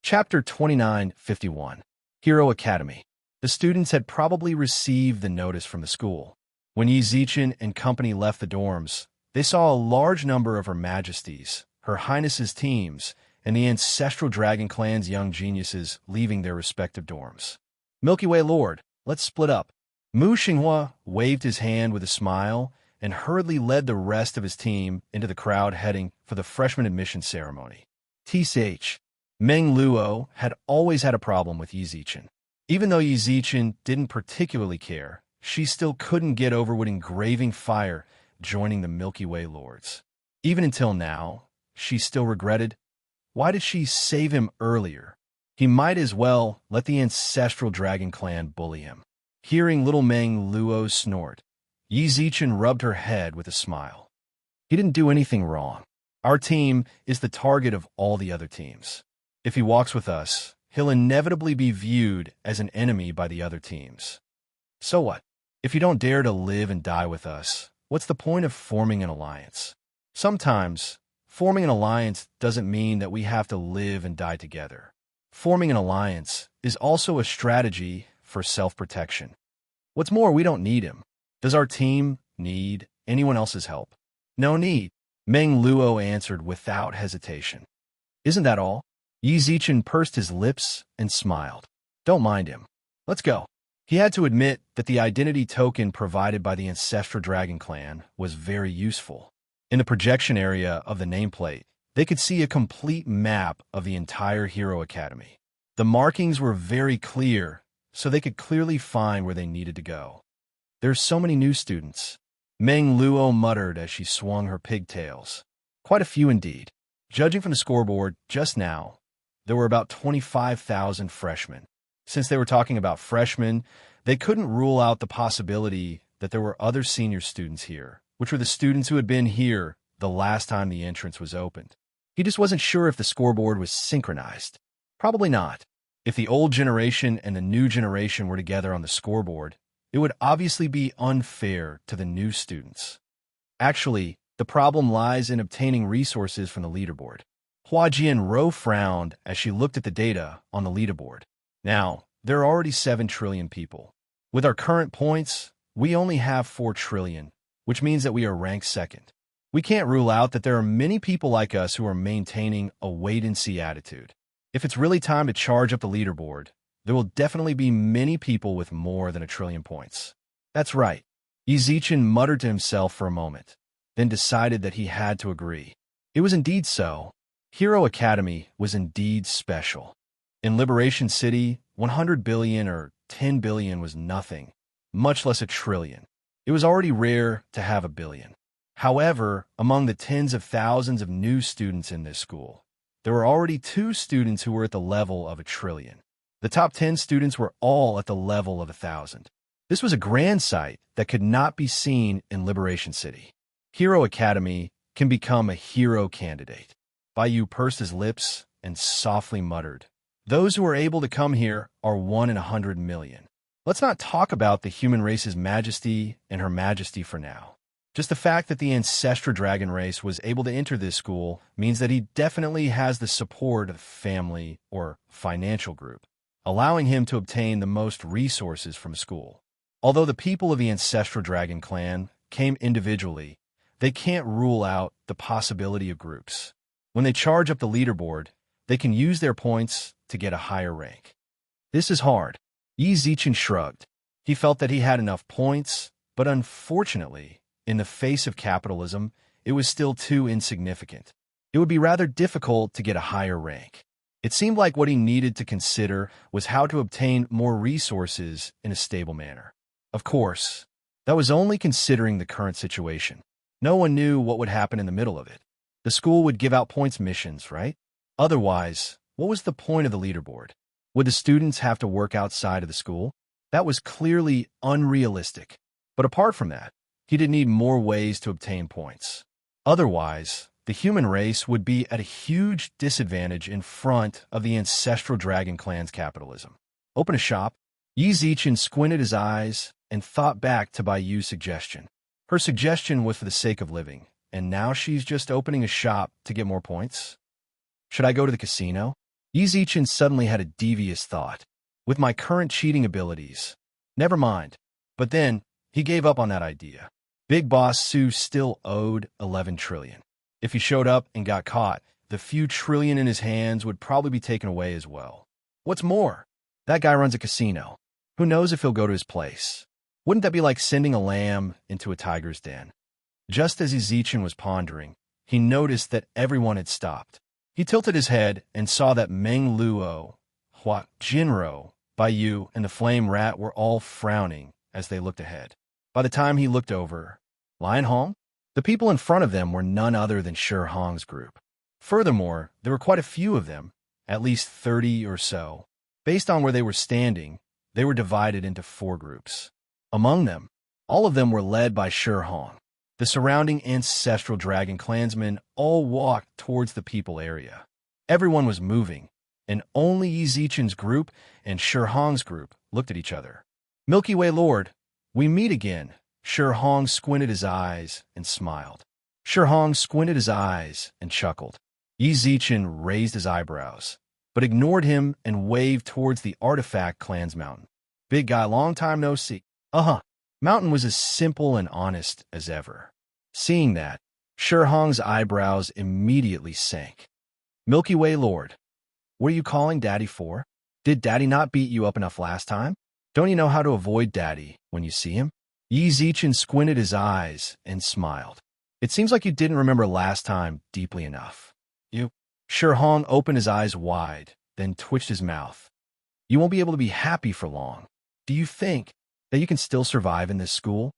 Chapter 2951. Hero Academy. The students had probably received the notice from the school. When Yi Zichen and company left the dorms, they saw a large number of Her Majesty's, Her Highness's teams, and the ancestral dragon clan's young geniuses leaving their respective dorms. Milky Way Lord, let's split up. Mu Xinghua waved his hand with a smile and hurriedly led the rest of his team into the crowd heading for the freshman admission ceremony. TCH. Meng Luo had always had a problem with Yi Zichen. Even though Yi Zichen didn't particularly care, she still couldn't get over what engraving fire joining the Milky Way Lords. Even until now, she still regretted, why did she save him earlier? He might as well let the ancestral dragon clan bully him. Hearing little Meng Luo snort, Yi Zichen rubbed her head with a smile. He didn't do anything wrong. Our team is the target of all the other teams. If he walks with us, he'll inevitably be viewed as an enemy by the other teams. So what? If you don't dare to live and die with us, what's the point of forming an alliance? Sometimes, forming an alliance doesn't mean that we have to live and die together. Forming an alliance is also a strategy for self-protection. What's more, we don't need him. Does our team need anyone else's help? No need, Meng Luo answered without hesitation. Isn't that all? Yi Zichen pursed his lips and smiled. Don't mind him. Let's go. He had to admit that the identity token provided by the Ancestral Dragon Clan was very useful. In the projection area of the nameplate, they could see a complete map of the entire Hero Academy. The markings were very clear, so they could clearly find where they needed to go. There's so many new students, Meng Luo muttered as she swung her pigtails. Quite a few indeed. Judging from the scoreboard just now, there were about 25,000 freshmen. Since they were talking about freshmen, they couldn't rule out the possibility that there were other senior students here, which were the students who had been here the last time the entrance was opened. He just wasn't sure if the scoreboard was synchronized. Probably not. If the old generation and the new generation were together on the scoreboard, it would obviously be unfair to the new students. Actually, the problem lies in obtaining resources from the leaderboard. Hua Jianro frowned as she looked at the data on the leaderboard. Now, there are already 7 trillion people. With our current points, we only have 4 trillion, which means that we are ranked second. We can't rule out that there are many people like us who are maintaining a wait-and-see attitude. If it's really time to charge up the leaderboard, there will definitely be many people with more than 1 trillion points. That's right. Yi Zichen muttered to himself for a moment, then decided that he had to agree. It was indeed so. Hero Academy was indeed special. In Liberation City, 100 billion or 10 billion was nothing, much less 1 trillion. It was already rare to have 1 billion. However, among the tens of thousands of new students in this school, there were already 2 students who were at the level of 1 trillion. The top 10 students were all at the level of 1,000. This was a grand sight that could not be seen in Liberation City. Hero Academy can become a hero candidate. Bai Yu pursed his lips and softly muttered, those who are able to come here are 1 in 100 million. Let's not talk about the human race's majesty and Her Majesty for now. Just the fact that the ancestral dragon race was able to enter this school means that he definitely has the support of family or financial group, allowing him to obtain the most resources from school. Although the people of the Ancestral Dragon Clan came individually, they can't rule out the possibility of groups. When they charge up the leaderboard, they can use their points to get a higher rank. This is hard. Yi Zichen shrugged. He felt that he had enough points, but unfortunately, in the face of capitalism, it was still too insignificant. It would be rather difficult to get a higher rank. It seemed like what he needed to consider was how to obtain more resources in a stable manner. Of course, that was only considering the current situation. No one knew what would happen in the middle of it. The school would give out points missions, right? Otherwise, what was the point of the leaderboard? Would the students have to work outside of the school? That was clearly unrealistic. But apart from that, he did need more ways to obtain points. Otherwise, the human race would be at a huge disadvantage in front of the Ancestral Dragon Clan's capitalism. Open a shop? Yi Zichen squinted his eyes and thought back to Bai Yu's suggestion. Her suggestion was for the sake of living, and now she's just opening a shop to get more points? Should I go to the casino? Yi Zichen suddenly had a devious thought. With my current cheating abilities, never mind. But then, he gave up on that idea. Big Boss Su still owed 11 trillion. If he showed up and got caught, the few trillion in his hands would probably be taken away as well. What's more, that guy runs a casino. Who knows if he'll go to his place? Wouldn't that be like sending a lamb into a tiger's den? Just as Zichen was pondering, he noticed that everyone had stopped. He tilted his head and saw that Meng Luo, Hua Jinro, Baiyu, and the Flame Rat were all frowning as they looked ahead. By the time he looked over, Lion Hong? The people in front of them were none other than Shi Hong's group. Furthermore, there were quite a few of them, at least 30 or so. Based on where they were standing, they were divided into 4 groups. Among them, all of them were led by Shi Hong. The surrounding ancestral dragon clansmen all walked towards the people area. Everyone was moving, and only Yi Zichen's group and Shi Hong's group looked at each other. Milky Way Lord, we meet again. Shi Hong squinted his eyes and smiled. Shi Hong squinted his eyes and chuckled. Yi Zichen raised his eyebrows, but ignored him and waved towards the artifact clan's mountain. Big guy, long time no see. Mountain was as simple and honest as ever. Seeing that, Shi Hong's eyebrows immediately sank. Milky Way Lord, what are you calling Daddy for? Did Daddy not beat you up enough last time? Don't you know how to avoid Daddy when you see him? Yi Zichen squinted his eyes and smiled. It seems like you didn't remember last time deeply enough. You? Shi Hong opened his eyes wide, then twitched his mouth. You won't be able to be happy for long. Do you think that you can still survive in this school?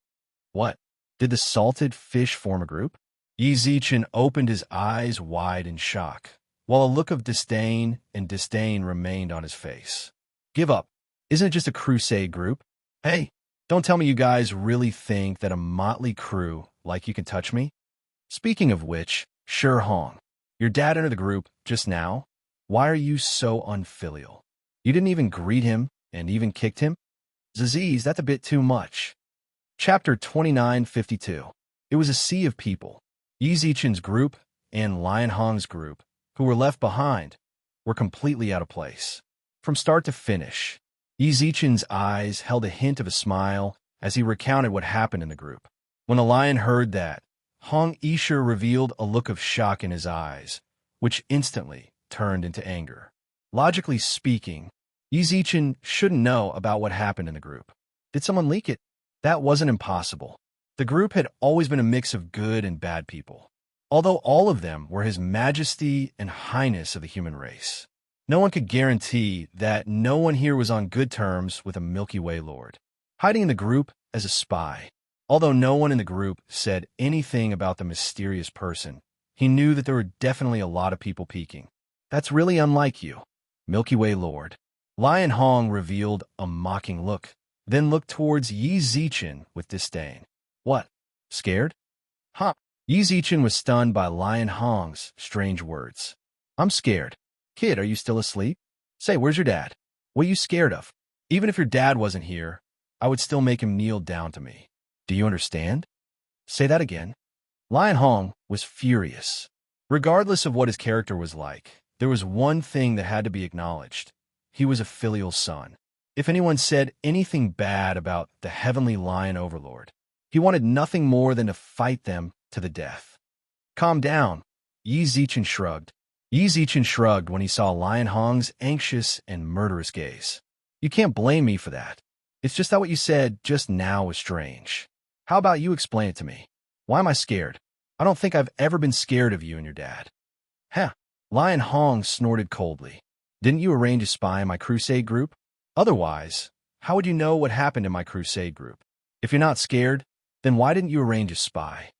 What? Did the salted fish form a group? Yi Zichen opened his eyes wide in shock, while a look of disdain remained on his face. Give up. Isn't it just a crusade group? Hey, don't tell me you guys really think that a motley crew like you can touch me? Speaking of which, Shi Hong, your dad entered the group just now. Why are you so unfilial? You didn't even greet him and even kicked him? Zaziz, that's a bit too much. Chapter 2952. It was a sea of people. Yi Zichen's group and Lion Hong's group, who were left behind, were completely out of place. From start to finish, Yi Zichen's eyes held a hint of a smile as he recounted what happened in the group. When the lion heard that, Hong Yishe revealed a look of shock in his eyes, which instantly turned into anger. Logically speaking, Yi Zichen shouldn't know about what happened in the group. Did someone leak it? That wasn't impossible. The group had always been a mix of good and bad people, although all of them were His Majesty and Highness of the human race. No one could guarantee that no one here was on good terms with a Milky Way Lord. Hiding in the group as a spy. Although no one in the group said anything about the mysterious person, he knew that there were definitely a lot of people peeking. That's really unlike you, Milky Way Lord. Lion Hong revealed a mocking look, then looked towards Yi Zichen with disdain. What? Scared? Huh. Yi Zichen was stunned by Lion Hong's strange words. I'm scared. Kid, are you still asleep? Say, where's your dad? What are you scared of? Even if your dad wasn't here, I would still make him kneel down to me. Do you understand? Say that again. Lion Hong was furious. Regardless of what his character was like, there was one thing that had to be acknowledged. He was a filial son. If anyone said anything bad about the heavenly lion overlord, he wanted nothing more than to fight them to the death. Calm down, Yi Zichen shrugged. Yi Zichen shrugged when he saw Lion Hong's anxious and murderous gaze. You can't blame me for that. It's just that what you said just now was strange. How about you explain it to me? Why am I scared? I don't think I've ever been scared of you and your dad. Huh. Lion Hong snorted coldly. Didn't you arrange a spy in my crusade group? Otherwise, how would you know what happened in my crusade group? If you're not scared, then why didn't you arrange a spy?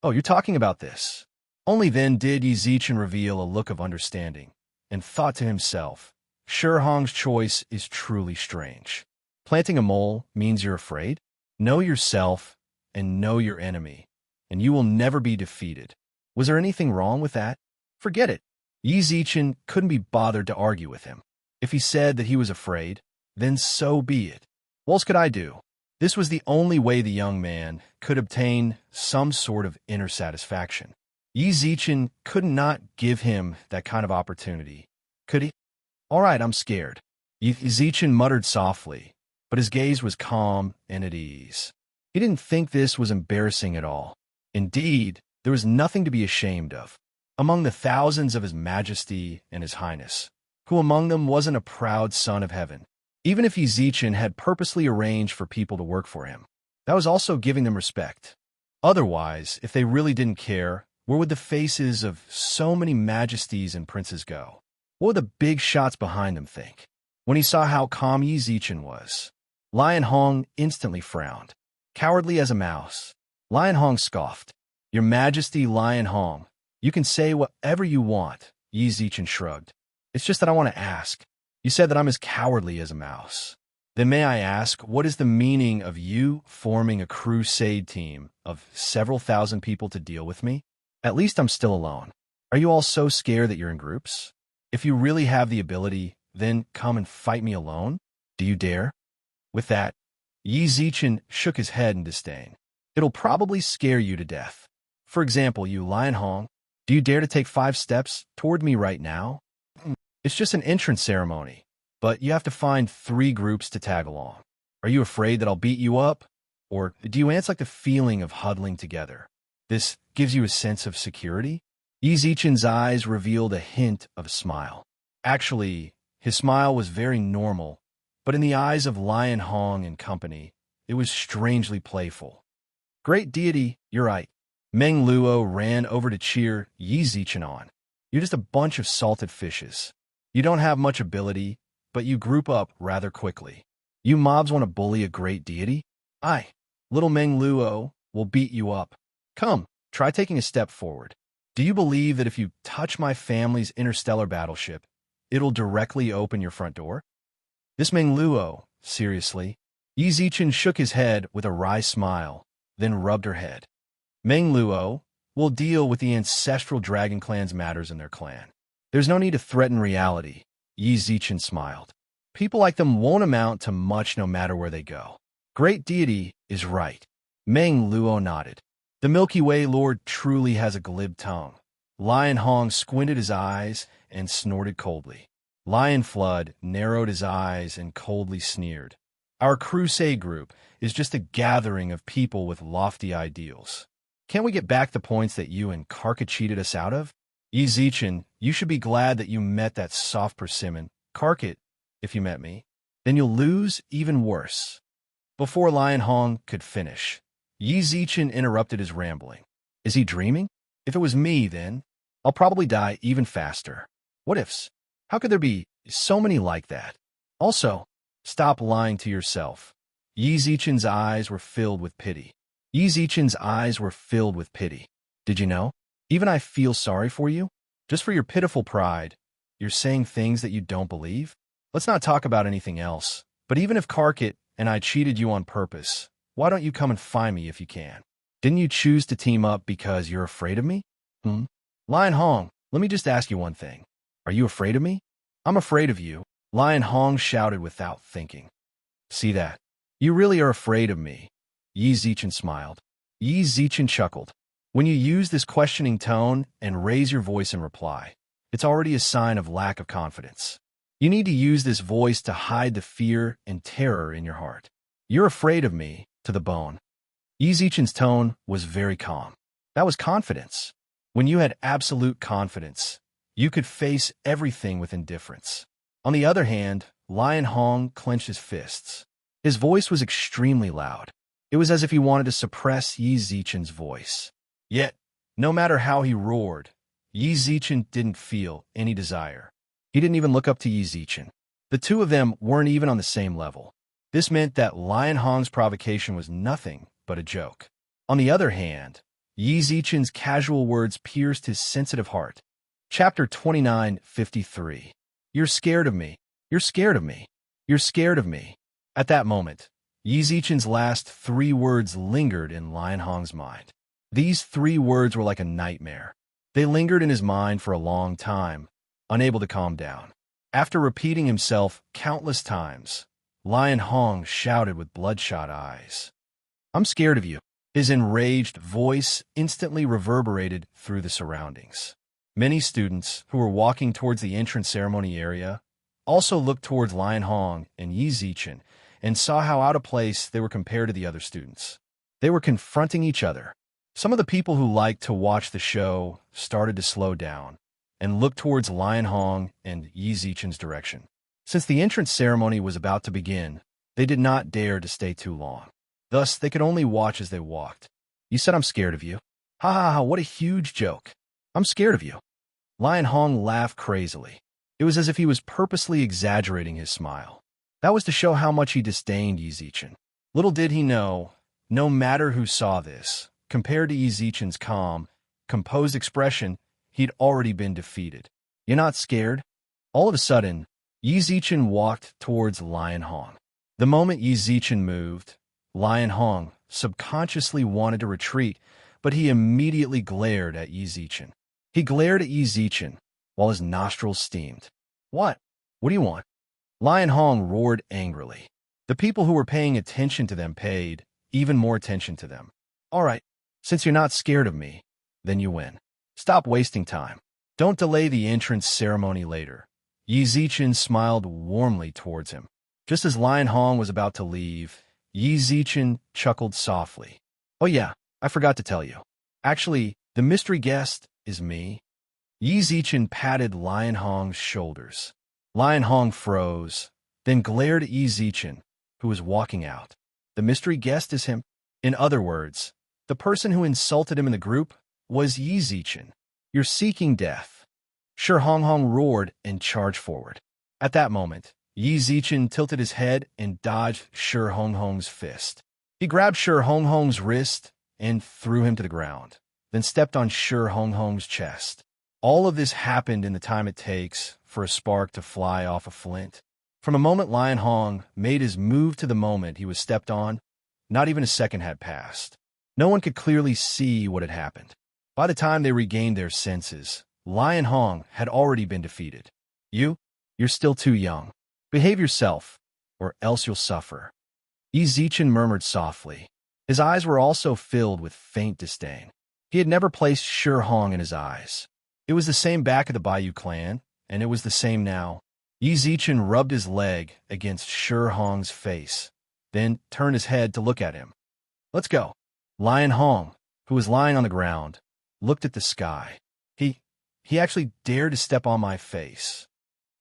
Oh, you're talking about this. Only then did Yi Zichen reveal a look of understanding, and thought to himself, Shi Hong's choice is truly strange. Planting a mole means you're afraid? Know yourself and know your enemy, and you will never be defeated. Was there anything wrong with that? Forget it. Yi Zichen couldn't be bothered to argue with him. If he said that he was afraid, then so be it. What else could I do? This was the only way the young man could obtain some sort of inner satisfaction. Yi Zichen could not give him that kind of opportunity, could he? All right, I'm scared. Zichin muttered softly, but his gaze was calm and at ease. He didn't think this was embarrassing at all. Indeed, there was nothing to be ashamed of. Among the thousands of His Majesty and His Highness, who among them wasn't a proud son of heaven, even if Zichin had purposely arranged for people to work for him. That was also giving them respect. Otherwise, if they really didn't care, where would the faces of so many majesties and princes go? What would the big shots behind them think? When he saw how calm Yi Zichin was, Lion Hong instantly frowned. Cowardly as a mouse, Lion Hong scoffed. Your Majesty, Lion Hong, you can say whatever you want, Yi Zichin shrugged. It's just that I want to ask. You said that I'm as cowardly as a mouse. Then may I ask, what is the meaning of you forming a crusade team of several thousand people to deal with me? At least I'm still alone. Are you all so scared that you're in groups? If you really have the ability, then come and fight me alone? Do you dare? With that, Yi Zichin shook his head in disdain. It'll probably scare you to death. For example, you Lion Hong, do you dare to take 5 steps toward me right now? It's just an entrance ceremony, but you have to find 3 groups to tag along. Are you afraid that I'll beat you up? Or do you ants like the feeling of huddling together? This gives you a sense of security? Yi Zichin's eyes revealed a hint of a smile. Actually, his smile was very normal, but in the eyes of Lion Hong and company, it was strangely playful. Great deity, you're right. Meng Luo ran over to cheer Yi Zichin on. You're just a bunch of salted fishes. You don't have much ability, but you group up rather quickly. You mobs want to bully a great deity? Little Meng Luo will beat you up. Come, try taking a step forward. Do you believe that if you touch my family's interstellar battleship, it'll directly open your front door? This Meng Luo, seriously? Yi Zichin shook his head with a wry smile, then rubbed her head. Meng Luo will deal with the ancestral dragon clan's matters in their clan. There's no need to threaten reality, Yi Zichin smiled. People like them won't amount to much no matter where they go. Great deity is right. Meng Luo nodded. The Milky Way Lord truly has a glib tongue. Lion Hong squinted his eyes and snorted coldly. Lion Flood narrowed his eyes and coldly sneered. Our crusade group is just a gathering of people with lofty ideals. Can't we get back the points that you and Karka cheated us out of? Yi Zichin, you should be glad that you met that soft persimmon. Karka, if you met me, then you'll lose even worse. Before Lion Hong could finish, Yi Zichin interrupted his rambling. Is he dreaming? If it was me, then I'll probably die even faster. What ifs? How could there be so many like that? Also, stop lying to yourself. Yi Zichin's eyes were filled with pity. Yi Zichin's eyes were filled with pity. Did you know? Even I feel sorry for you. Just for your pitiful pride, you're saying things that you don't believe? Let's not talk about anything else. But even if Karkit and I cheated you on purpose, why don't you come and find me if you can? Didn't you choose to team up because you're afraid of me? Lion Hong, let me just ask you one thing. Are you afraid of me? I'm afraid of you, Lion Hong shouted without thinking. See that? You really are afraid of me. Yi Zichin smiled. Yi Zichin chuckled. When you use this questioning tone and raise your voice in reply, it's already a sign of lack of confidence. You need to use this voice to hide the fear and terror in your heart. You're afraid of me, to the bone. Yi Zichin's tone was very calm. That was confidence. When you had absolute confidence, you could face everything with indifference. On the other hand, Lion Hong clenched his fists. His voice was extremely loud. It was as if he wanted to suppress Yi Zichin's voice. Yet, no matter how he roared, Yi Zichin didn't feel any desire. He didn't even look up to Yi Zichin. The two of them weren't even on the same level. This meant that Lion Hong's provocation was nothing but a joke. On the other hand, Yi Zichin's casual words pierced his sensitive heart. Chapter 29:53. You're scared of me. You're scared of me. You're scared of me. At that moment, Yi Zichin's last 3 words lingered in Lion Hong's mind. These 3 words were like a nightmare. They lingered in his mind for a long time, unable to calm down. After repeating himself countless times, Lion Hong shouted with bloodshot eyes. I'm scared of you. His enraged voice instantly reverberated through the surroundings. Many students who were walking towards the entrance ceremony area also looked towards Lion Hong and Yi Zichen and saw how out of place they were compared to the other students. They were confronting each other. Some of the people who liked to watch the show started to slow down and look towards Lion Hong and Yi Zichen's direction. Since the entrance ceremony was about to begin, they did not dare to stay too long. Thus, they could only watch as they walked. You said I'm scared of you. Ha ha ha, what a huge joke. I'm scared of you. Lion Hong laughed crazily. It was as if he was purposely exaggerating his smile. That was to show how much he disdained Yi Zichen. Little did he know, no matter who saw this, compared to Yi Zichen's calm, composed expression, he'd already been defeated. You're not scared? All of a sudden, Yi Zichen walked towards Lion Hong. The moment Yi Zichen moved, Lion Hong subconsciously wanted to retreat, but he immediately glared at Yi Zichen. He glared at Yi Zichen while his nostrils steamed. What? What do you want? Lion Hong roared angrily. The people who were paying attention to them paid even more attention to them. All right, since you're not scared of me, then you win. Stop wasting time. Don't delay the entrance ceremony later. Yi Zichen smiled warmly towards him. Just as Lion Hong was about to leave, Yi Zichen chuckled softly. Oh yeah, I forgot to tell you. Actually, the mystery guest is me. Yi Zichen patted Lion Hong's shoulders. Lion Hong froze, then glared at Yi Zichen, who was walking out. The mystery guest is him? In other words, the person who insulted him in the group was Yi Zichen. You're seeking death. Shi Hong roared and charged forward. At that moment, Yi Zichen tilted his head and dodged Shi Hong's fist. He grabbed Shi Hong's wrist and threw him to the ground, then stepped on Shi Hong's chest. All of this happened in the time it takes for a spark to fly off a flint. From the moment Lion Hong made his move to the moment he was stepped on, not even a second had passed. No one could clearly see what had happened. By the time they regained their senses, Lion Hong had already been defeated. You're still too young. Behave yourself, or else you'll suffer. Yi Zichen murmured softly. His eyes were also filled with faint disdain. He had never placed Shi Hong in his eyes. It was the same back of the Bayou clan, and it was the same now. Yi Zichen rubbed his leg against Shi Hong's face, then turned his head to look at him. Let's go. Lion Hong, who was lying on the ground, looked at the sky. He actually dared to step on my face.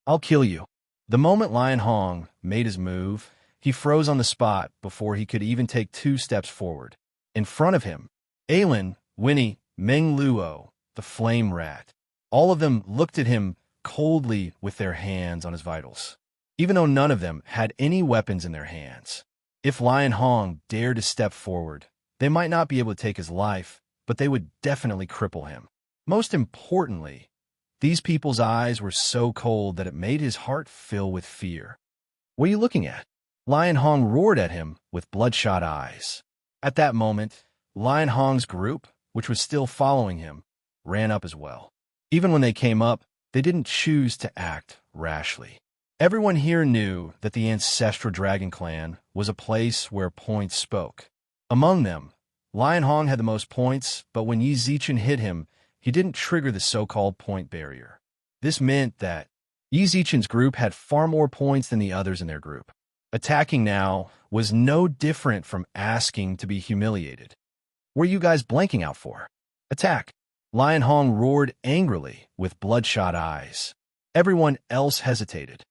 I'll kill you. The moment Lion Hong made his move, he froze on the spot before he could even take 2 steps forward. In front of him, Ailin, Winnie, Meng Luo, the flame rat. All of them looked at him coldly with their hands on his vitals, even though none of them had any weapons in their hands. If Lion Hong dared to step forward, they might not be able to take his life, but they would definitely cripple him. Most importantly, these people's eyes were so cold that it made his heart fill with fear. What are you looking at? Lion Hong roared at him with bloodshot eyes. At that moment, Lion Hong's group, which was still following him, ran up as well. Even when they came up, they didn't choose to act rashly. Everyone here knew that the ancestral dragon clan was a place where points spoke. Among them, Lion Hong had the most points, but when Yi Zichen hit him, he didn't trigger the so-called point barrier. This meant that Yi Zichen's group had far more points than the others in their group. Attacking now was no different from asking to be humiliated. What are you guys blanking out for? Attack! Lion Hong roared angrily with bloodshot eyes. Everyone else hesitated.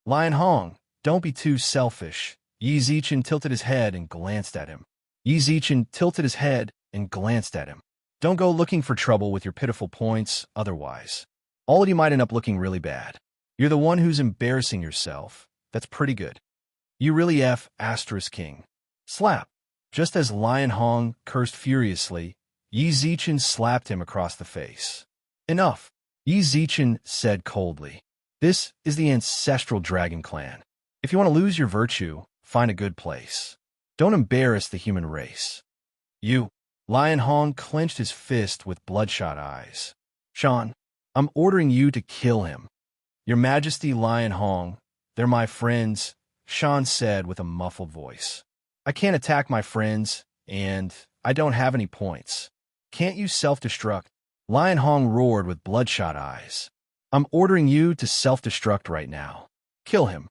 Lion Hong, don't be too selfish. Yi Zichen tilted his head and glanced at him. Yi Zichen tilted his head and glanced at him. Don't go looking for trouble with your pitiful points, otherwise. All of you might end up looking really bad. You're the one who's embarrassing yourself. That's pretty good. You really King. Slap. Just as Lion Hong cursed furiously, Yi Zichen slapped him across the face. Enough, Yi Zichen said coldly. This is the ancestral dragon clan. If you want to lose your virtue, find a good place. Don't embarrass the human race. Lion Hong clenched his fist with bloodshot eyes. Shan, I'm ordering you to kill him. Your Majesty, Lion Hong, they're my friends, Shan said with a muffled voice. I can't attack my friends, and I don't have any points. Can't you self-destruct? Lion Hong roared with bloodshot eyes. I'm ordering you to self-destruct right now. Kill him.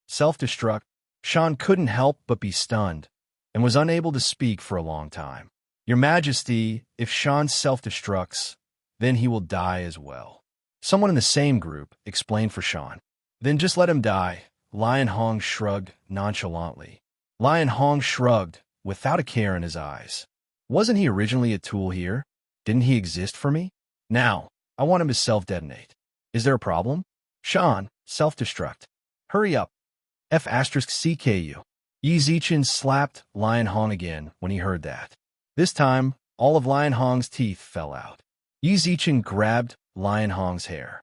Self-destruct. Shan couldn't help but be stunned, and was unable to speak for a long time. Your Majesty, if Shan self-destructs, then he will die as well. Someone in the same group explained for Shan. Then just let him die. Lion Hong shrugged nonchalantly. Lion Hong shrugged, without a care in his eyes. Wasn't he originally a tool here? Didn't he exist for me? Now, I want him to self-detonate. Is there a problem? Shan, self-destruct. Hurry up. F*CKU. Yi Zichen slapped Lion Hong again when he heard that. This time, all of Lion Hong's teeth fell out. Yi Zichen grabbed Lion Hong's hair.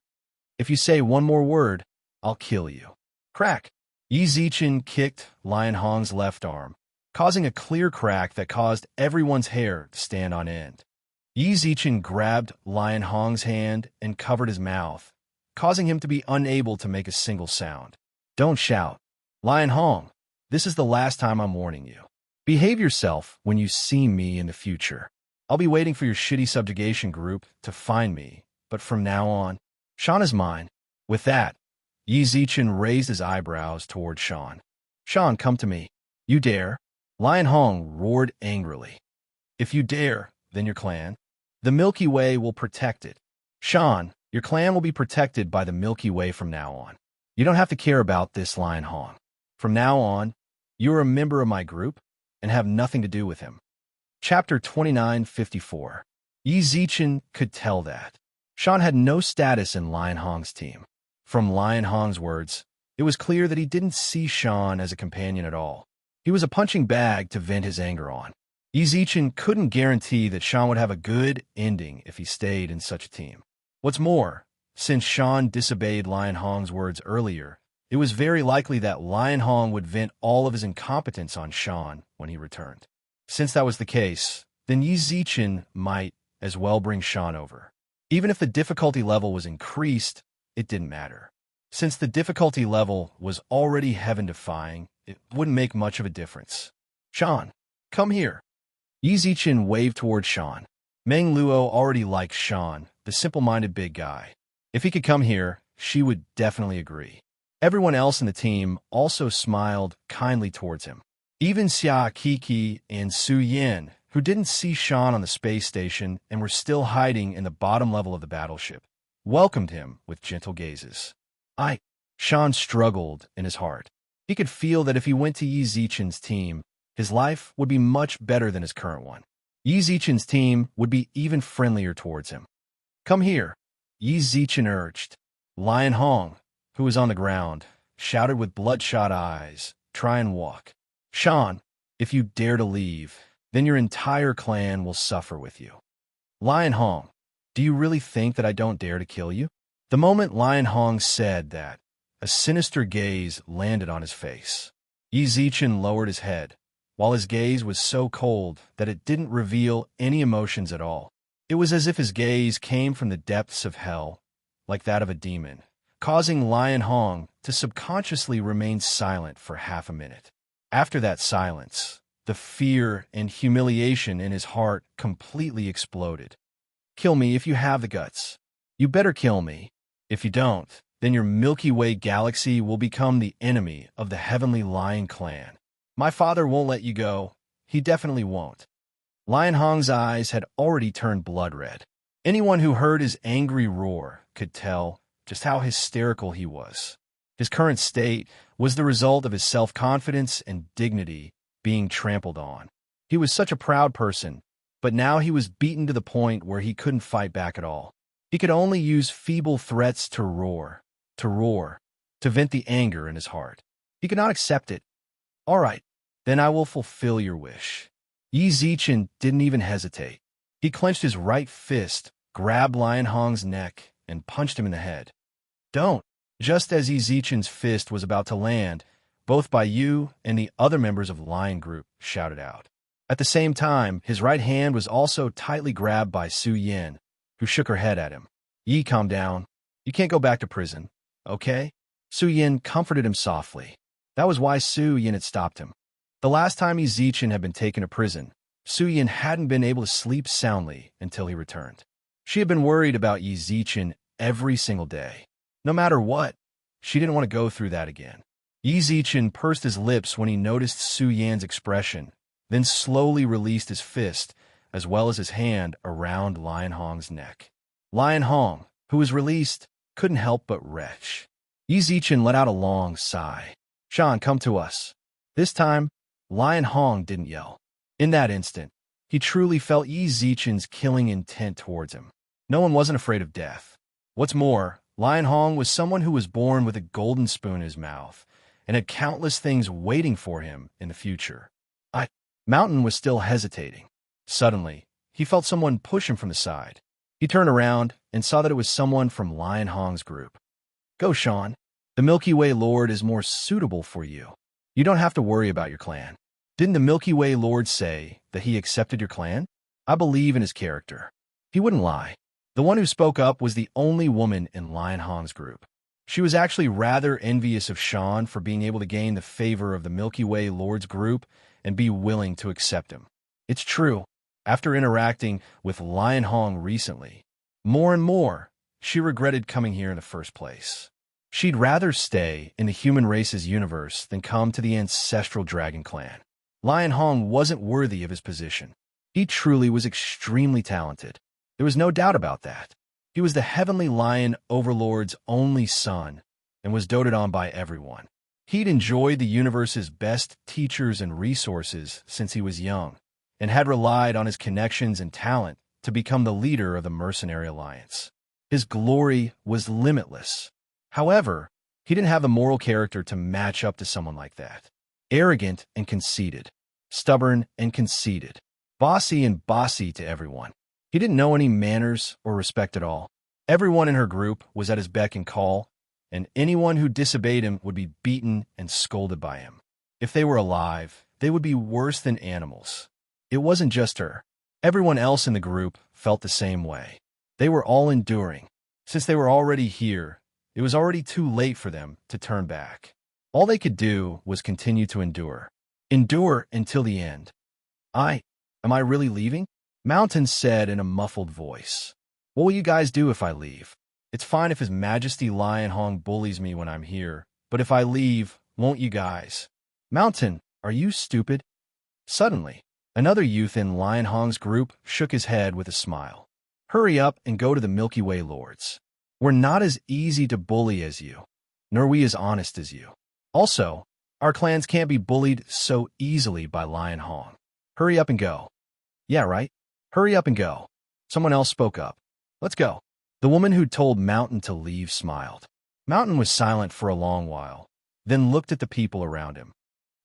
If you say one more word, I'll kill you. Crack. Yi Zichen kicked Lion Hong's left arm, causing a clear crack that caused everyone's hair to stand on end. Yi Zichen grabbed Lion Hong's hand and covered his mouth, causing him to be unable to make a single sound. Don't shout. Lion Hong, this is the last time I'm warning you. Behave yourself when you see me in the future. I'll be waiting for your shitty subjugation group to find me, but from now on, Shan is mine. With that, Yi Zichen raised his eyebrows toward Shan. Shan, come to me. You dare? Lion Hong roared angrily. If you dare, then your clan. The Milky Way will protect it. Shan, your clan will be protected by the Milky Way from now on. You don't have to care about this, Lion Hong. From now on, you are a member of my group and have nothing to do with him. Chapter 2954. Yi Zichen could tell that Shan had no status in Lion Hong's team. From Lion Hong's words, it was clear that he didn't see Shan as a companion at all. He was a punching bag to vent his anger on. Yi Zichen couldn't guarantee that Shan would have a good ending if he stayed in such a team. What's more, since Shan disobeyed Lion Hong's words earlier, it was very likely that Lion Hong would vent all of his incompetence on Shan when he returned. Since that was the case, then Yi Zichen might as well bring Shan over. Even if the difficulty level was increased, it didn't matter. Since the difficulty level was already heaven-defying, it wouldn't make much of a difference. Shan, come here. Yi Zichen waved toward Shan. Meng Luo already liked Shan, the simple-minded big guy. If he could come here, she would definitely agree. Everyone else in the team also smiled kindly towards him. Even Xia Kiki and Su Yin, who didn't see Shan on the space station and were still hiding in the bottom level of the battleship, welcomed him with gentle gazes. Shan struggled in his heart. He could feel that if he went to Yi Zichen's team, his life would be much better than his current one. Yi Zichen's team would be even friendlier towards him. Come here, Yi Zichen urged. Lion Hong, who was on the ground, shouted with bloodshot eyes, try and walk. Shan, if you dare to leave, then your entire clan will suffer with you. Lion Hong, do you really think that I don't dare to kill you? The moment Lion Hong said that, a sinister gaze landed on his face. Yi Zichen lowered his head, while his gaze was so cold that it didn't reveal any emotions at all. It was as if his gaze came from the depths of hell, like that of a demon, causing Lion Hong to subconsciously remain silent for half a minute. After that silence, the fear and humiliation in his heart completely exploded. Kill me if you have the guts. You better kill me. If you don't, then your Milky Way galaxy will become the enemy of the Heavenly Lion clan. My father won't let you go. He definitely won't. Lion Hong's eyes had already turned blood red. Anyone who heard his angry roar could tell just how hysterical he was. His current state was the result of his self-confidence and dignity being trampled on. He was such a proud person, but now he was beaten to the point where he couldn't fight back at all. He could only use feeble threats to roar, to vent the anger in his heart. He could not accept it. All right, then I will fulfill your wish. Yi Zichen didn't even hesitate. He clenched his right fist, grabbed Lion Hong's neck, and punched him in the head. Don't! Just as Yi Zichen's fist was about to land, both Bai Yu and the other members of the Lion Group shouted out. At the same time, his right hand was also tightly grabbed by Su Yin, who shook her head at him. Yi, calm down. You can't go back to prison, okay? Su Yin comforted him softly. That was why Su Yin had stopped him. The last time Yi Zichen had been taken to prison, Su Yin hadn't been able to sleep soundly until he returned. She had been worried about Yi Zichen every single day. No matter what, She didn't want to go through that again. Yi Zichen pursed his lips when he noticed Su Yan's expression, then slowly released his fist, as well as his hand around Lion Hong's neck. Lion Hong, who was released, couldn't help but retch. Yi Zichen let out a long sigh. "Shan, come to us." This time, Lion Hong didn't yell. In that instant, he truly felt Yi Zichen's killing intent towards him. No one wasn't afraid of death. What's more, Lion Hong was someone who was born with a golden spoon in his mouth and had countless things waiting for him in the future. Mountain was still hesitating. Suddenly, he felt someone push him from the side. He turned around and saw that it was someone from Lion Hong's group. "Go, Sean. The Milky Way Lord is more suitable for you. You don't have to worry about your clan. Didn't the Milky Way Lord say that he accepted your clan? I believe in his character. He wouldn't lie." The one who spoke up was the only woman in Lion Hong's group. She was actually rather envious of Sean for being able to gain the favor of the Milky Way Lord's group and be willing to accept him. It's true, after interacting with Lion Hong recently, more and more, she regretted coming here in the first place. She'd rather stay in the human race's universe than come to the ancestral dragon clan. Lion Hong wasn't worthy of his position. He truly was extremely talented. There was no doubt about that. He was the heavenly lion overlord's only son and was doted on by everyone. He'd enjoyed the universe's best teachers and resources since he was young, and had relied on his connections and talent to become the leader of the Mercenary Alliance. His glory was limitless. However, he didn't have the moral character to match up to someone like that. Arrogant and conceited, stubborn and conceited, bossy and bossy to everyone. He didn't know any manners or respect at all. Everyone in her group was at his beck and call, and anyone who disobeyed him would be beaten and scolded by him. If they were alive, they would be worse than animals. It wasn't just her. Everyone else in the group felt the same way. They were all enduring. Since they were already here, it was already too late for them to turn back. All they could do was continue to endure. Endure until the end. Am I really leaving?" Mountain said in a muffled voice. "What will you guys do if I leave? It's fine if His Majesty Lion Hong bullies me when I'm here, but if I leave, won't you guys?" "Mountain, are you stupid?" Suddenly, another youth in Lion Hong's group shook his head with a smile. "Hurry up and go to the Milky Way Lords. We're not as easy to bully as you, nor are we as honest as you. Also, our clans can't be bullied so easily by Lion Hong. Hurry up and go." "Yeah, right. Hurry up and go." Someone else spoke up. "Let's go." The woman who told Mountain to leave smiled. Mountain was silent for a long while, then looked at the people around him.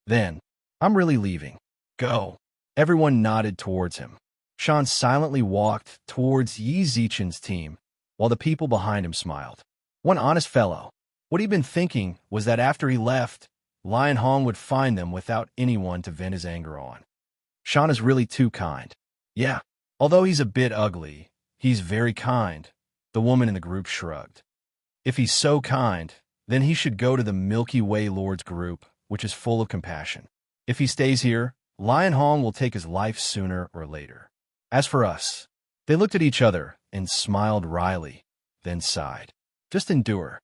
Then, "I'm really leaving. Go." Everyone nodded towards him. Sean silently walked towards Yi Zichen's team, while the people behind him smiled. One honest fellow. What he'd been thinking was that after he left, Lion Hong would find them without anyone to vent his anger on. Sean is really too kind. Yeah, although he's a bit ugly, he's very kind. The woman in the group shrugged. If he's so kind, then he should go to the Milky Way Lord's group, which is full of compassion. If he stays here, Lion Hong will take his life sooner or later. As for us, they looked at each other and smiled wryly, then sighed. Just endure.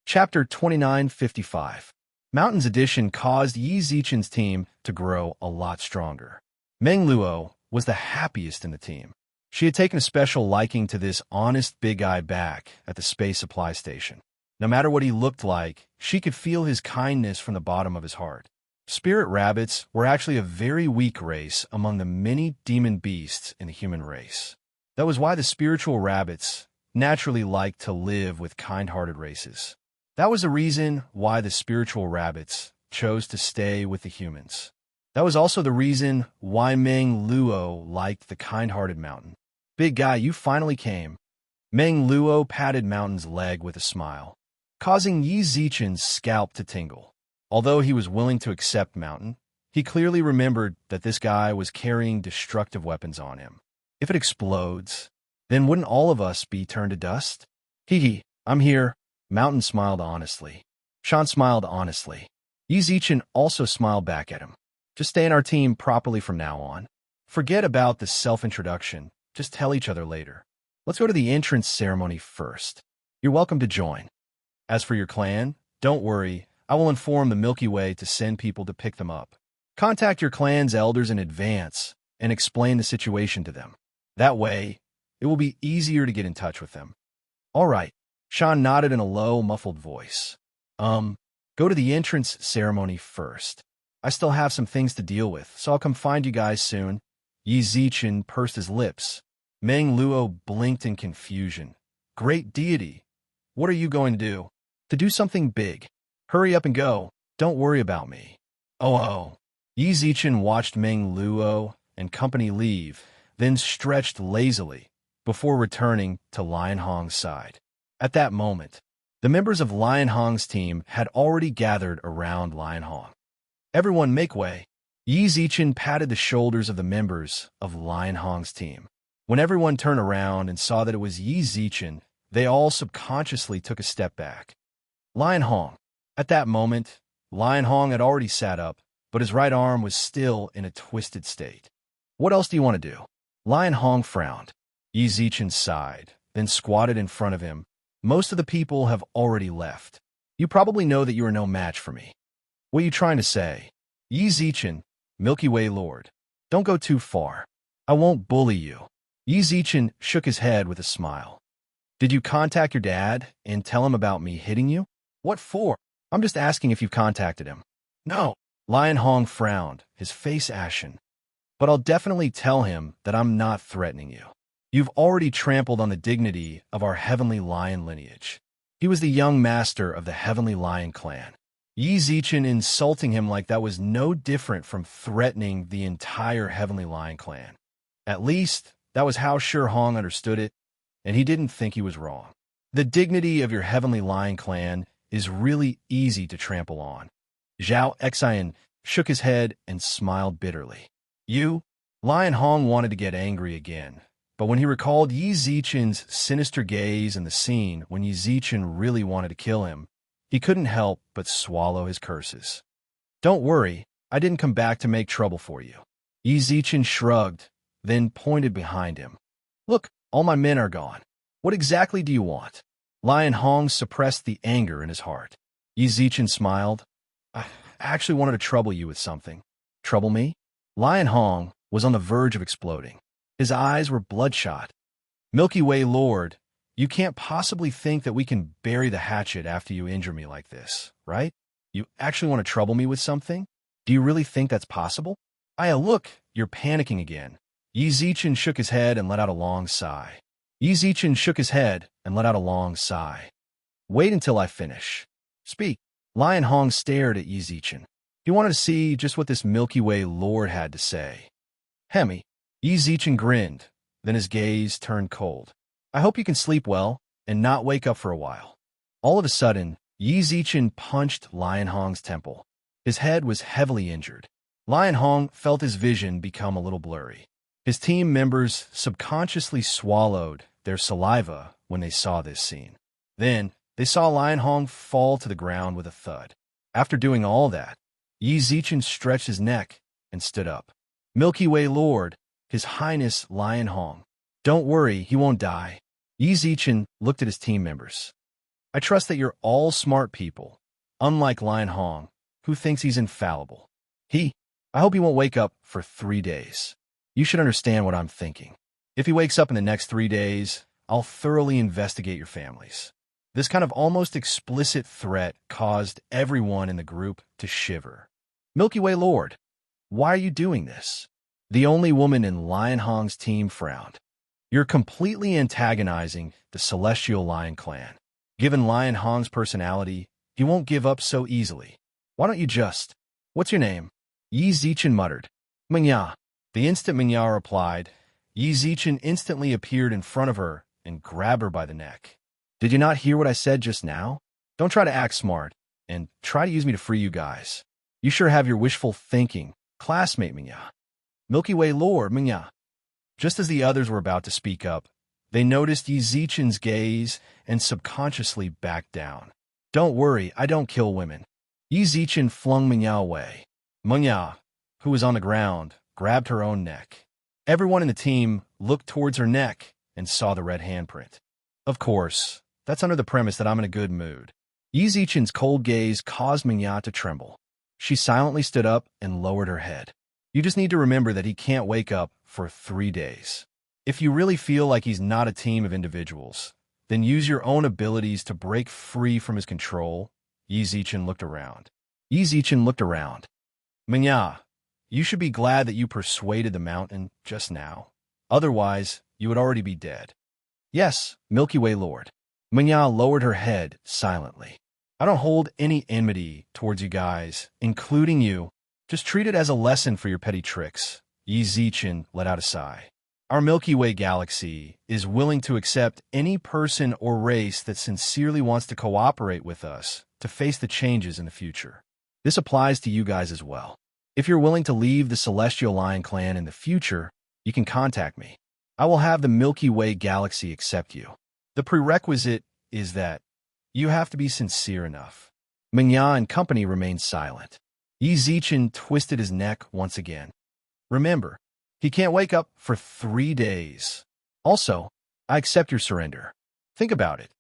Chapter 2955. Mountain's addition caused Yi Zichen's team to grow a lot stronger. Meng Luo was the happiest in the team. She had taken a special liking to this honest big guy back at the space supply station. No matter what he looked like, she could feel his kindness from the bottom of his heart. Spirit rabbits were actually a very weak race among the many demon beasts in the human race. That was why the spiritual rabbits naturally liked to live with kind-hearted races. That was the reason why the spiritual rabbits chose to stay with the humans. That was also the reason why Meng Luo liked the kind-hearted Mountain. "Big guy, you finally came." Meng Luo patted Mountain's leg with a smile, causing Yi Zichen's scalp to tingle. Although he was willing to accept Mountain, he clearly remembered that this guy was carrying destructive weapons on him. If it explodes, then wouldn't all of us be turned to dust? "Hee, I'm here." Mountain smiled honestly. Sean smiled honestly. Yi Zichen also smiled back at him. "Just stay in our team properly from now on. Forget about the self-introduction. Just tell each other later. Let's go to the entrance ceremony first. You're welcome to join. As for your clan, Don't worry, I will inform the Milky Way to send people to pick them up. Contact your clan's elders in advance and explain the situation to them. That way, it will be easier to get in touch with them. All right, Sean nodded in a low, muffled voice. Go to the entrance ceremony first. I still have some things to deal with, so I'll come find you guys soon. Yi Zichen pursed his lips. Meng Luo blinked in confusion. Great deity, what are you going to do? To do something big. Hurry up and go. Don't worry about me. Oh. Yi Zichen watched Meng Luo and company leave, then stretched lazily before returning to Lion Hong's side. At that moment, the members of Lion Hong's team had already gathered around Lion Hong. Everyone make way. Yi Zichen patted the shoulders of the members of Lion Hong's team. When everyone turned around and saw that it was Yi Zichen, they all subconsciously took a step back. Lion Hong. At that moment, Lion Hong had already sat up, but his right arm was still in a twisted state. What else do you want to do? Lion Hong frowned. Yi Zichen sighed, then squatted in front of him. Most of the people have already left. You probably know that you are no match for me. What are you trying to say? Yi Zichen, Milky Way Lord. Don't go too far. I won't bully you. Yi Zichen shook his head with a smile. Did you contact your dad and tell him about me hitting you? What for? I'm just asking if you've contacted him. No. Lion Hong frowned, his face ashen. But I'll definitely tell him that I'm not threatening you. You've already trampled on the dignity of our Heavenly Lion lineage. He was the young master of the Heavenly Lion clan. Yi Zichen insulting him like that was no different from threatening the entire Heavenly Lion clan. At least, that was how Shi Hong understood it, and he didn't think he was wrong. The dignity of your Heavenly Lion clan is really easy to trample on. Zhao Xian shook his head and smiled bitterly. You? Lion Hong wanted to get angry again, but when he recalled Yi Zichen's sinister gaze and the scene when Yi Zichen really wanted to kill him, he couldn't help but swallow his curses. Don't worry, I didn't come back to make trouble for you. Yi Zichen shrugged, then pointed behind him. Look, all my men are gone. What exactly do you want? Lion Hong suppressed the anger in his heart. Yi Zichen smiled. I actually wanted to trouble you with something. Trouble me? Lion Hong was on the verge of exploding. His eyes were bloodshot. Milky Way Lord, you can't possibly think that we can bury the hatchet after you injure me like this, right? You actually want to trouble me with something? Do you really think that's possible? Look, you're panicking again. Yi Zichen shook his head and let out a long sigh. Wait until I finish. Speak. Lion Hong stared at Yi Zichen. He wanted to see just what this Milky Way Lord had to say. Hemi. Yi Zichen grinned, then his gaze turned cold. I hope you can sleep well and not wake up for a while. All of a sudden, Yi Zichen punched Lion Hong's temple. His head was heavily injured. Lion Hong felt his vision become a little blurry. His team members subconsciously swallowed their saliva when they saw this scene. Then, they saw Lion Hong fall to the ground with a thud. After doing all that, Yi Zichen stretched his neck and stood up. Milky Way Lord, His Highness Lion Hong. Don't worry, he won't die. Yi Zichen looked at his team members. I trust that you're all smart people, unlike Lion Hong, who thinks he's infallible. I hope he won't wake up for 3 days. You should understand what I'm thinking. If he wakes up in the next 3 days, I'll thoroughly investigate your families. This kind of almost explicit threat caused everyone in the group to shiver. Milky Way Lord, why are you doing this? The only woman in Lion Hong's team frowned. You're completely antagonizing the Celestial Lion clan. Given Lion Hong's personality, he won't give up so easily. Why don't you just... What's your name? Yi Zichen muttered. Mengya. The instant Mengya replied, Yi Zichen instantly appeared in front of her and grabbed her by the neck. Did you not hear what I said just now? Don't try to act smart, and try to use me to free you guys. You sure have your wishful thinking, classmate Mengya. Milky Way Lord Mengya. Just as the others were about to speak up, they noticed Yi Zichen's gaze and subconsciously backed down. Don't worry, I don't kill women. Yi Zichen flung Mengya away. Mengya, who was on the ground, grabbed her own neck. Everyone in the team looked towards her neck and saw the red handprint. Of course, that's under the premise that I'm in a good mood. Yi Zichen's cold gaze caused Mingya to tremble. She silently stood up and lowered her head. You just need to remember that he can't wake up for 3 days. If you really feel like he's not a team of individuals, then use your own abilities to break free from his control. Yi Zichen looked around. Mingya, you should be glad that you persuaded the mountain just now. Otherwise, you would already be dead. Yes, Milky Way Lord. Mingya lowered her head silently. I don't hold any enmity towards you guys, including you. Just treat it as a lesson for your petty tricks. Yi Zichen let out a sigh. Our Milky Way galaxy is willing to accept any person or race that sincerely wants to cooperate with us to face the changes in the future. This applies to you guys as well. If you're willing to leave the Celestial Lion Clan in the future, you can contact me. I will have the Milky Way galaxy accept you. The prerequisite is that you have to be sincere enough. Mingya and company remained silent. Yi Zichen twisted his neck once again. Remember, he can't wake up for 3 days. Also, I accept your surrender. Think about it.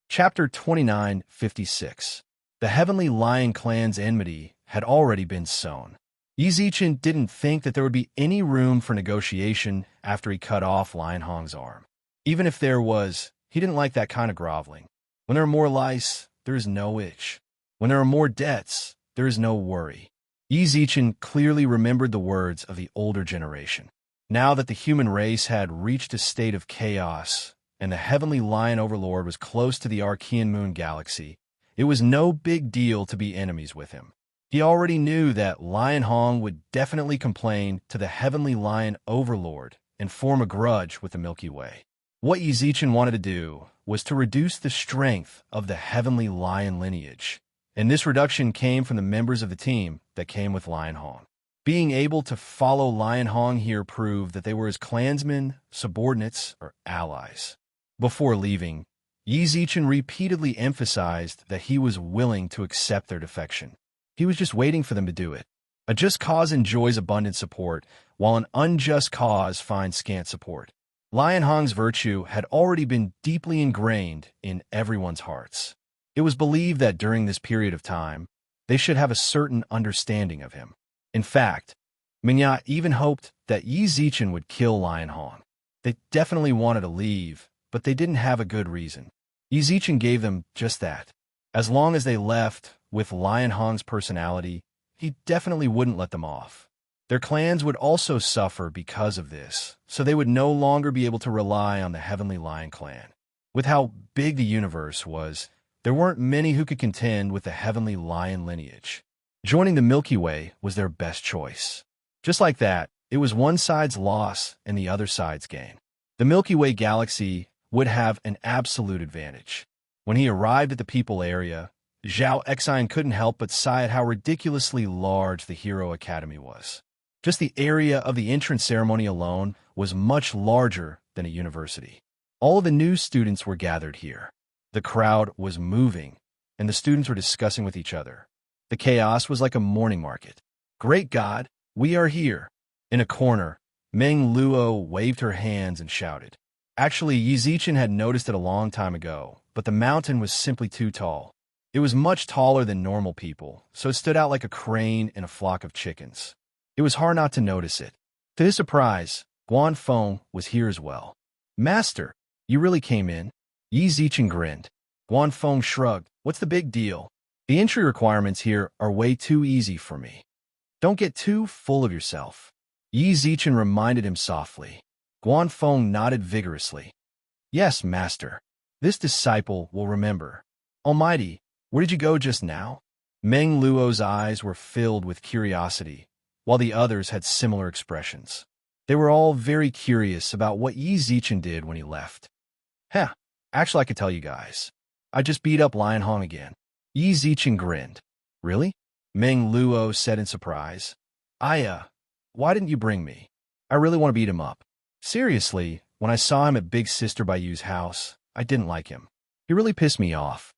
Chapter 29:56. The Heavenly Lion Clan's enmity had already been sown. Yi Zichen didn't think that there would be any room for negotiation after he cut off Lion Hong's arm. Even if there was, he didn't like that kind of groveling. When there are more lice, there is no itch. When there are more debts, there is no worry. Yi Zichen clearly remembered the words of the older generation. Now that the human race had reached a state of chaos, and the Heavenly Lion Overlord was close to the Archean Moon Galaxy, it was no big deal to be enemies with him. He already knew that Lion Hong would definitely complain to the Heavenly Lion Overlord and form a grudge with the Milky Way. What Yi Zichen wanted to do was to reduce the strength of the Heavenly Lion lineage, and this reduction came from the members of the team that came with Lion Hong. Being able to follow Lion Hong here proved that they were his clansmen, subordinates, or allies. Before leaving, Yi Zichen repeatedly emphasized that he was willing to accept their defection. He was just waiting for them to do it. A just cause enjoys abundant support, while an unjust cause finds scant support. Lion Hong's virtue had already been deeply ingrained in everyone's hearts. It was believed that during this period of time, they should have a certain understanding of him. In fact, Mingya even hoped that Yi Zichen would kill Lion Hong. They definitely wanted to leave, but they didn't have a good reason. Yi Zichen gave them just that. As long as they left with Lion Hong's personality, he definitely wouldn't let them off. Their clans would also suffer because of this, so they would no longer be able to rely on the Heavenly Lion Clan. With how big the universe was, there weren't many who could contend with the Heavenly Lion lineage. Joining the Milky Way was their best choice. Just like that, it was one side's loss and the other side's gain. The Milky Way galaxy would have an absolute advantage. When he arrived at the people area, Zhao Exine couldn't help but sigh at how ridiculously large the Hero Academy was. Just the area of the entrance ceremony alone was much larger than a university. All of the new students were gathered here. The crowd was moving, and the students were discussing with each other. The chaos was like a morning market. Great God, we are here. In a corner, Meng Luo waved her hands and shouted. Actually, Yi Zichen had noticed it a long time ago, but the mountain was simply too tall. It was much taller than normal people, so it stood out like a crane in a flock of chickens. It was hard not to notice it. To his surprise, Guan Feng was here as well. Master, you really came in? Yi Zichen grinned. Guan Feng shrugged. What's the big deal? The entry requirements here are way too easy for me. Don't get too full of yourself. Yi Zichen reminded him softly. Guan Feng nodded vigorously. Yes, master. This disciple will remember. Almighty, where did you go just now? Meng Luo's eyes were filled with curiosity, while the others had similar expressions. They were all very curious about what Yi Zichen did when he left. Actually I could tell you guys. I just beat up Lion Hong again. Yi Zichen grinned. Really? Meng Luo said in surprise. Why didn't you bring me? I really want to beat him up. Seriously, when I saw him at Big Sister Bayu's house, I didn't like him. He really pissed me off.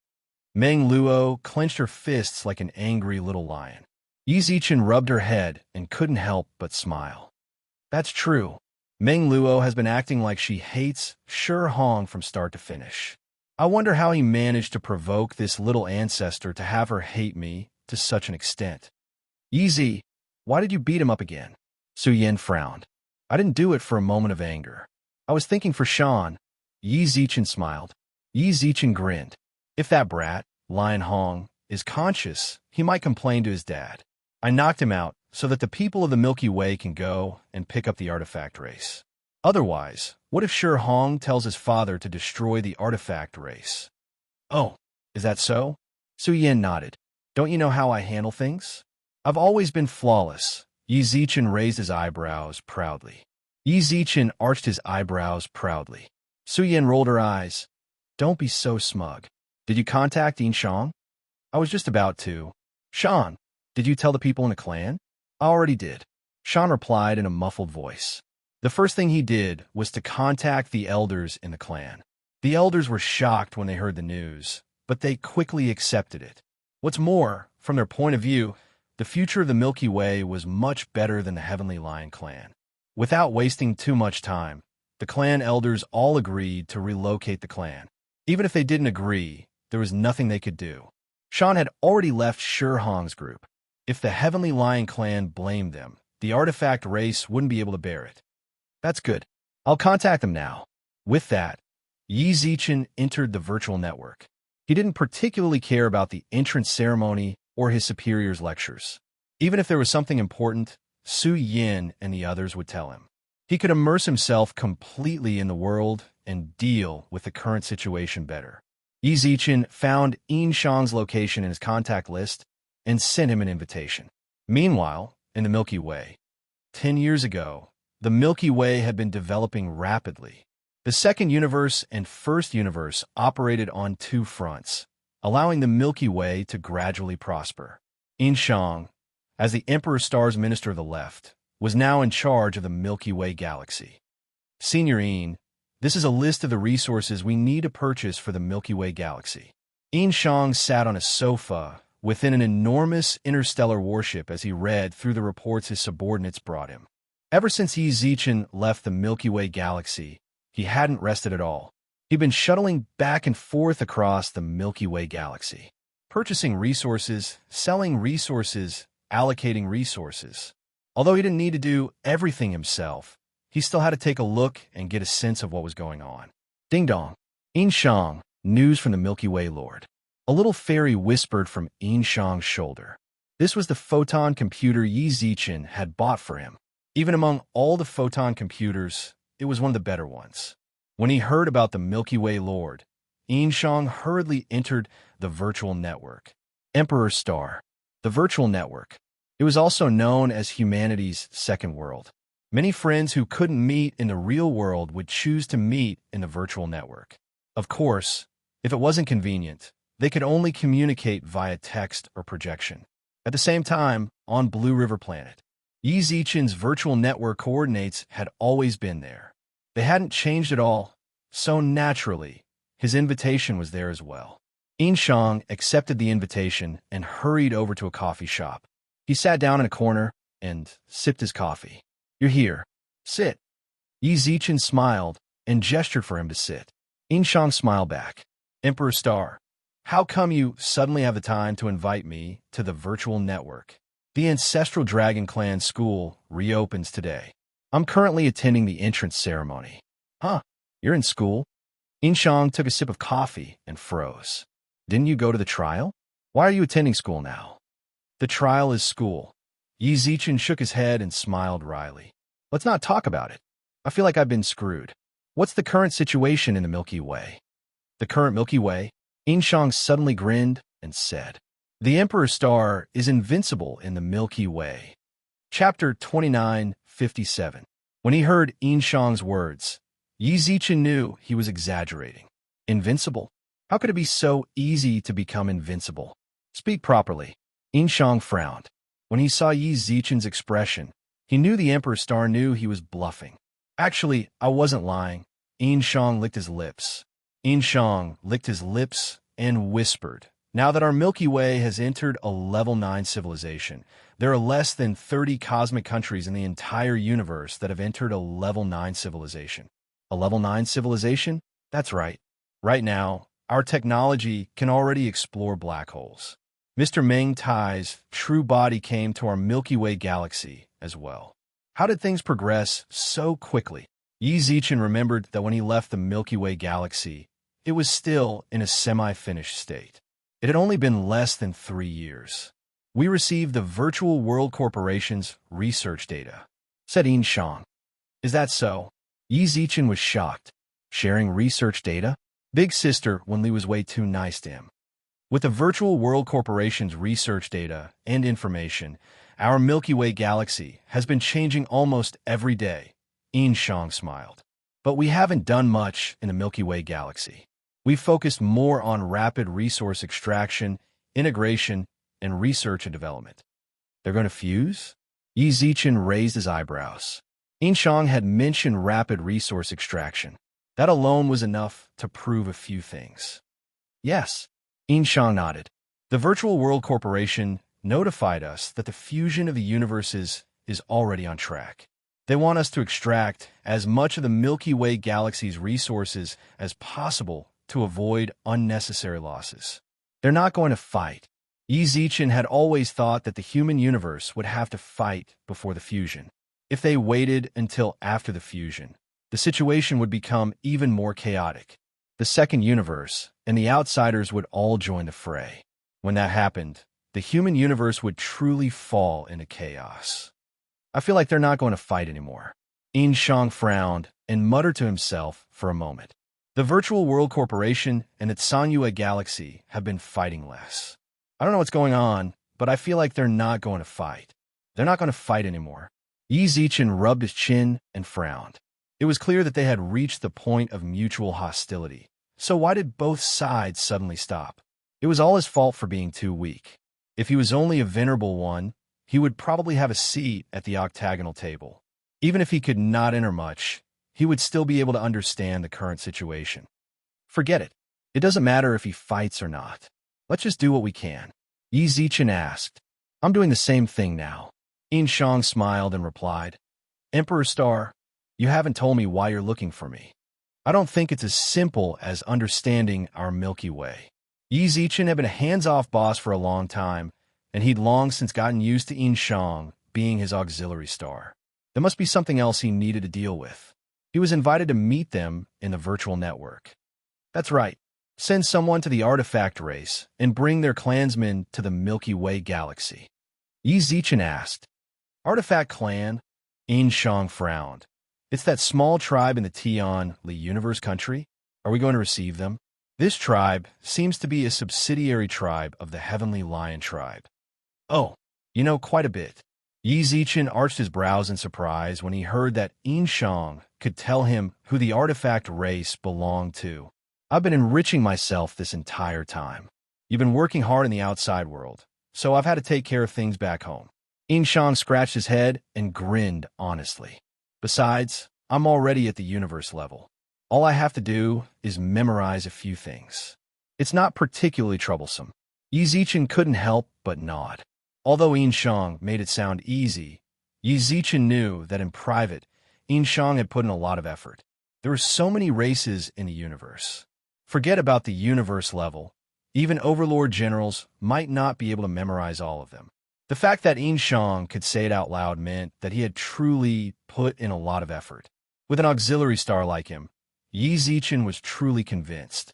Meng Luo clenched her fists like an angry little lion. Yi Zichen rubbed her head and couldn't help but smile. That's true. Meng Luo has been acting like she hates Shi Hong from start to finish. I wonder how he managed to provoke this little ancestor to have her hate me to such an extent. Yi, why did you beat him up again? Su Yin frowned. I didn't do it for a moment of anger. I was thinking for Shan. Yi Zichen smiled. Yi Zichen grinned. If that brat, Lion Hong, is conscious, he might complain to his dad. I knocked him out so that the people of the Milky Way can go and pick up the artifact race. Otherwise, what if Shi Hong tells his father to destroy the artifact race? Oh, is that so? Su Yin nodded. Don't you know how I handle things? I've always been flawless. Yi Zichen raised his eyebrows proudly. Yi Zichen arched his eyebrows proudly. Su Yin rolled her eyes. Don't be so smug. Did you contact Yin Shang? I was just about to. Shan, did you tell the people in the clan? I already did. Shan replied in a muffled voice. The first thing he did was to contact the elders in the clan. The elders were shocked when they heard the news, but they quickly accepted it. What's more, from their point of view, the future of the Milky Way was much better than the Heavenly Lion clan. Without wasting too much time, the clan elders all agreed to relocate the clan. Even if they didn't agree, there was nothing they could do. Shan had already left Shi Hong's group. If the Heavenly Lion clan blamed them, the artifact race wouldn't be able to bear it. That's good. I'll contact them now. With that, Yi Zichen entered the virtual network. He didn't particularly care about the entrance ceremony or his superior's lectures. Even if there was something important, Su Yin and the others would tell him. He could immerse himself completely in the world and deal with the current situation better. Yi Zichen found Yin Shang's location in his contact list and sent him an invitation. Meanwhile, in the Milky Way, 10 years ago, the Milky Way had been developing rapidly. The second universe and first universe operated on two fronts, allowing the Milky Way to gradually prosper. Yin Shang, as the Emperor Star's Minister of the Left, was now in charge of the Milky Way galaxy. Senior Yin, this is a list of the resources we need to purchase for the Milky Way galaxy. Yin Shang sat on a sofa within an enormous interstellar warship as he read through the reports his subordinates brought him. Ever since Yi Zichen left the Milky Way galaxy, he hadn't rested at all. He'd been shuttling back and forth across the Milky Way galaxy, purchasing resources, selling resources, allocating resources. Although he didn't need to do everything himself, he still had to take a look and get a sense of what was going on. Ding dong. Yin Shang, news from the Milky Way Lord. A little fairy whispered from Yin Shang's shoulder. This was the photon computer Yi Zichen had bought for him. Even among all the photon computers, it was one of the better ones. When he heard about the Milky Way Lord, Yin Shang hurriedly entered the virtual network. Emperor Star, the virtual network. It was also known as humanity's second world. Many friends who couldn't meet in the real world would choose to meet in the virtual network. Of course, if it wasn't convenient, they could only communicate via text or projection. At the same time, on Blue River Planet, Yi Zichen's virtual network coordinates had always been there. They hadn't changed at all, so naturally, his invitation was there as well. Yin Shang accepted the invitation and hurried over to a coffee shop. He sat down in a corner and sipped his coffee. You're here. Sit. Yi Zichen smiled and gestured for him to sit. Yin Shang smiled back. Emperor Star, how come you suddenly have the time to invite me to the virtual network? The Ancestral Dragon Clan School reopens today. I'm currently attending the entrance ceremony. Huh, you're in school? Yin Shang took a sip of coffee and froze. Didn't you go to the trial? Why are you attending school now? The trial is school. Yi Zichen shook his head and smiled wryly. Let's not talk about it. I feel like I've been screwed. What's the current situation in the Milky Way? The current Milky Way? Yin Shang suddenly grinned and said, The Emperor Star is invincible in the Milky Way. Chapter 29:57. When he heard Yin Shang's words, Yi Zichen knew he was exaggerating. Invincible? How could it be so easy to become invincible? Speak properly. Yin Shang frowned. When he saw Yi Zichen's expression, he knew the Emperor Star knew he was bluffing. Actually, I wasn't lying. Yin Shang licked his lips. Yin Shang licked his lips and whispered, Now that our Milky Way has entered a level 9 civilization, there are less than 30 cosmic countries in the entire universe that have entered a level 9 civilization. A level 9 civilization? That's right. Right now, our technology can already explore black holes. Mr. Meng Tai's true body came to our Milky Way galaxy as well. How did things progress so quickly? Yi Zichen remembered that when he left the Milky Way galaxy, it was still in a semi-finished state. It had only been less than 3 years. We received the Virtual World Corporation's research data, said Yin Shang. Is that so? Yi Zichen was shocked. Sharing research data? Big sister Wenli was way too nice to him. With the Virtual World Corporation's research data and information, our Milky Way galaxy has been changing almost every day. Yin Shang smiled. But we haven't done much in the Milky Way galaxy. We've focused more on rapid resource extraction, integration, and research and development. They're going to fuse? Yi Zichen raised his eyebrows. Yin Shang had mentioned rapid resource extraction. That alone was enough to prove a few things. Yes, Yin Shang nodded. The Virtual World Corporation notified us that the fusion of the universes is already on track. They want us to extract as much of the Milky Way galaxy's resources as possible to avoid unnecessary losses. They're not going to fight. Yi Zichen had always thought that the human universe would have to fight before the fusion. If they waited until after the fusion, the situation would become even more chaotic. The second universe and the outsiders would all join the fray. When that happened, the human universe would truly fall into chaos. I feel like they're not going to fight anymore. Yin Shang frowned and muttered to himself for a moment. The Virtual World Corporation and its Sanyue galaxy have been fighting less. I don't know what's going on, but I feel like they're not going to fight. They're not going to fight anymore. Yi Zichen rubbed his chin and frowned. It was clear that they had reached the point of mutual hostility. So why did both sides suddenly stop? It was all his fault for being too weak. If he was only a venerable one, he would probably have a seat at the octagonal table. Even if he could not enter much, he would still be able to understand the current situation. Forget it. It doesn't matter if he fights or not. Let's just do what we can. Yi Zichen asked. I'm doing the same thing now. Yin Shang smiled and replied, Emperor Star, you haven't told me why you're looking for me. I don't think it's as simple as understanding our Milky Way. Yi Zichen had been a hands-off boss for a long time, and he'd long since gotten used to Yin Shang being his auxiliary star. There must be something else he needed to deal with. He was invited to meet them in the virtual network. That's right. Send someone to the artifact race and bring their clansmen to the Milky Way galaxy. Yi Zichen asked. Artifact clan? Yin Shang frowned. It's that small tribe in the Tian Li universe country. Are we going to receive them? This tribe seems to be a subsidiary tribe of the Heavenly Lion tribe. Oh, you know quite a bit. Yi Zichen arched his brows in surprise when he heard that Yin Shang could tell him who the artifact race belonged to. I've been enriching myself this entire time. You've been working hard in the outside world, so I've had to take care of things back home. Yin Shang scratched his head and grinned honestly. Besides, I'm already at the universe level. All I have to do is memorize a few things. It's not particularly troublesome. Yi Zichen couldn't help but nod. Although Yin Shang made it sound easy, Yi Zichen knew that in private, Yin Shang had put in a lot of effort. There are so many races in the universe. Forget about the universe level. Even Overlord generals might not be able to memorize all of them. The fact that Yin Shang could say it out loud meant that he had truly put in a lot of effort. With an auxiliary star like him, Yi Zichen was truly convinced.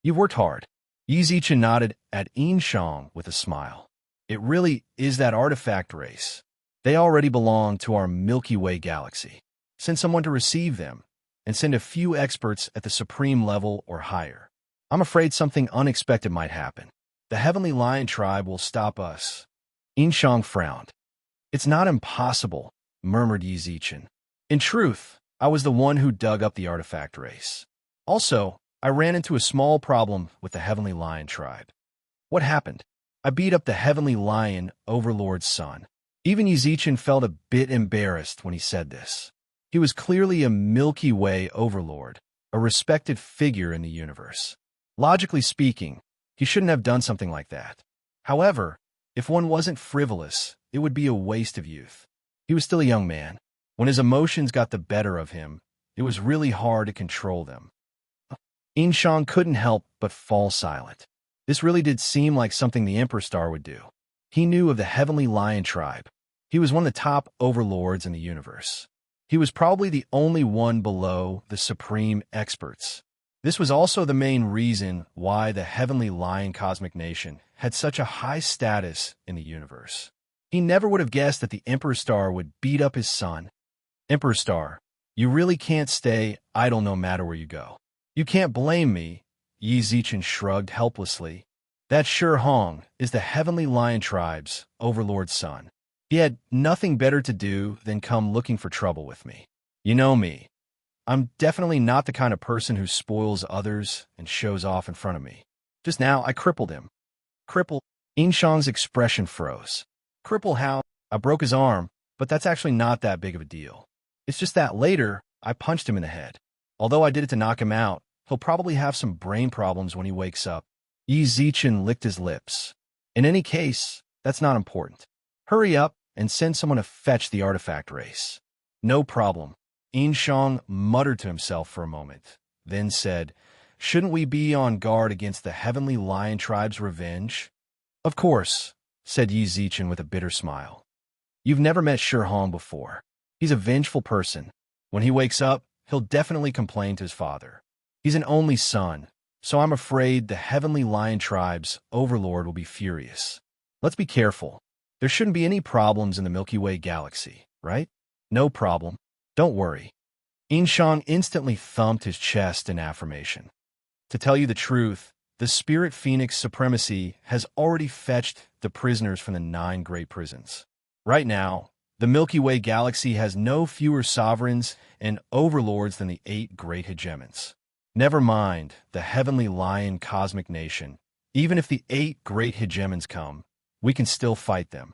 You've worked hard. Yi Zichen nodded at Yin Shang with a smile. It really is that artifact race. They already belong to our Milky Way galaxy. Send someone to receive them, and send a few experts at the supreme level or higher. I'm afraid something unexpected might happen. The Heavenly Lion tribe will stop us. Yin Shang frowned. It's not impossible, murmured Yi Zichen. In truth, I was the one who dug up the artifact race. Also, I ran into a small problem with the Heavenly Lion tribe. What happened? I beat up the Heavenly Lion Overlord's son. Even Yi Zichen felt a bit embarrassed when he said this. He was clearly a Milky Way Overlord, a respected figure in the universe. Logically speaking, he shouldn't have done something like that. However, if one wasn't frivolous, it would be a waste of youth. He was still a young man. When his emotions got the better of him, it was really hard to control them. Inshang couldn't help but fall silent. This really did seem like something the Emperor Star would do. He knew of the Heavenly Lion tribe. He was one of the top overlords in the universe. He was probably the only one below the supreme experts. This was also the main reason why the Heavenly Lion Cosmic Nation had such a high status in the universe. He never would have guessed that the Emperor Star would beat up his son. Emperor Star, you really can't stay idle no matter where you go. You can't blame me, Yi Zichen shrugged helplessly. That Shi Hong is the Heavenly Lion tribe's overlord's son. He had nothing better to do than come looking for trouble with me. You know me. I'm definitely not the kind of person who spoils others and shows off in front of me. Just now, I crippled him. Cripple? Inshang's expression froze. Cripple how? I broke his arm, but that's actually not that big of a deal. It's just that later, I punched him in the head. Although I did it to knock him out, he'll probably have some brain problems when he wakes up. Yi Zichen licked his lips. In any case, that's not important. Hurry up and send someone to fetch the artifact race. No problem. Inshang muttered to himself for a moment, then said, shouldn't we be on guard against the Heavenly Lion tribe's revenge? Of course, said Yi Zichen with a bitter smile. You've never met Shi Hong before. He's a vengeful person. When he wakes up, he'll definitely complain to his father. He's an only son, so I'm afraid the Heavenly Lion tribe's overlord will be furious. Let's be careful. There shouldn't be any problems in the Milky Way galaxy, right? No problem. Don't worry. Inshang instantly thumped his chest in affirmation. To tell you the truth, the Spirit Phoenix supremacy has already fetched the prisoners from the 9 great prisons. Right now, the Milky Way galaxy has no fewer sovereigns and overlords than the 8 great hegemons. Never mind the Heavenly Lion Cosmic Nation. Even if the 8 great hegemons come, we can still fight them.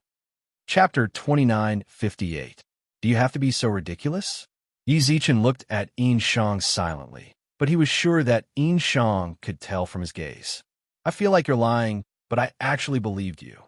Chapter 2958. Do you have to be so ridiculous? Yi Zichen looked at Inshang silently, but he was sure that Inshang could tell from his gaze. I feel like you're lying, but I actually believed you.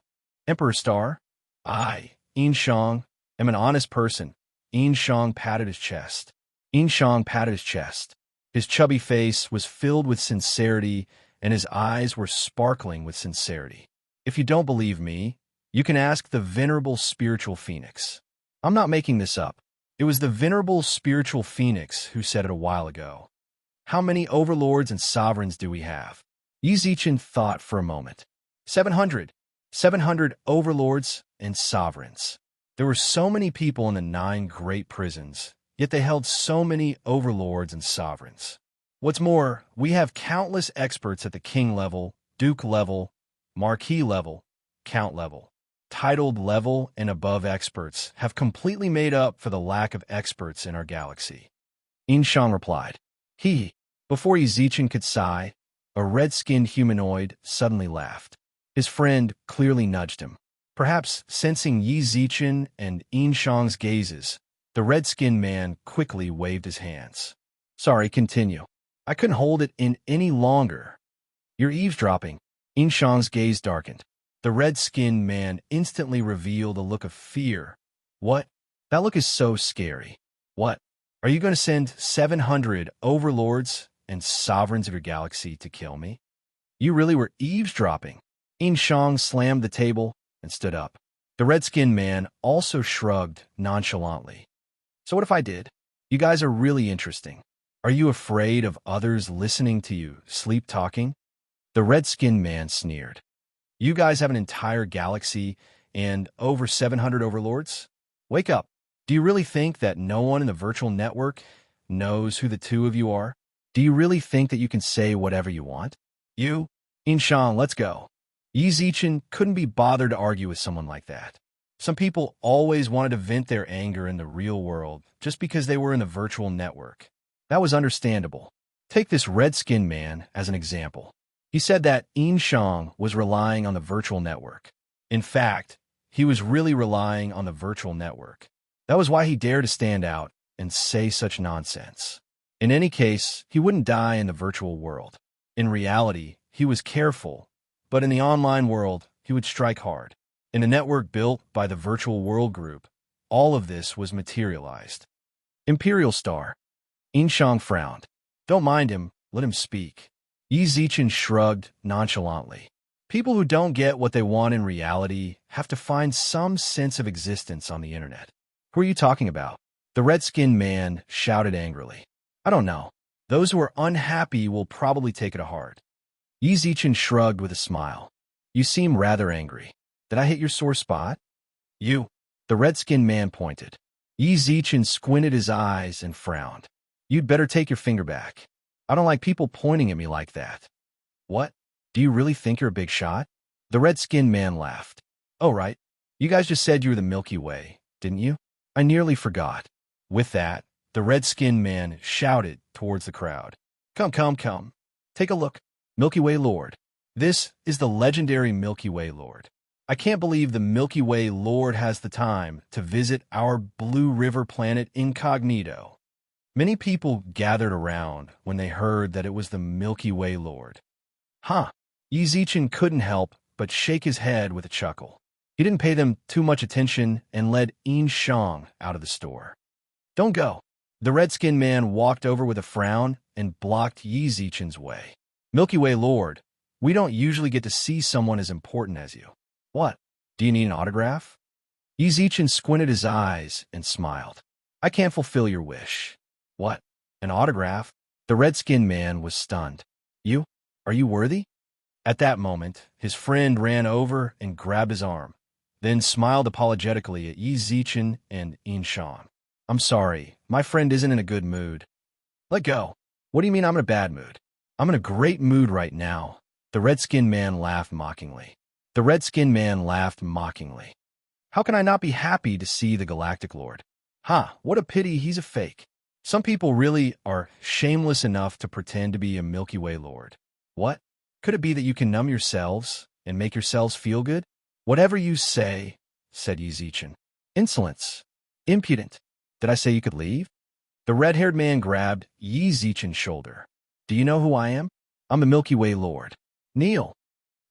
Emperor Star? I, Inshang, am an honest person. Inshang patted his chest. Inshang patted his chest. His chubby face was filled with sincerity, and his eyes were sparkling with sincerity. If you don't believe me, you can ask the Venerable Spiritual Phoenix. I'm not making this up. It was the Venerable Spiritual Phoenix who said it a while ago. How many overlords and sovereigns do we have? Yi Zichen thought for a moment. 700. 700 overlords and sovereigns. There were so many people in the 9 great prisons, yet they held so many overlords and sovereigns. What's more, we have countless experts at the king level, duke level, marquis level, count level. Titled level and above experts have completely made up for the lack of experts in our galaxy. Inshang replied. Before Yi Zichen could sigh, a red-skinned humanoid suddenly laughed. His friend clearly nudged him. Perhaps sensing Yi Zichen and Inshang's gazes, the red-skinned man quickly waved his hands. Sorry, continue. I couldn't hold it in any longer. You're eavesdropping. Inshang's gaze darkened. The red-skinned man instantly revealed a look of fear. What? That look is so scary. What? Are you going to send 700 overlords and sovereigns of your galaxy to kill me? You really were eavesdropping. Inshang slammed the table and stood up. The red-skinned man also shrugged nonchalantly. So what if I did? You guys are really interesting. Are you afraid of others listening to you sleep-talking? The red-skinned man sneered. You guys have an entire galaxy and over 700 overlords? Wake up. Do you really think that no one in the virtual network knows who the 2 of you are? Do you really think that you can say whatever you want? You? Inshang, let's go. Yi Zichen couldn't be bothered to argue with someone like that. Some people always wanted to vent their anger in the real world just because they were in the virtual network. That was understandable. Take this red-skinned man as an example. He said that Inshang was relying on the virtual network. In fact, he was really relying on the virtual network. That was why he dared to stand out and say such nonsense. In any case, he wouldn't die in the virtual world. In reality, he was careful, but in the online world, he would strike hard. In the network built by the Virtual World Group, all of this was materialized. Imperial Star. Inshang frowned. Don't mind him. Let him speak. Yi Zichen shrugged nonchalantly. People who don't get what they want in reality have to find some sense of existence on the internet. Who are you talking about? The red-skinned man shouted angrily. I don't know. Those who are unhappy will probably take it to heart. Yi Zichen shrugged with a smile. You seem rather angry. Did I hit your sore spot? You. The red-skinned man pointed. Yi Zichen squinted his eyes and frowned. You'd better take your finger back. I don't like people pointing at me like that. What? Do you really think you're a big shot? The red-skinned man laughed. Oh, right. You guys just said you were the Milky Way, didn't you? I nearly forgot. With that, the red-skinned man shouted towards the crowd. Come, come, come. Take a look. Milky Way Lord. This is the legendary Milky Way Lord. I can't believe the Milky Way Lord has the time to visit our Blue River planet incognito. Many people gathered around when they heard that it was the Milky Way Lord. Huh. Yi Zichen couldn't help but shake his head with a chuckle. He didn't pay them too much attention and led In Shang out of the store. Don't go. The red-skinned man walked over with a frown and blocked Yi Zichen's way. Milky Way Lord, we don't usually get to see someone as important as you. What? Do you need an autograph? Yi Zichen squinted his eyes and smiled. I can't fulfill your wish. What? An autograph? The red-skinned man was stunned. You? Are you worthy? At that moment, his friend ran over and grabbed his arm, then smiled apologetically at Yi Zichen and In Shang. I'm sorry, my friend isn't in a good mood. Let go. What do you mean I'm in a bad mood? I'm in a great mood right now. The red-skinned man laughed mockingly. The red-skinned man laughed mockingly. How can I not be happy to see the Galactic Lord? What a pity he's a fake. Some people really are shameless enough to pretend to be a Milky Way Lord. What? Could it be that you can numb yourselves and make yourselves feel good? Whatever you say, said Yi Zichen. Insolence. Impudent. Did I say you could leave? The red-haired man grabbed Yi Zichen's shoulder. Do you know who I am? I'm the Milky Way Lord. Kneel.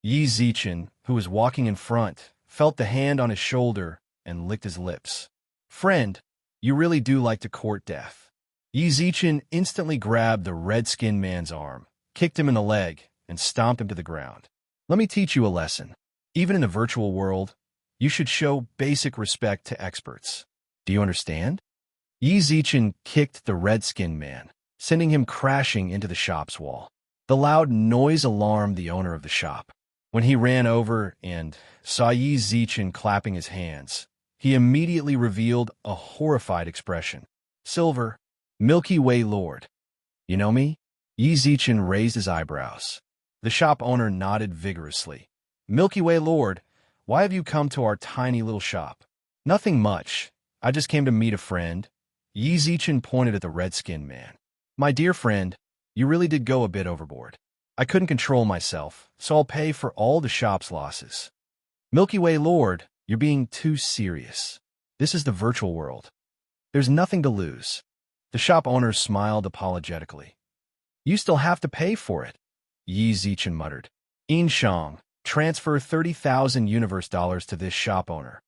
Yi Zichen, who was walking in front, felt the hand on his shoulder and licked his lips. Friend, you really do like to court death. Yi Zichen instantly grabbed the red-skinned man's arm, kicked him in the leg, and stomped him to the ground. Let me teach you a lesson. Even in the virtual world, you should show basic respect to experts. Do you understand? Yi Zichen kicked the red-skinned man, sending him crashing into the shop's wall. The loud noise alarmed the owner of the shop. When he ran over and saw Yi Zichen clapping his hands, he immediately revealed a horrified expression. Silver, Milky Way Lord. You know me? Yi Zichen raised his eyebrows. The shop owner nodded vigorously. Milky Way Lord, why have you come to our tiny little shop? Nothing much. I just came to meet a friend. Yi Zichen pointed at the red-skinned man. My dear friend, you really did go a bit overboard. I couldn't control myself, so I'll pay for all the shop's losses. Milky Way Lord, you're being too serious. This is the virtual world. There's nothing to lose. The shop owner smiled apologetically. You still have to pay for it, Yi Zichen muttered. In Shang, transfer 30,000 universe dollars to this shop owner.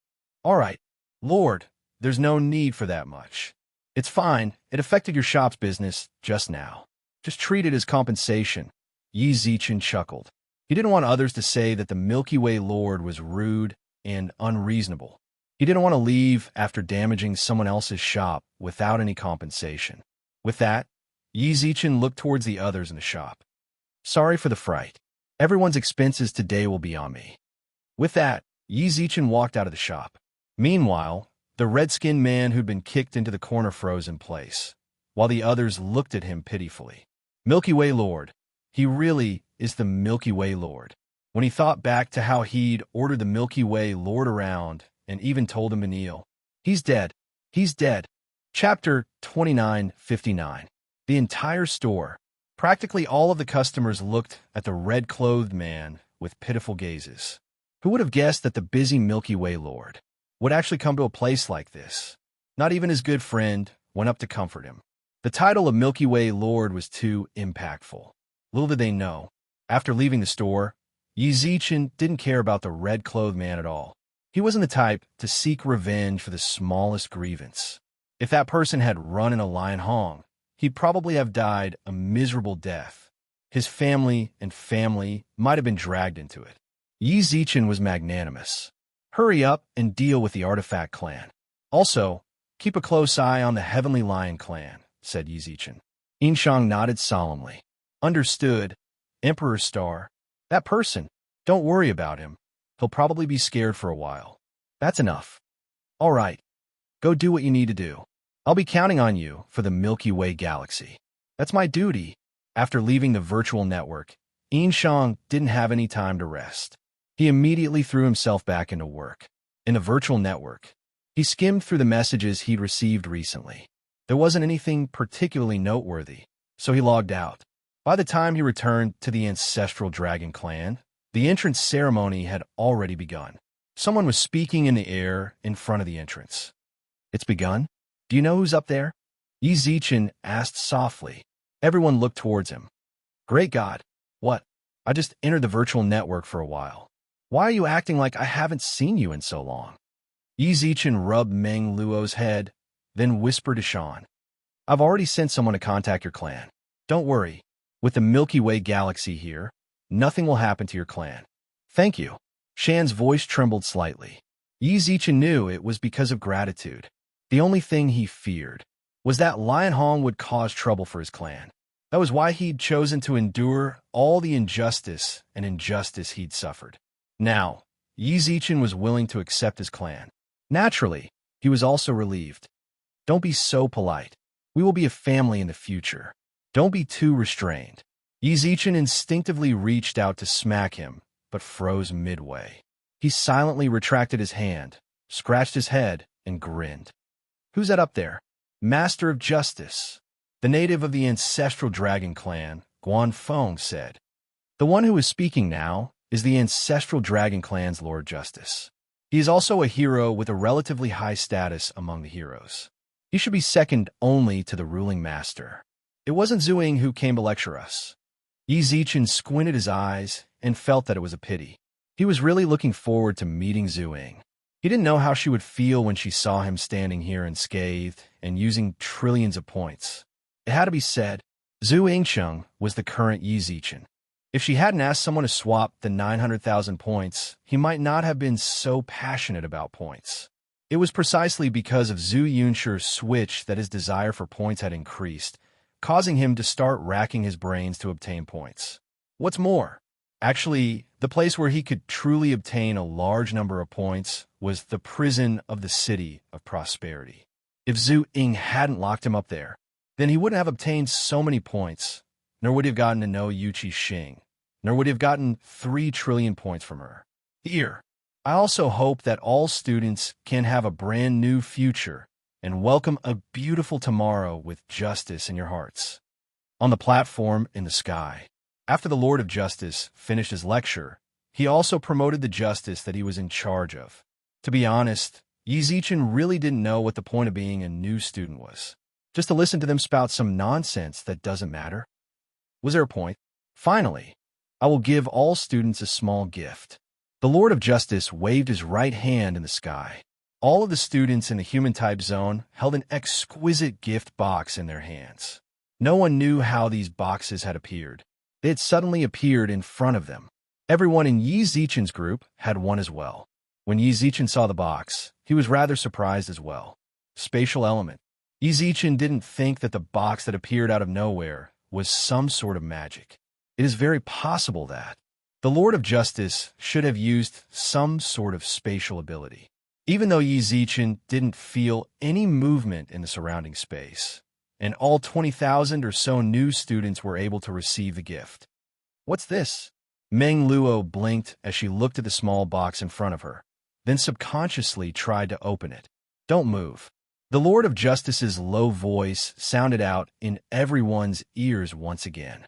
All right, Lord, there's no need for that much. It's fine. It affected your shop's business just now. Just treat it as compensation. Yi Zichen chuckled. He didn't want others to say that the Milky Way Lord was rude and unreasonable. He didn't want to leave after damaging someone else's shop without any compensation. With that, Yi Zichen looked towards the others in the shop. Sorry for the fright. Everyone's expenses today will be on me. With that, Yi Zichen walked out of the shop. Meanwhile, the red-skinned man who'd been kicked into the corner froze in place, while the others looked at him pitifully. Milky Way Lord. He really is the Milky Way Lord. When he thought back to how he'd ordered the Milky Way Lord around and even told him to kneel. He's dead. He's dead. Chapter 2959. The entire store. Practically all of the customers looked at the red-clothed man with pitiful gazes. Who would have guessed that the busy Milky Way Lord would actually come to a place like this? Not even his good friend went up to comfort him. The title of Milky Way Lord was too impactful. Little did they know, after leaving the store, Yi Zichen didn't care about the red-clothed man at all. He wasn't the type to seek revenge for the smallest grievance. If that person had run in a lion hong, he'd probably have died a miserable death. His family might have been dragged into it. Yi Zichen was magnanimous. Hurry up and deal with the Artifact clan. Also, keep a close eye on the Heavenly Lion clan, said Yi Zichen. Yinshang nodded solemnly. Understood. Emperor Star. That person. Don't worry about him. He'll probably be scared for a while. That's enough. All right. Go do what you need to do. I'll be counting on you for the Milky Way galaxy. That's my duty. After leaving the virtual network, Yinshang didn't have any time to rest. He immediately threw himself back into work. In the virtual network, he skimmed through the messages he'd received recently. There wasn't anything particularly noteworthy, so he logged out. By the time he returned to the Ancestral Dragon Clan, the entrance ceremony had already begun. Someone was speaking in the air in front of the entrance. It's begun? Do you know who's up there? Yi Zichen asked softly. Everyone looked towards him. Great God. What? I just entered the virtual network for a while. Why are you acting like I haven't seen you in so long? Yi Zichen rubbed Meng Luo's head, then whispered to Shan. I've already sent someone to contact your clan. Don't worry. With the Milky Way galaxy here, nothing will happen to your clan. Thank you. Shan's voice trembled slightly. Yi Zichen knew it was because of gratitude. The only thing he feared was that Lion Hong would cause trouble for his clan. That was why he'd chosen to endure all the injustice he'd suffered. Now, Yi Zichen was willing to accept his clan. Naturally, he was also relieved. Don't be so polite. We will be a family in the future. Don't be too restrained. Yi Zichen instinctively reached out to smack him, but froze midway. He silently retracted his hand, scratched his head, and grinned. Who's that up there? Master of Justice. The native of the Ancestral Dragon Clan, Guan Feng, said. The one who is speaking now is the Ancestral Dragon Clan's Lord Justice. He is also a hero with a relatively high status among the heroes. He should be second only to the ruling master. It wasn't Zhu Ying who came to lecture us. Yi Zichen squinted his eyes and felt that it was a pity. He was really looking forward to meeting Zhu Ying. He didn't know how she would feel when she saw him standing here unscathed and using trillions of points. It had to be said, Zhu Yingsheng was the current Yi Zichen. If she hadn't asked someone to swap the 900,000 points, he might not have been so passionate about points. It was precisely because of Zhu Yunshi's switch that his desire for points had increased, causing him to start racking his brains to obtain points. What's more, actually, the place where he could truly obtain a large number of points was the prison of the City of Prosperity. If Zhu Ying hadn't locked him up there, then he wouldn't have obtained so many points, nor would he have gotten to know Yuqi Xing, nor would he have gotten 3 trillion points from her. Here, I also hope that all students can have a brand new future and welcome a beautiful tomorrow with justice in your hearts. On the platform in the sky, after the Lord of Justice finished his lecture, he also promoted the justice that he was in charge of. To be honest, Yi Zichen really didn't know what the point of being a new student was. Just to listen to them spout some nonsense that doesn't matter? Was there a point? Finally, I will give all students a small gift. The Lord of Justice waved his right hand in the sky. All of the students in the human-type zone held an exquisite gift box in their hands. No one knew how these boxes had appeared. They had suddenly appeared in front of them. Everyone in Yi Zichen's group had one as well. When Yi Zichen saw the box, he was rather surprised as well. Spatial element. Yi Zichen didn't think that the box that appeared out of nowhere was some sort of magic. It is very possible that the Lord of Justice should have used some sort of spatial ability. Even though Yi Zichen didn't feel any movement in the surrounding space, and all 20,000 or so new students were able to receive the gift. What's this? Meng Luo blinked as she looked at the small box in front of her, then subconsciously tried to open it. Don't move. The Lord of Justice's low voice sounded out in everyone's ears once again.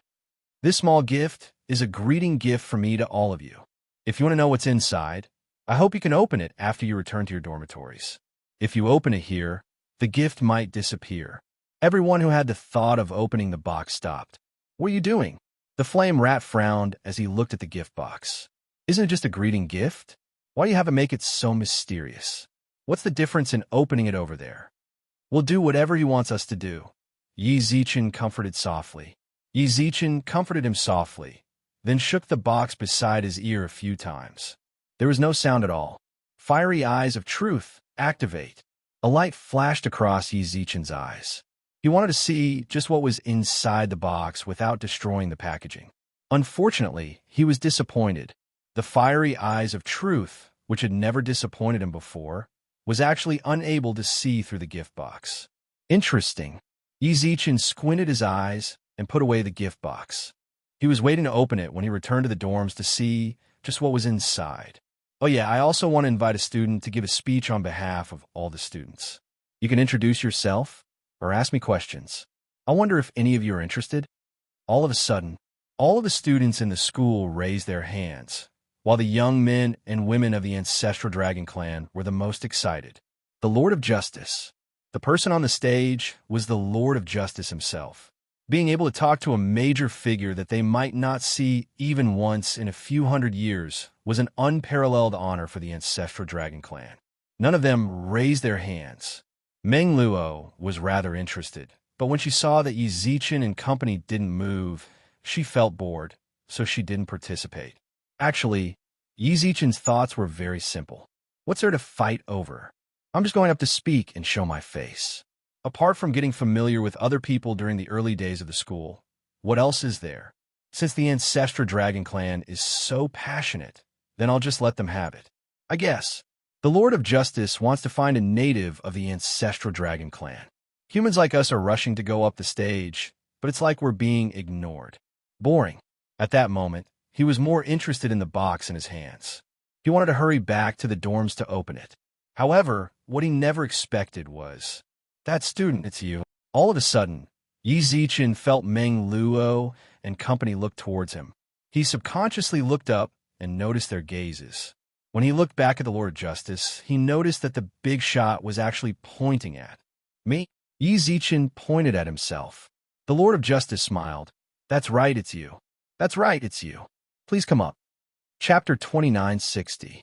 This small gift is a greeting gift from me to all of you. If you want to know what's inside, I hope you can open it after you return to your dormitories. If you open it here, the gift might disappear. Everyone who had the thought of opening the box stopped. What are you doing? The flame rat frowned as he looked at the gift box. Isn't it just a greeting gift? Why do you have to make it so mysterious? What's the difference in opening it over there? We'll do whatever he wants us to do. Yi Zichen comforted softly. Yi Zichen comforted him softly, then shook the box beside his ear a few times. There was no sound at all. Fiery eyes of truth, activate. A light flashed across Yi Zichen's eyes. He wanted to see just what was inside the box without destroying the packaging. Unfortunately, he was disappointed. The fiery eyes of truth, which had never disappointed him before, was actually unable to see through the gift box. Interesting. Yi Zichen squinted his eyes and put away the gift box. He was waiting to open it when he returned to the dorms to see just what was inside. Oh yeah, I also want to invite a student to give a speech on behalf of all the students. You can introduce yourself or ask me questions. I wonder if any of you are interested. All of a sudden, all of the students in the school raised their hands, while the young men and women of the ancestral dragon clan were the most excited. The Lord of Justice. The person on the stage was the Lord of Justice himself. Being able to talk to a major figure that they might not see even once in a few hundred years was an unparalleled honor for the ancestral dragon clan. None of them raised their hands. Meng Luo was rather interested, but when she saw that Yi Zichen and company didn't move, she felt bored, so she didn't participate. Actually, Yi Zichen's thoughts were very simple. What's there to fight over? I'm just going up to speak and show my face. Apart from getting familiar with other people during the early days of the school, what else is there? Since the ancestral dragon clan is so passionate, then I'll just let them have it. I guess. The Lord of Justice wants to find a native of the ancestral dragon clan. Humans like us are rushing to go up the stage, but it's like we're being ignored. Boring. At that moment, he was more interested in the box in his hands. He wanted to hurry back to the dorms to open it. However, what he never expected was, "That student, it's you." All of a sudden, Yi Zichen felt Meng Luo and company look towards him. He subconsciously looked up and noticed their gazes. When he looked back at the Lord of Justice, he noticed that the big shot was actually pointing at me. Yi Zichen pointed at himself. The Lord of Justice smiled. "That's right, it's you. That's right, it's you. Please come up." Chapter 2960.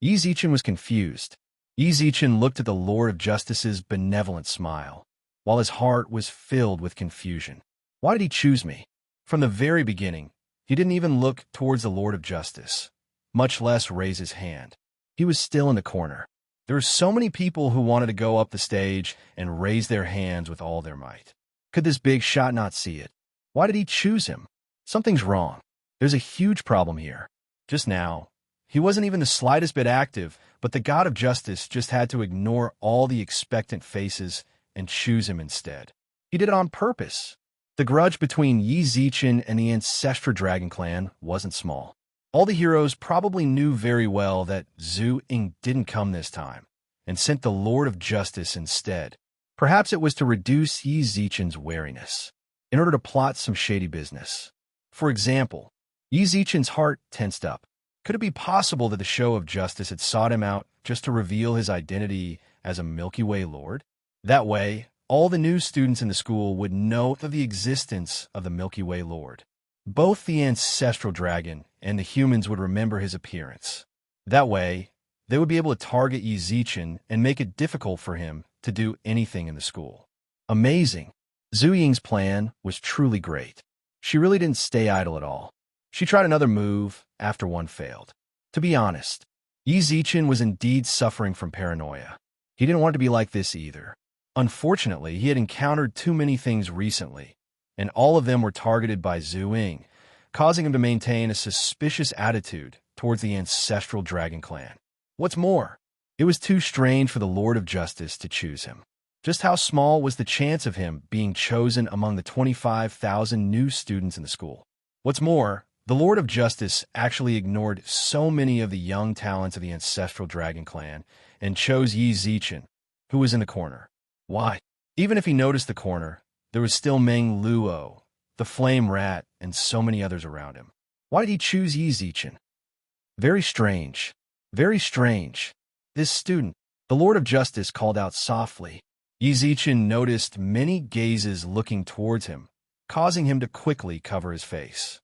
Yi Zichen was confused. Yi Zichen looked at the Lord of Justice's benevolent smile, while his heart was filled with confusion. Why did he choose me? From the very beginning, he didn't even look towards the Lord of Justice, much less raise his hand. He was still in the corner. There were so many people who wanted to go up the stage and raise their hands with all their might. Could this big shot not see it? Why did he choose him? Something's wrong. There's a huge problem here. Just now, he wasn't even the slightest bit active, but the God of Justice just had to ignore all the expectant faces and choose him instead. He did it on purpose. The grudge between Yi Zichen and the ancestral dragon clan wasn't small. All the heroes probably knew very well that Zhu Ying didn't come this time, and sent the Lord of Justice instead. Perhaps it was to reduce Yi Zichen's wariness, in order to plot some shady business. For example, Yi Zichen's heart tensed up. Could it be possible that the show of justice had sought him out just to reveal his identity as a Milky Way Lord? That way, all the new students in the school would know of the existence of the Milky Way Lord. Both the ancestral dragon and the humans would remember his appearance. That way, they would be able to target Yi Zichen and make it difficult for him to do anything in the school. Amazing. Zhu Ying's plan was truly great. She really didn't stay idle at all. She tried another move after one failed. To be honest, Yi Zichen was indeed suffering from paranoia. He didn't want to be like this either. Unfortunately, he had encountered too many things recently, and all of them were targeted by Zhu Ying, causing him to maintain a suspicious attitude towards the ancestral dragon clan. What's more, it was too strange for the Lord of Justice to choose him. Just how small was the chance of him being chosen among the 25,000 new students in the school? What's more, the Lord of Justice actually ignored so many of the young talents of the ancestral dragon clan and chose Yi Zichen, who was in the corner. Why? Even if he noticed the corner, there was still Meng Luo, the flame rat, and so many others around him. Why did he choose Yi Zichen? Very strange. Very strange. This student, the Lord of Justice, called out softly. Yi Zichen noticed many gazes looking towards him, causing him to quickly cover his face.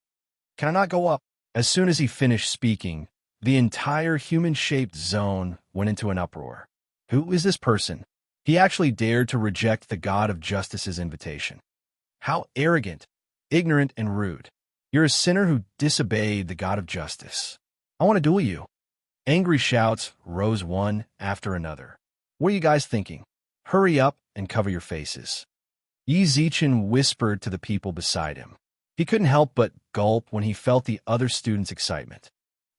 Can I not go up? As soon as he finished speaking, the entire human-shaped zone went into an uproar. Who is this person? He actually dared to reject the God of Justice's invitation. How arrogant, ignorant, and rude. You're a sinner who disobeyed the God of justice. I want to duel you. Angry shouts rose one after another. What are you guys thinking? Hurry up and cover your faces. Yi Zichen whispered to the people beside him. He couldn't help but gulp when he felt the other students' excitement.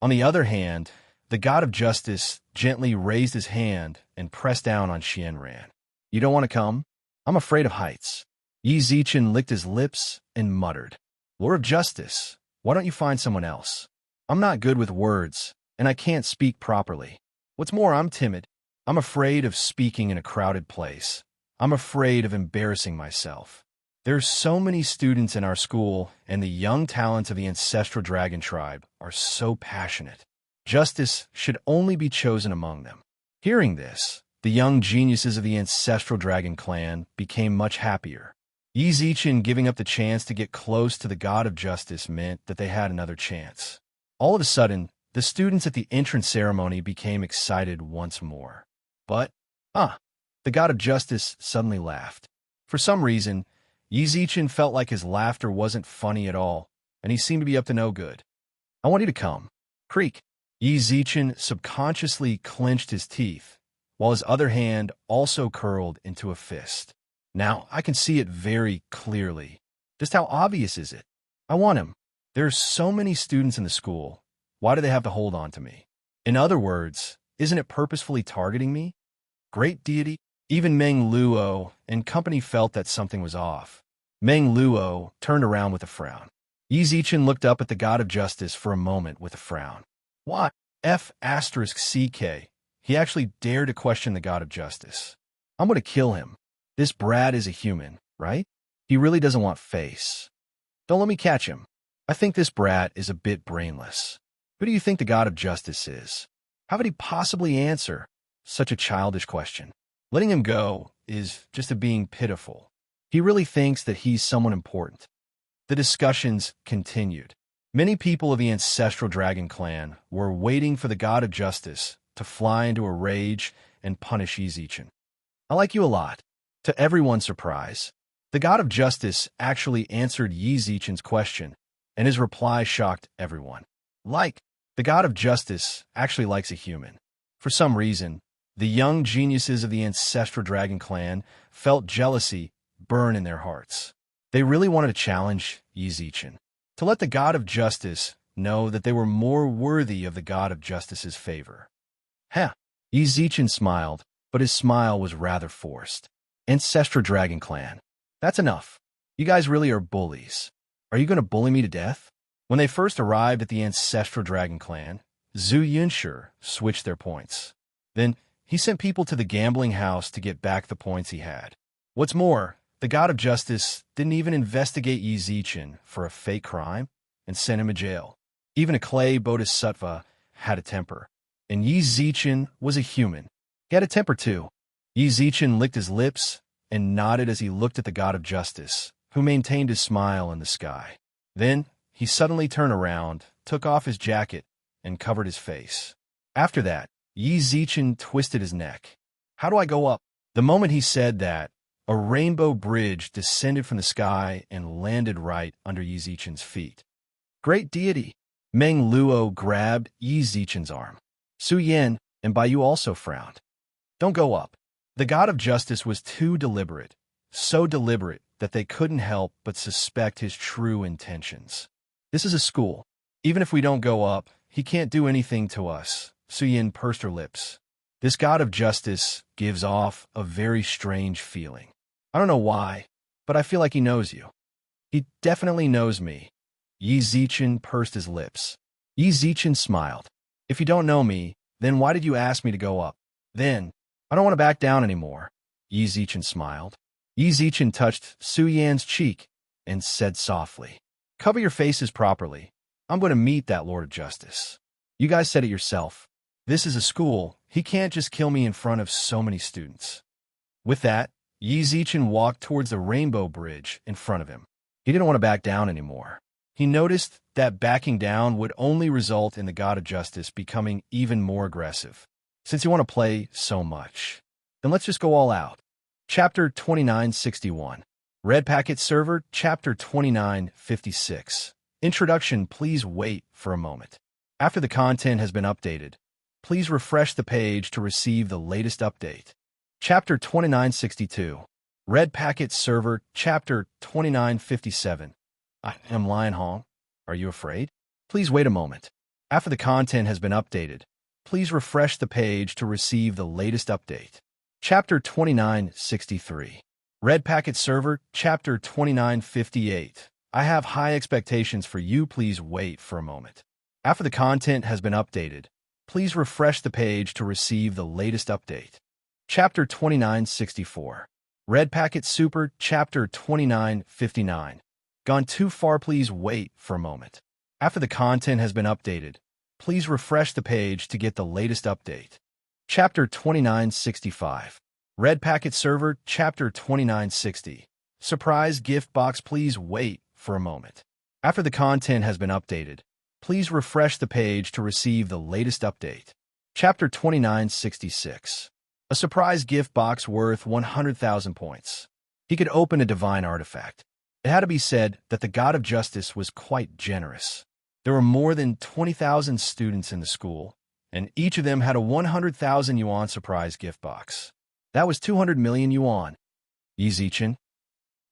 On the other hand, the God of justice gently raised his hand and pressed down on Xianran. You don't want to come? I'm afraid of heights. Yi Zichen licked his lips and muttered. Lord of Justice, why don't you find someone else? I'm not good with words, and I can't speak properly. What's more, I'm timid. I'm afraid of speaking in a crowded place. I'm afraid of embarrassing myself. There's so many students in our school, and the young talents of the ancestral dragon tribe are so passionate. Justice should only be chosen among them. Hearing this, the young geniuses of the ancestral dragon clan became much happier. Yi Zichen giving up the chance to get close to the God of Justice meant that they had another chance. All of a sudden, the students at the entrance ceremony became excited once more. But, the God of Justice suddenly laughed. For some reason, Yi Zichen felt like his laughter wasn't funny at all, and he seemed to be up to no good. I want you to come. Creak. Yi Zichen subconsciously clenched his teeth, while his other hand also curled into a fist. Now, I can see it very clearly. Just how obvious is it? I want him. There's so many students in the school. Why do they have to hold on to me? In other words, isn't it purposefully targeting me? Great deity. Even Meng Luo and company felt that something was off. Meng Luo turned around with a frown. Yi Zichen looked up at the God of Justice for a moment with a frown. What? F***CK. He actually dared to question the God of Justice. I'm going to kill him. This Brad is a human, right? He really doesn't want face. Don't let me catch him. I think this brat is a bit brainless. Who do you think the God of Justice is? How could he possibly answer such a childish question? Letting him go is just a being pitiful. He really thinks that he's someone important. The discussions continued. Many people of the ancestral dragon clan were waiting for the God of Justice to fly into a rage and punish Yi Zichen. I like you a lot. To everyone's surprise, the God of Justice actually answered Yi Zichen's question, and his reply shocked everyone. The God of Justice actually likes a human. For some reason, the young geniuses of the ancestral dragon clan felt jealousy burn in their hearts. They really wanted to challenge Yi Zichen, to let the God of Justice know that they were more worthy of the God of Justice's favor. Yi Zichen smiled, but his smile was rather forced. Ancestral Dragon Clan. That's enough. You guys really are bullies. Are you going to bully me to death? When they first arrived at the Ancestral Dragon Clan, Zhu Yunshi switched their points. Then, he sent people to the gambling house to get back the points he had. What's more, the God of Justice didn't even investigate Yi Zichen for a fake crime and sent him to jail. Even a clay bodhisattva had a temper. And Yi Zichen was a human. He had a temper too. Yi Zichen licked his lips and nodded as he looked at the God of Justice, who maintained his smile in the sky. Then, he suddenly turned around, took off his jacket, and covered his face. After that, Yi Zichen twisted his neck. How do I go up? The moment he said that, a rainbow bridge descended from the sky and landed right under Yi Zichen's feet. Great deity! Meng Luo grabbed Yi Zichen's arm. Su Yan and Baiyu also frowned. Don't go up. The God of Justice was too deliberate, so deliberate that they couldn't help but suspect his true intentions. This is a school. Even if we don't go up, he can't do anything to us. Su Yan pursed her lips. This God of Justice gives off a very strange feeling. I don't know why, but I feel like he knows you. He definitely knows me. Yi Zichen pursed his lips. Yi Zichen smiled. If you don't know me, then why did you ask me to go up? Then, I don't want to back down anymore. Yi Zichen smiled. Yi Zichen touched Su Yan's cheek and said softly, cover your faces properly. I'm going to meet that Lord of Justice. You guys said it yourself. This is a school. He can't just kill me in front of so many students. With that, Yi Zichen walked towards the rainbow bridge in front of him. He didn't want to back down anymore. He noticed that backing down would only result in the God of Justice becoming even more aggressive. Since you want to play so much, then let's just go all out. Chapter 2961. Red Packet Server, Chapter 2956. Introduction. Please wait for a moment. After the content has been updated, please refresh the page to receive the latest update. Chapter 2962. Red Packet Server, Chapter 2957. I am Lion Hong. Are you afraid? Please wait a moment. After the content has been updated, please refresh the page to receive the latest update. Chapter 2963. Red Packet Server, Chapter 2958. I have high expectations for you. Please wait for a moment. After the content has been updated, please refresh the page to receive the latest update. Chapter 2964. Red Packet Super, Chapter 2959. Gone too far. Please wait for a moment. After the content has been updated, please refresh the page to get the latest update. Chapter 2965. Red Packet Server, Chapter 2960. Surprise Gift Box. Please wait for a moment. After the content has been updated, please refresh the page to receive the latest update. Chapter 2966. A surprise gift box worth 100,000 points. He could open a divine artifact. It had to be said that the God of Justice was quite generous. There were more than 20,000 students in the school, and each of them had a 100,000 yuan surprise gift box. That was 200 million yuan. Yi Zichen.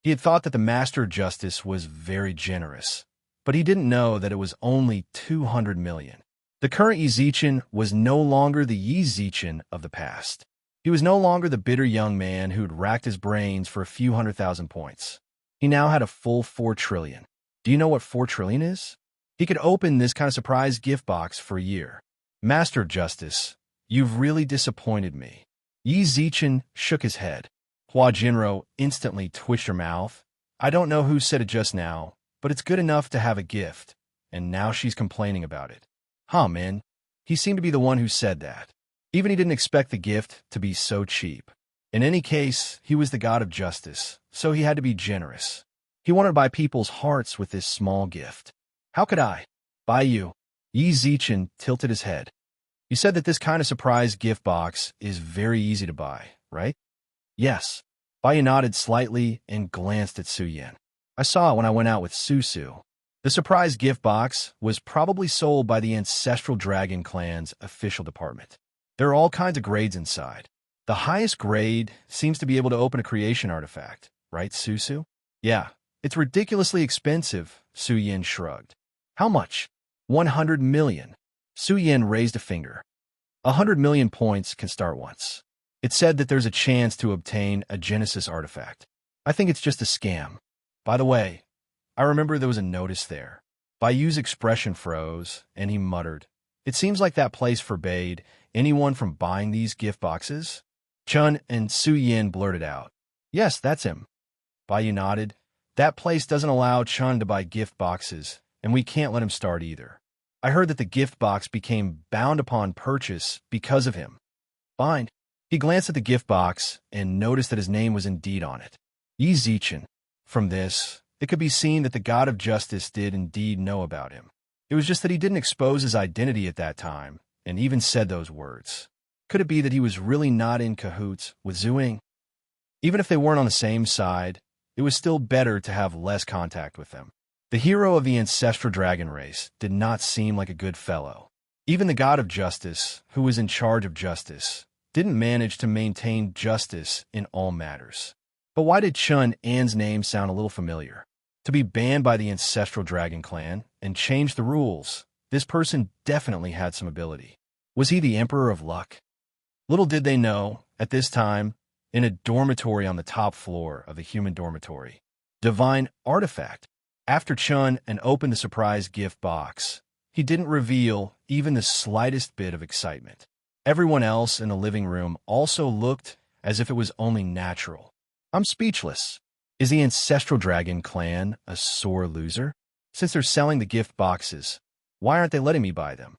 He had thought that the Master of Justice was very generous, but he didn't know that it was only 200 million. The current Yi Zichen was no longer the Yi Zichen of the past. He was no longer the bitter young man who'd racked his brains for a few 100,000 points. He now had a full 4 trillion. Do you know what 4 trillion is? He could open this kind of surprise gift box for a year. Master of Justice, you've really disappointed me. Yi Zichen shook his head. Hua Jinro instantly twitched her mouth. I don't know who said it just now, but it's good enough to have a gift, and now she's complaining about it. Huh, man. He seemed to be the one who said that. Even he didn't expect the gift to be so cheap. In any case, he was the God of Justice, so he had to be generous. He wanted to buy people's hearts with this small gift. How could I? Buy you? Yi Zichen tilted his head. You said that this kind of surprise gift box is very easy to buy, right? Yes. Bai nodded slightly and glanced at Su Yan. I saw it when I went out with Su Su. The surprise gift box was probably sold by the Ancestral Dragon Clan's official department. There are all kinds of grades inside. The highest grade seems to be able to open a creation artifact, right, Su Su? Yeah, it's ridiculously expensive, Su Yan shrugged. How much? 100 million. Su Yan raised a finger. 100 million points can start once. It said that there's a chance to obtain a Genesis artifact. I think it's just a scam. By the way, I remember there was a notice there. Bayu's expression froze, and he muttered, It seems like that place forbade anyone from buying these gift boxes? Chun and Su Yan blurted out, Yes, that's him. Bayu nodded. That place doesn't allow Chun to buy gift boxes, and we can't let him start either. I heard that the gift box became bound upon purchase because of him. Fine. He glanced at the gift box and noticed that his name was indeed on it. Yi Zichen. From this, it could be seen that the God of Justice did indeed know about him. It was just that he didn't expose his identity at that time, and even said those words. Could it be that he was really not in cahoots with Zhuing? Even if they weren't on the same side, it was still better to have less contact with them. The hero of the ancestral dragon race did not seem like a good fellow. Even the God of Justice, who was in charge of justice, didn't manage to maintain justice in all matters. But why did Chun An's name sound a little familiar? To be banned by the ancestral dragon clan and change the rules, this person definitely had some ability. Was he the Emperor of Luck? Little did they know, at this time, in a dormitory on the top floor of the human dormitory, divine artifact. After Chun and opened the surprise gift box, he didn't reveal even the slightest bit of excitement. Everyone else in the living room also looked as if it was only natural. I'm speechless. Is the Ancestral Dragon Clan a sore loser? Since they're selling the gift boxes, why aren't they letting me buy them?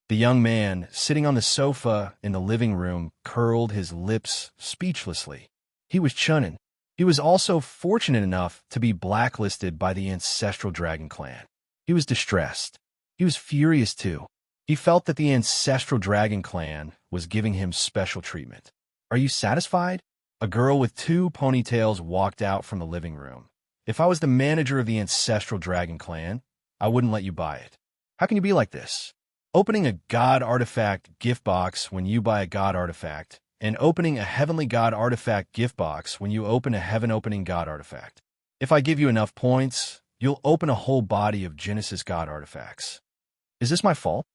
The young man, sitting on the sofa in the living room, curled his lips speechlessly. He was Chunin. He was also fortunate enough to be blacklisted by the Ancestral Dragon Clan. He was distressed. He was furious too. He felt that the Ancestral Dragon Clan was giving him special treatment. Are you satisfied? A girl with two ponytails walked out from the living room. If I was the manager of the ancestral dragon clan, I wouldn't let you buy it. How can you be like this? Opening a god artifact gift box when you buy a god artifact, and opening a heavenly god artifact gift box when you open a heaven opening god artifact. If I give you enough points, you'll open a whole body of Genesis god artifacts. Is this my fault?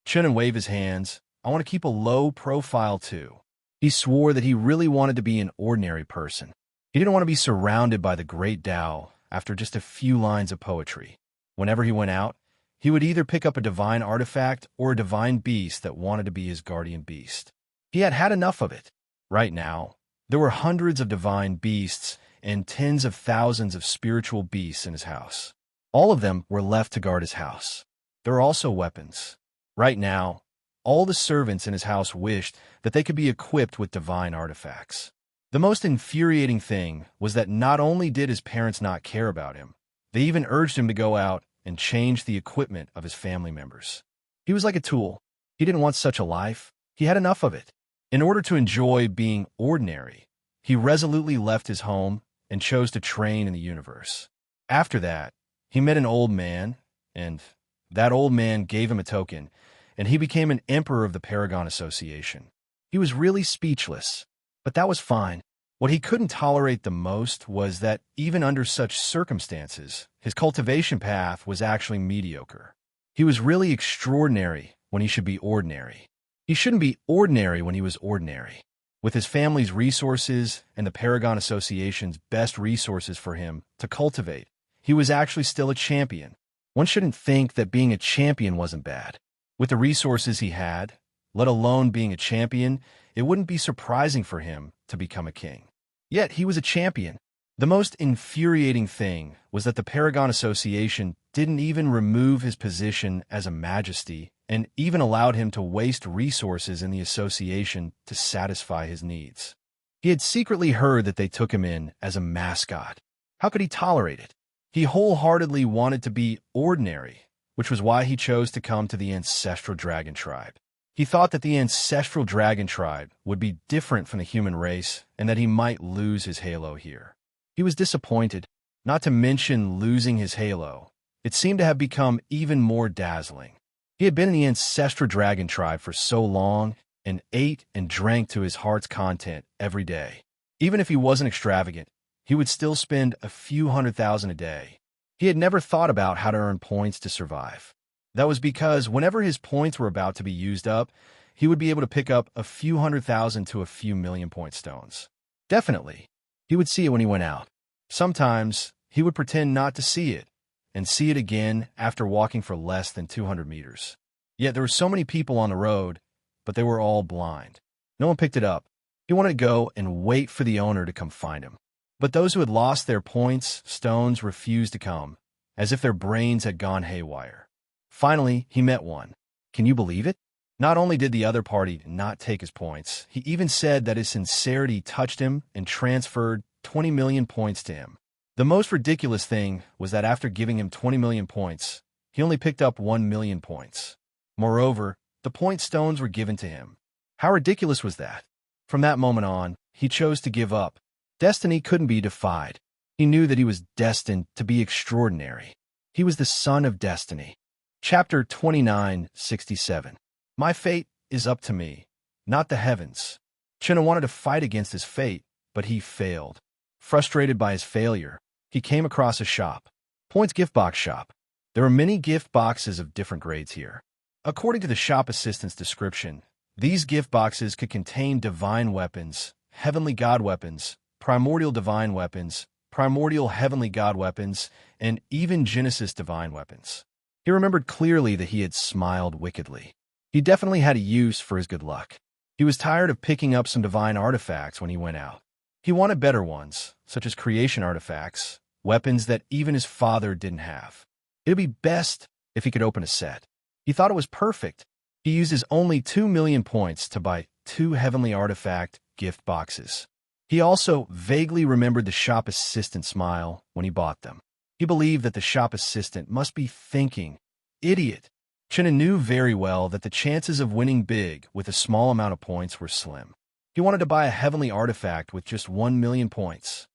Chen waved his hands. I want to keep a low profile too. He swore that he really wanted to be an ordinary person. He didn't want to be surrounded by the great Tao after just a few lines of poetry. Whenever he went out, he would either pick up a divine artifact or a divine beast that wanted to be his guardian beast. He had had enough of it. Right now, there were hundreds of divine beasts and tens of thousands of spiritual beasts in his house. All of them were left to guard his house. There were also weapons. Right now, all the servants in his house wished that they could be equipped with divine artifacts. The most infuriating thing was that not only did his parents not care about him, they even urged him to go out and change the equipment of his family members. He was like a tool. He didn't want such a life. He had enough of it. In order to enjoy being ordinary, he resolutely left his home and chose to train in the universe. After that, he met an old man, and that old man gave him a token, and he became an emperor of the Paragon Association. He was really speechless, but that was fine. What he couldn't tolerate the most was that even under such circumstances, his cultivation path was actually mediocre. He was really extraordinary when he should be ordinary. He shouldn't be ordinary when he was ordinary. With his family's resources and the Paragon Association's best resources for him to cultivate, he was actually still a champion. One shouldn't think that being a champion wasn't bad. With the resources he had, let alone being a champion, it wouldn't be surprising for him to become a king. Yet he was a champion. The most infuriating thing was that the Paragon Association didn't even remove his position as a majesty and even allowed him to waste resources in the association to satisfy his needs. He had secretly heard that they took him in as a mascot. How could he tolerate it? He wholeheartedly wanted to be ordinary, which was why he chose to come to the ancestral dragon tribe. He thought that the ancestral dragon tribe would be different from the human race and that he might lose his halo here. He was disappointed, not to mention losing his halo. It seemed to have become even more dazzling. He had been in the ancestral dragon tribe for so long and ate and drank to his heart's content every day. Even if he wasn't extravagant, he would still spend a few $100,000 a day. He had never thought about how to earn points to survive. That was because whenever his points were about to be used up, he would be able to pick up a few $100,000 to a few million point stones. Definitely, he would see it when he went out. Sometimes, he would pretend not to see it, and see it again after walking for less than 200 meters. Yet there were so many people on the road, but they were all blind. No one picked it up. He wanted to go and wait for the owner to come find him. But those who had lost their points, stones, refused to come, as if their brains had gone haywire. Finally, he met one. Can you believe it? Not only did the other party not take his points, he even said that his sincerity touched him and transferred 20 million points to him. The most ridiculous thing was that after giving him 20 million points, he only picked up 1 million points. Moreover, the point stones were given to him. How ridiculous was that? From that moment on, he chose to give up. Destiny couldn't be defied. He knew that he was destined to be extraordinary. He was the son of destiny. Chapter 29:67. My fate is up to me, not the heavens. Chinna wanted to fight against his fate, but he failed. Frustrated by his failure, he came across a shop. Points gift box shop. There are many gift boxes of different grades here. According to the shop assistant's description, these gift boxes could contain divine weapons, heavenly god weapons, primordial divine weapons, primordial heavenly god weapons, and even Genesis divine weapons. He remembered clearly that he had smiled wickedly. He definitely had a use for his good luck. He was tired of picking up some divine artifacts when he went out. He wanted better ones, such as creation artifacts, weapons that even his father didn't have. It would be best if he could open a set. He thought it was perfect. He used his only 2 million points to buy 2 heavenly artifact gift boxes. He also vaguely remembered the shop assistant's smile when he bought them. He believed that the shop assistant must be thinking, "Idiot." Chinna knew very well that the chances of winning big with a small amount of points were slim. He wanted to buy a heavenly artifact with just 1 million points.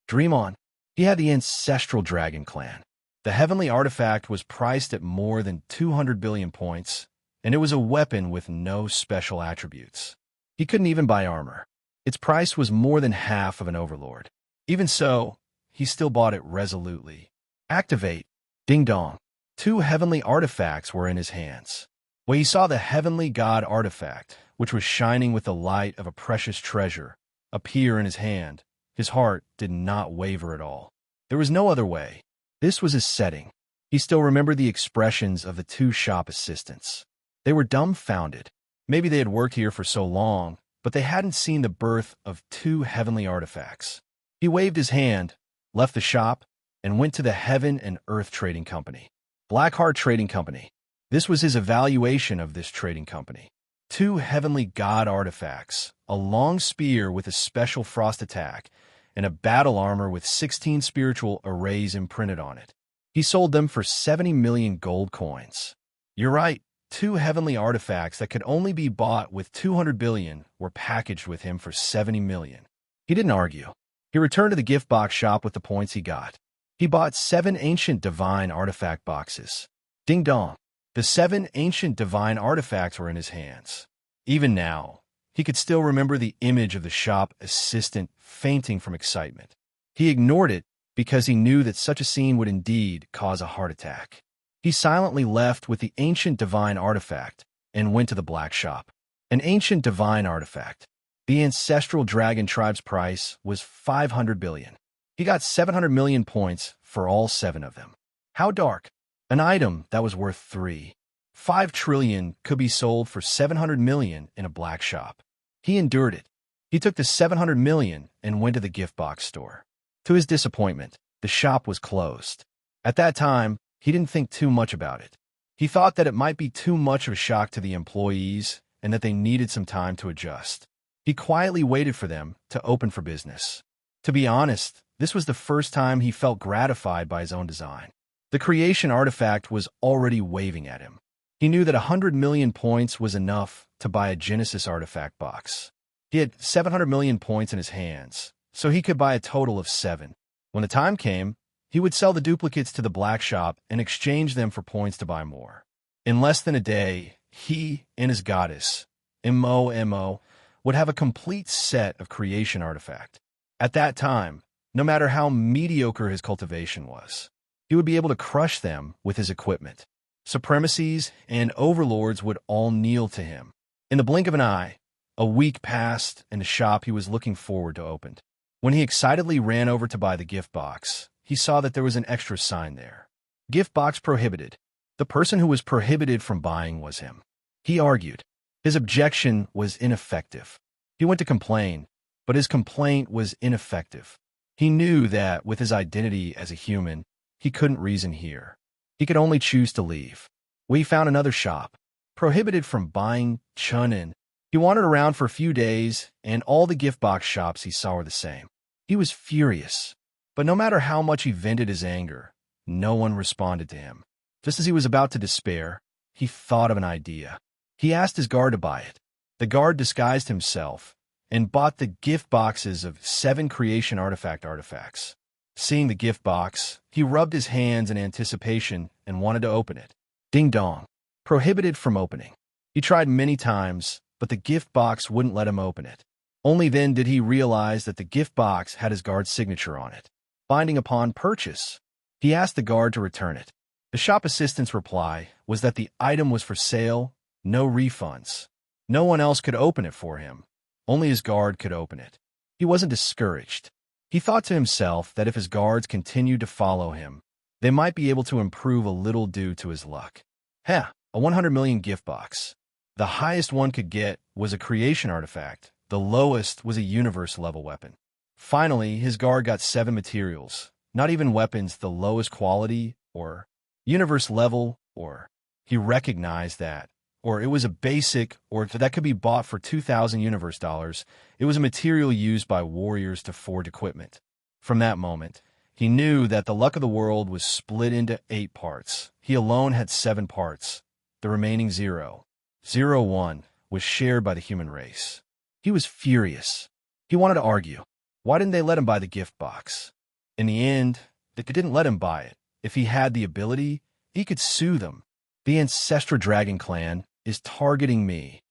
Dream on. He had the ancestral dragon clan. The heavenly artifact was priced at more than 200 billion points, and it was a weapon with no special attributes. He couldn't even buy armor. Its price was more than half of an overlord. Even so, he still bought it resolutely. Activate. Ding dong. 2 heavenly artifacts were in his hands. When he saw the heavenly god artifact, which was shining with the light of a precious treasure, appear in his hand, his heart did not waver at all. There was no other way. This was his setting. He still remembered the expressions of the 2 shop assistants. They were dumbfounded. Maybe they had worked here for so long, but they hadn't seen the birth of 2 heavenly artifacts. He waved his hand, left the shop, and went to the Heaven and Earth Trading Company. Blackheart Trading Company. This was his evaluation of this trading company. 2 heavenly god artifacts, a long spear with a special frost attack, and a battle armor with 16 spiritual arrays imprinted on it. He sold them for 70 million gold coins. You're right, 2 heavenly artifacts that could only be bought with 200 billion were packaged with him for 70 million. He didn't argue. He returned to the gift box shop with the points he got. He bought 7 ancient divine artifact boxes. Ding dong. The 7 ancient divine artifacts were in his hands. Even now, he could still remember the image of the shop assistant fainting from excitement. He ignored it because he knew that such a scene would indeed cause a heart attack. He silently left with the ancient divine artifact and went to the black shop. An ancient divine artifact. The ancestral dragon tribe's price was 500 billion. He got 700 million points for all 7 of them. How dark. An item that was worth 3.5 trillion could be sold for 700 million in a black shop. He endured it. He took the 700 million and went to the gift box store. To his disappointment, the shop was closed. At that time, he didn't think too much about it. He thought that it might be too much of a shock to the employees and that they needed some time to adjust. He quietly waited for them to open for business. To be honest, this was the first time he felt gratified by his own design. The creation artifact was already waving at him. He knew that 100 million points was enough to buy a Genesis artifact box. He had 700 million points in his hands, so he could buy a total of 7. When the time came, he would sell the duplicates to the black shop and exchange them for points to buy more. In less than a day, he and his goddess, Mo, would have a complete set of creation artifact. At that time, no matter how mediocre his cultivation was, he would be able to crush them with his equipment. Supremacies and overlords would all kneel to him. In the blink of an eye, a week passed and the shop he was looking forward to opened. When he excitedly ran over to buy the gift box, he saw that there was an extra sign there. Gift box prohibited. The person who was prohibited from buying was him. He argued. His objection was ineffective. He went to complain, but his complaint was ineffective. He knew that with his identity as a human, he couldn't reason here. He could only choose to leave. We found another shop, prohibited from buying Chunin. He wandered around for a few days, and all the gift box shops he saw were the same. He was furious, but no matter how much he vented his anger, no one responded to him. Just as he was about to despair, he thought of an idea. He asked his guard to buy it. The guard disguised himself and bought the gift boxes of 7 creation artifacts. Seeing the gift box, he rubbed his hands in anticipation and wanted to open it. Ding dong. Prohibited from opening. He tried many times, but the gift box wouldn't let him open it. Only then did he realize that the gift box had his guard's signature on it. Binding upon purchase, he asked the guard to return it. The shop assistant's reply was that the item was for sale, no refunds. No one else could open it for him. Only his guard could open it. He wasn't discouraged. He thought to himself that if his guards continued to follow him, they might be able to improve a little due to his luck. A 100 million gift box. The highest one could get was a creation artifact. The lowest was a universe-level weapon. Finally, his guard got 7 materials, not even weapons the lowest quality or universe level, or he recognized that, or it was a basic, or that could be bought for 2,000 universe dollars. It was a material used by warriors to forge equipment. From that moment, he knew that the luck of the world was split into 8 parts. He alone had 7 parts. The remaining 0.01 was shared by the human race. He was furious. He wanted to argue. Why didn't they let him buy the gift box? In the end, they didn't let him buy it. If he had the ability, he could sue them. The Ancestral Dragon Clan is targeting me.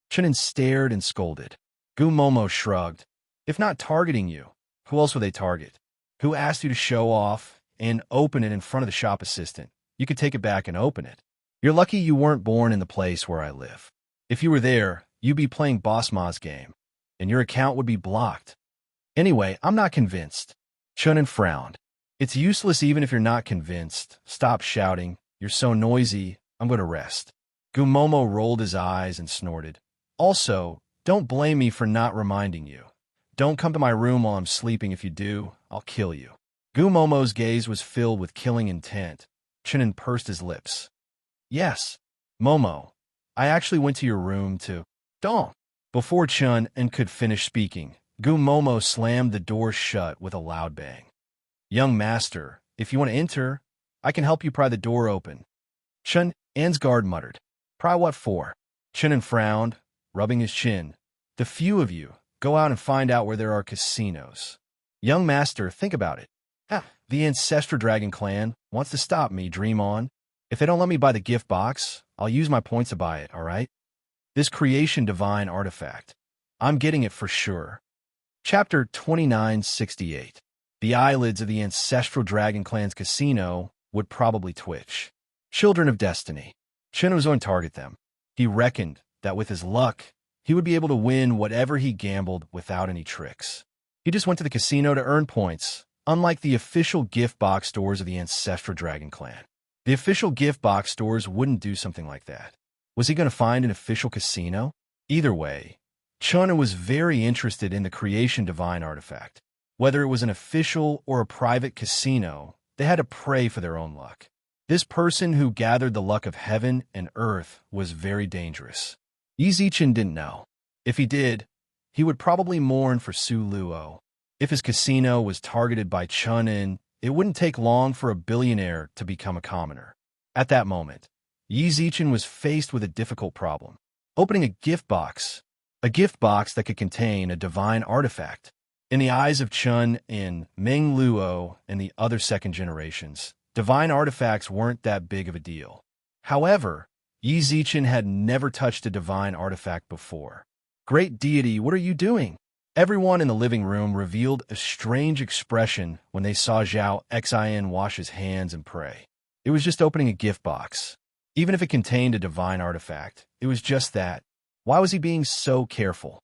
Chunin stared and scolded. Gumomo shrugged. If not targeting you, who else would they target? Who asked you to show off and open it in front of the shop assistant? You could take it back and open it. You're lucky you weren't born in the place where I live. If you were there, you'd be playing Boss Ma's game, and your account would be blocked. Anyway, I'm not convinced. Chunin frowned. It's useless even if you're not convinced. Stop shouting. You're so noisy. I'm going to rest. Gumomo rolled his eyes and snorted. Also, don't blame me for not reminding you. Don't come to my room while I'm sleeping. If you do, I'll kill you. Gumomo's gaze was filled with killing intent. Chunin pursed his lips. Yes, Momo. I actually went to your room to... Don't. Before Chunin could finish speaking, Gumomo slammed the door shut with a loud bang. Young master, if you want to enter, I can help you pry the door open. Chunin's guard muttered. Pry what for? Chunin frowned, rubbing his chin. The few of you, go out and find out where there are casinos. Young master, think about it. The Ancestral Dragon Clan wants to stop me, dream on. If they don't let me buy the gift box, I'll use my points to buy it, all right? This creation divine artifact. I'm getting it for sure. Chapter 2968. The eyelids of the Ancestral Dragon Clan's casino would probably twitch. Children of Destiny. Chunin was going to target them. He reckoned that with his luck, he would be able to win whatever he gambled without any tricks. He just went to the casino to earn points, unlike the official gift box stores of the Ancestral Dragon Clan. The official gift box stores wouldn't do something like that. Was he going to find an official casino? Either way, Chunin was very interested in the creation divine artifact. Whether it was an official or a private casino, they had to pray for their own luck. This person who gathered the luck of heaven and earth was very dangerous. Yizichin didn't know. If he did, he would probably mourn for Su Luo. If his casino was targeted by Chunin, it wouldn't take long for a billionaire to become a commoner. At that moment, Yizichin was faced with a difficult problem. Opening a gift box that could contain a divine artifact. In the eyes of Chun and Meng Luo and the other second generations, divine artifacts weren't that big of a deal. However, Yizichin had never touched a divine artifact before. Great deity, what are you doing? Everyone in the living room revealed a strange expression when they saw Zhao Xin wash his hands and pray. It was just opening a gift box. Even if it contained a divine artifact, it was just that. Why was he being so careful?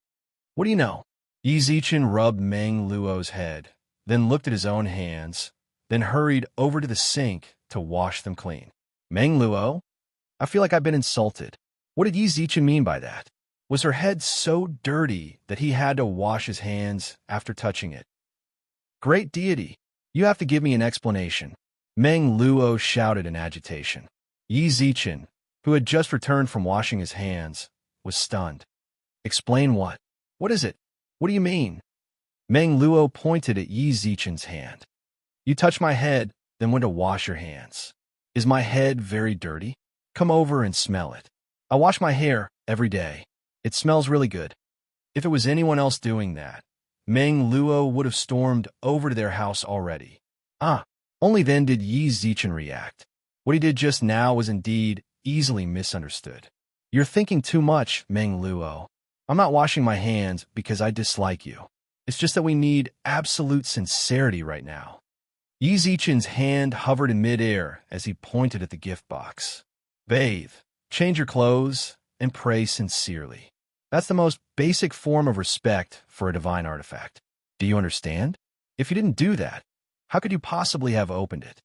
What do you know? Yizichin rubbed Meng Luo's head, then looked at his own hands, then hurried over to the sink to wash them clean. Meng Luo? I feel like I've been insulted. What did Yizichin mean by that? Was her head so dirty that he had to wash his hands after touching it? Great deity, you have to give me an explanation. Meng Luo shouted in agitation. Yizichin, who had just returned from washing his hands, was stunned. Explain what? What is it? What do you mean? Meng Luo pointed at Yizichin's hand. You touched my head, then went to wash your hands. Is my head very dirty? Come over and smell it. I wash my hair every day. It smells really good. If it was anyone else doing that, Meng Luo would have stormed over to their house already. Only then did Yizichin react. What he did just now was indeed easily misunderstood. You're thinking too much, Meng Luo. I'm not washing my hands because I dislike you. It's just that we need absolute sincerity right now. Yizichin's hand hovered in midair as he pointed at the gift box. Bathe, change your clothes, and pray sincerely. That's the most basic form of respect for a divine artifact. Do you understand? If you didn't do that, how could you possibly have opened it?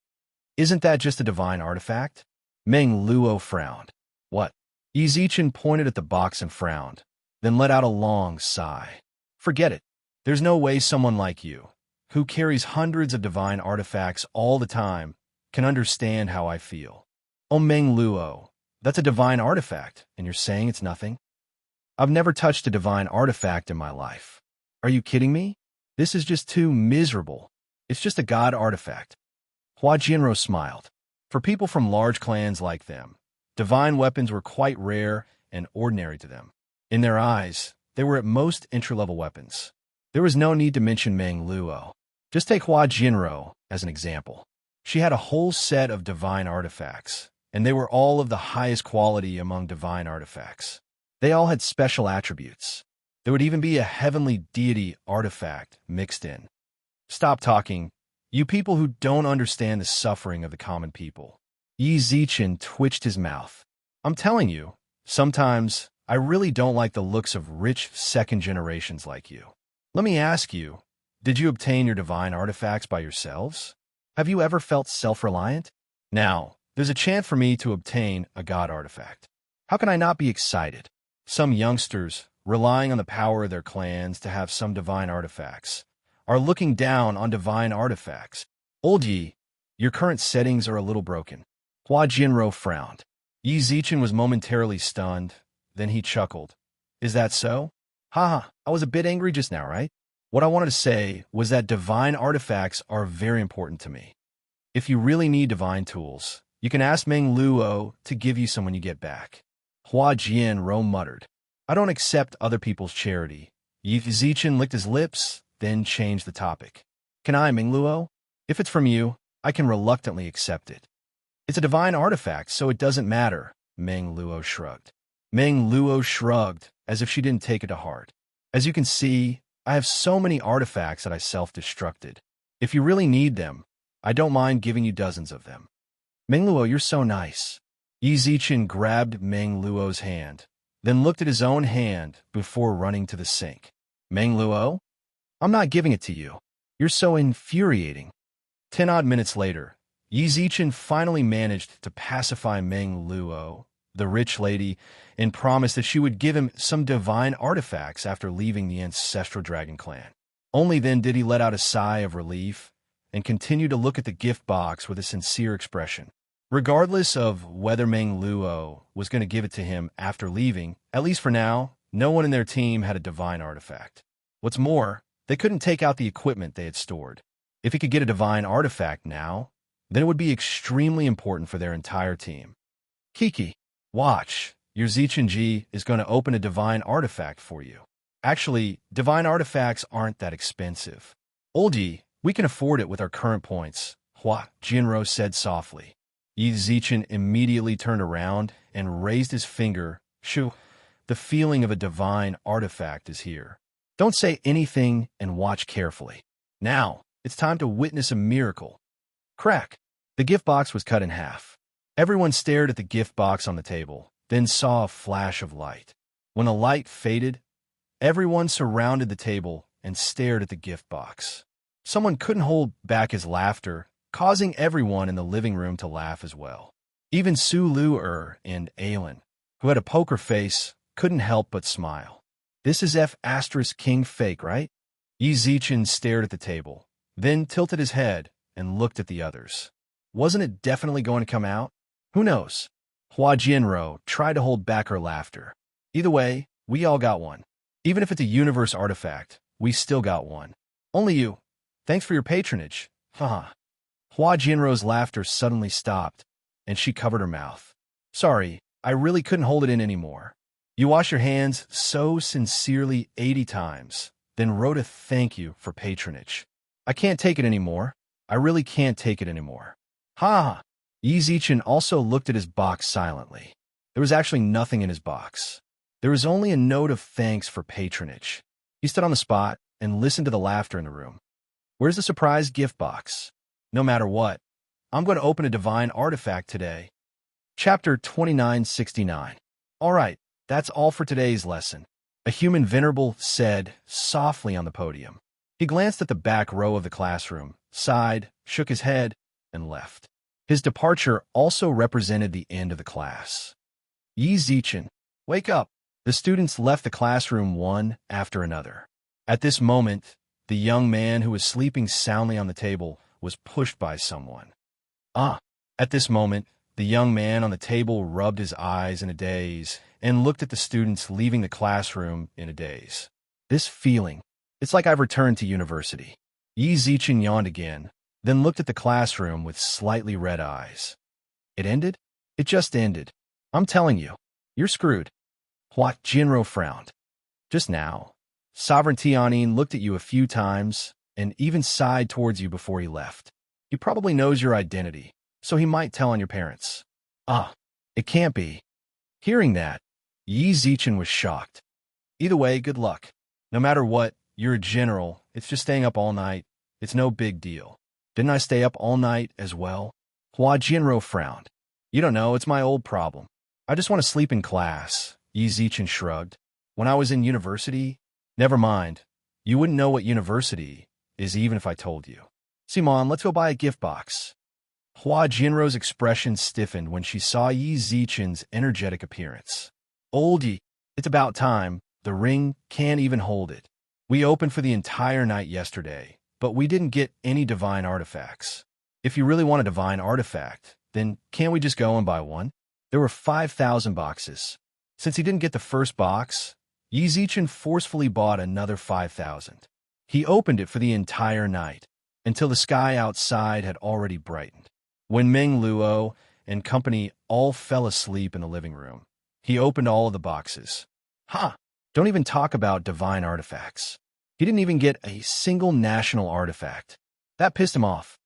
Isn't that just a divine artifact? Meng Luo frowned. What? Yizichin pointed at the box and frowned, then let out a long sigh. Forget it. There's no way someone like you, who carries hundreds of divine artifacts all the time, can understand how I feel. Oh, Meng Luo, that's a divine artifact, and you're saying it's nothing? I've never touched a divine artifact in my life. Are you kidding me? This is just too miserable. It's just a god artifact. Hua Jinro smiled. For people from large clans like them, divine weapons were quite rare and ordinary to them. In their eyes, they were at most entry-level weapons. There was no need to mention Meng Luo. Just take Hua Jinro as an example. She had a whole set of divine artifacts, and they were all of the highest quality among divine artifacts. They all had special attributes. There would even be a heavenly deity artifact mixed in. Stop talking, you people who don't understand the suffering of the common people. Yi Zichen twitched his mouth. I'm telling you, sometimes I really don't like the looks of rich second generations like you. Let me ask you, did you obtain your divine artifacts by yourselves? Have you ever felt self-reliant? Now, there's a chance for me to obtain a god artifact. How can I not be excited? Some youngsters, relying on the power of their clans to have some divine artifacts, are looking down on divine artifacts. Old Yi, your current settings are a little broken. Hua Jinro frowned. Yi Zichen was momentarily stunned, then he chuckled. Is that so? Haha, I was a bit angry just now, right? What I wanted to say was that divine artifacts are very important to me. If you really need divine tools, you can ask Meng Luo to give you some when you get back. Hua Jinro muttered. I don't accept other people's charity. Yi Zichen licked his lips, then changed the topic. Can I, Meng Luo? If it's from you, I can reluctantly accept it. It's a divine artifact, so it doesn't matter, Meng Luo shrugged. Meng Luo shrugged, as if she didn't take it to heart. As you can see, I have so many artifacts that I self-destructed. If you really need them, I don't mind giving you dozens of them. Meng Luo, you're so nice. Yi Zichen grabbed Meng Luo's hand, then looked at his own hand before running to the sink. Meng Luo? I'm not giving it to you. You're so infuriating. 10 odd minutes later, Yi Zichen finally managed to pacify Meng Luo, the rich lady, and promised that she would give him some divine artifacts after leaving the ancestral dragon clan. Only then did he let out a sigh of relief and continue to look at the gift box with a sincere expression. Regardless of whether Meng Luo was going to give it to him after leaving, at least for now, no one in their team had a divine artifact. What's more, they couldn't take out the equipment they had stored. If he could get a divine artifact now, then it would be extremely important for their entire team. Kiki, watch. Your Zichenji is going to open a divine artifact for you. Actually, divine artifacts aren't that expensive. Old Yi, we can afford it with our current points, Hua Jinro said softly. Yi Zichen immediately turned around and raised his finger. Shoo, the feeling of a divine artifact is here. Don't say anything and watch carefully. Now, it's time to witness a miracle. Crack! The gift box was cut in half. Everyone stared at the gift box on the table, then saw a flash of light. When the light faded, everyone surrounded the table and stared at the gift box. Someone couldn't hold back his laughter, causing everyone in the living room to laugh as well. Even Su Lu and Alan, who had a poker face, couldn't help but smile. This is F*King fake, right? Yi Zichen stared at the table, then tilted his head and looked at the others. Wasn't it definitely going to come out? Who knows? Hua Jinro tried to hold back her laughter. Either way, we all got one. Even if it's a universe artifact, we still got one. Only you. Thanks for your patronage. Haha. Hua Jinro's laughter suddenly stopped, and she covered her mouth. Sorry, I really couldn't hold it in anymore. You washed your hands so sincerely 80 times, then wrote a thank you for patronage. I can't take it anymore. I really can't take it anymore. Ha! Yi Zichen also looked at his box silently. There was actually nothing in his box. There was only a note of thanks for patronage. He stood on the spot and listened to the laughter in the room. Where's the surprise gift box? No matter what, I'm going to open a divine artifact today. Chapter 2969. All right, that's all for today's lesson. A human venerable said softly on the podium. He glanced at the back row of the classroom, sighed, shook his head, and left. His departure also represented the end of the class. Yi Zichen, wake up! The students left the classroom one after another. At this moment, the young man who was sleeping soundly on the table was pushed by someone. At this moment, the young man on the table rubbed his eyes in a daze and looked at the students leaving the classroom in a daze. This feeling, it's like I've returned to university. Yi Zichen yawned again, then looked at the classroom with slightly red eyes. It ended? It just ended. I'm telling you, you're screwed. Hua Jinro frowned. Just now. Sovereignty Anin looked at you a few times and even sighed towards you before he left. He probably knows your identity, so he might tell on your parents. Ah, it can't be. Hearing that, Yi Zichen was shocked. Either way, good luck. No matter what, you're a general. It's just staying up all night. It's no big deal. Didn't I stay up all night as well? Hua Jinro frowned. You don't know, it's my old problem. I just want to sleep in class. Yi Zichen shrugged. When I was in university, never mind. You wouldn't know what university is even if I told you. Simon, let's go buy a gift box. Hua Jinro's expression stiffened when she saw Yi Zichen's energetic appearance. Old Yi, it's about time. The ring can't even hold it. We opened for the entire night yesterday, but we didn't get any divine artifacts. If you really want a divine artifact, then can't we just go and buy one? There were 5,000 boxes. Since he didn't get the first box, Yi Zichen forcefully bought another 5,000. He opened it for the entire night, until the sky outside had already brightened. When Meng Luo and company all fell asleep in the living room, he opened all of the boxes. Ha! Don't even talk about divine artifacts. He didn't even get a single national artifact. That pissed him off.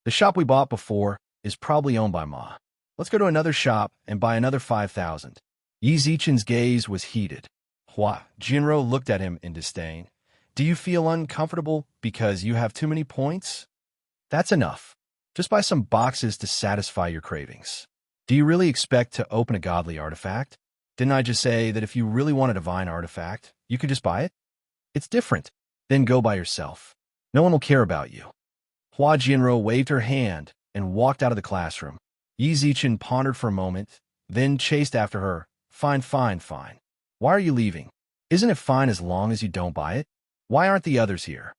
The shop we bought before is probably owned by Ma. Let's go to another shop and buy another 5,000. Yi Zichen's gaze was heated. Hua Jinro looked at him in disdain. Do you feel uncomfortable because you have too many points? That's enough. Just buy some boxes to satisfy your cravings. Do you really expect to open a godly artifact? Didn't I just say that if you really want a divine artifact, you could just buy it? It's different. Then go by yourself. No one will care about you. Hua Jinro waved her hand and walked out of the classroom. Yi Zichen pondered for a moment, then chased after her. Fine, fine, fine. Why are you leaving? Isn't it fine as long as you don't buy it? Why aren't the others here?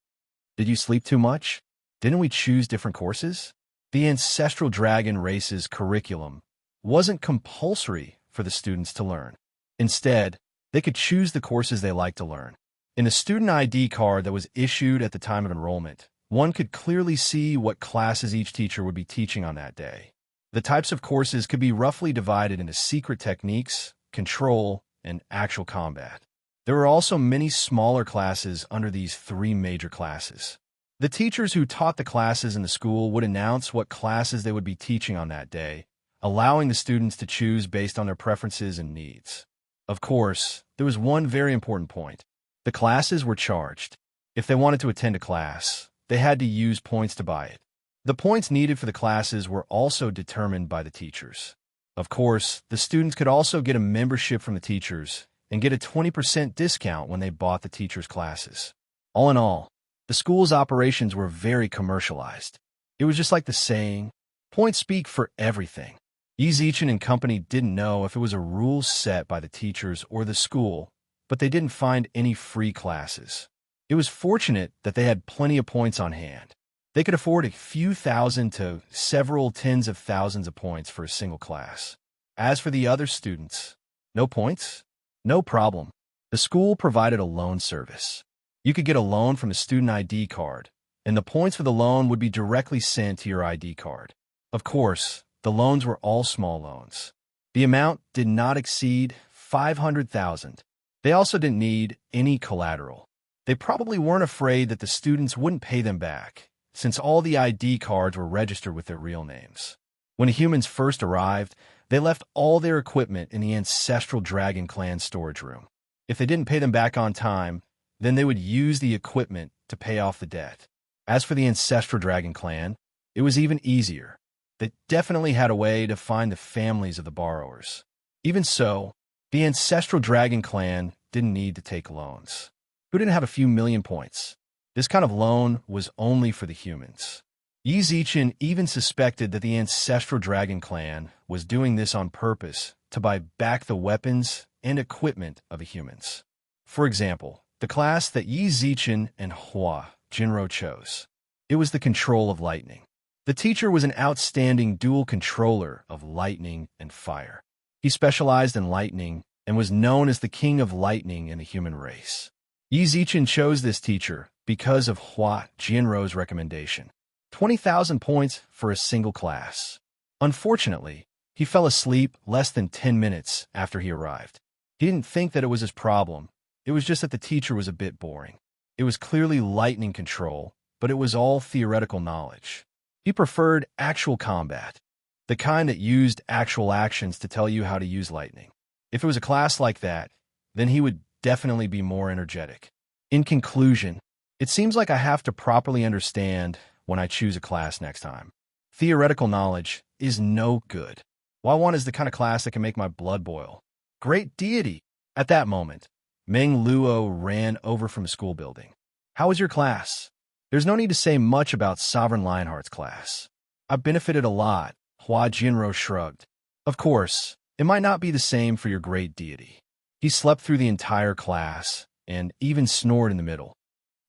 Did you sleep too much? Didn't we choose different courses? The Ancestral Dragon Race's curriculum wasn't compulsory for the students to learn. Instead, they could choose the courses they liked to learn. In a student ID card that was issued at the time of enrollment, one could clearly see what classes each teacher would be teaching on that day. The types of courses could be roughly divided into secret techniques, control, and actual combat. There were also many smaller classes under these three major classes. The teachers who taught the classes in the school would announce what classes they would be teaching on that day, allowing the students to choose based on their preferences and needs. Of course, there was one very important point. The classes were charged. If they wanted to attend a class, they had to use points to buy it. The points needed for the classes were also determined by the teachers. Of course, the students could also get a membership from the teachers and get a 20% discount when they bought the teachers' classes. All in all, the school's operations were very commercialized. It was just like the saying, points speak for everything. Yi Zichen and company didn't know if it was a rule set by the teachers or the school, but they didn't find any free classes. It was fortunate that they had plenty of points on hand. They could afford a few thousand to several tens of thousands of points for a single class. As for the other students, no points? No problem. The school provided a loan service. You could get a loan from the student ID card, and the points for the loan would be directly sent to your ID card. Of course, the loans were all small loans. The amount did not exceed 500,000. They also didn't need any collateral. They probably weren't afraid that the students wouldn't pay them back, since all the ID cards were registered with their real names. When the humans first arrived, they left all their equipment in the Ancestral Dragon Clan storage room. If they didn't pay them back on time, then they would use the equipment to pay off the debt. As for the Ancestral Dragon Clan, it was even easier. They definitely had a way to find the families of the borrowers. Even so, the Ancestral Dragon Clan didn't need to take loans. Who didn't have a few million points? This kind of loan was only for the humans. Yi Zichen even suspected that the Ancestral Dragon Clan was doing this on purpose to buy back the weapons and equipment of the humans. For example, the class that Yi Zichen and Hua Jinro chose. It was the control of lightning. The teacher was an outstanding dual controller of lightning and fire. He specialized in lightning and was known as the king of lightning in the human race. Yi Zichen chose this teacher because of Hua Jinro's recommendation. 20,000 points for a single class. Unfortunately, he fell asleep less than 10 minutes after he arrived. He didn't think that it was his problem. It It was just that the teacher was a bit boring. It was clearly lightning control, but it was all theoretical knowledge. He preferred actual combat, the kind that used actual actions to tell you how to use lightning. If it was a class like that, then he would definitely be more energetic. In conclusion, it seems like I have to properly understand when I choose a class next time. Theoretical knowledge is no good. What I want is the kind of class that can make my blood boil. Great deity! At that moment, Meng Luo ran over from the school building. How was your class? There's no need to say much about Sovereign Lionheart's class. I've benefited a lot, Hua Jinro shrugged. Of course, it might not be the same for your great deity. He slept through the entire class, and even snored in the middle.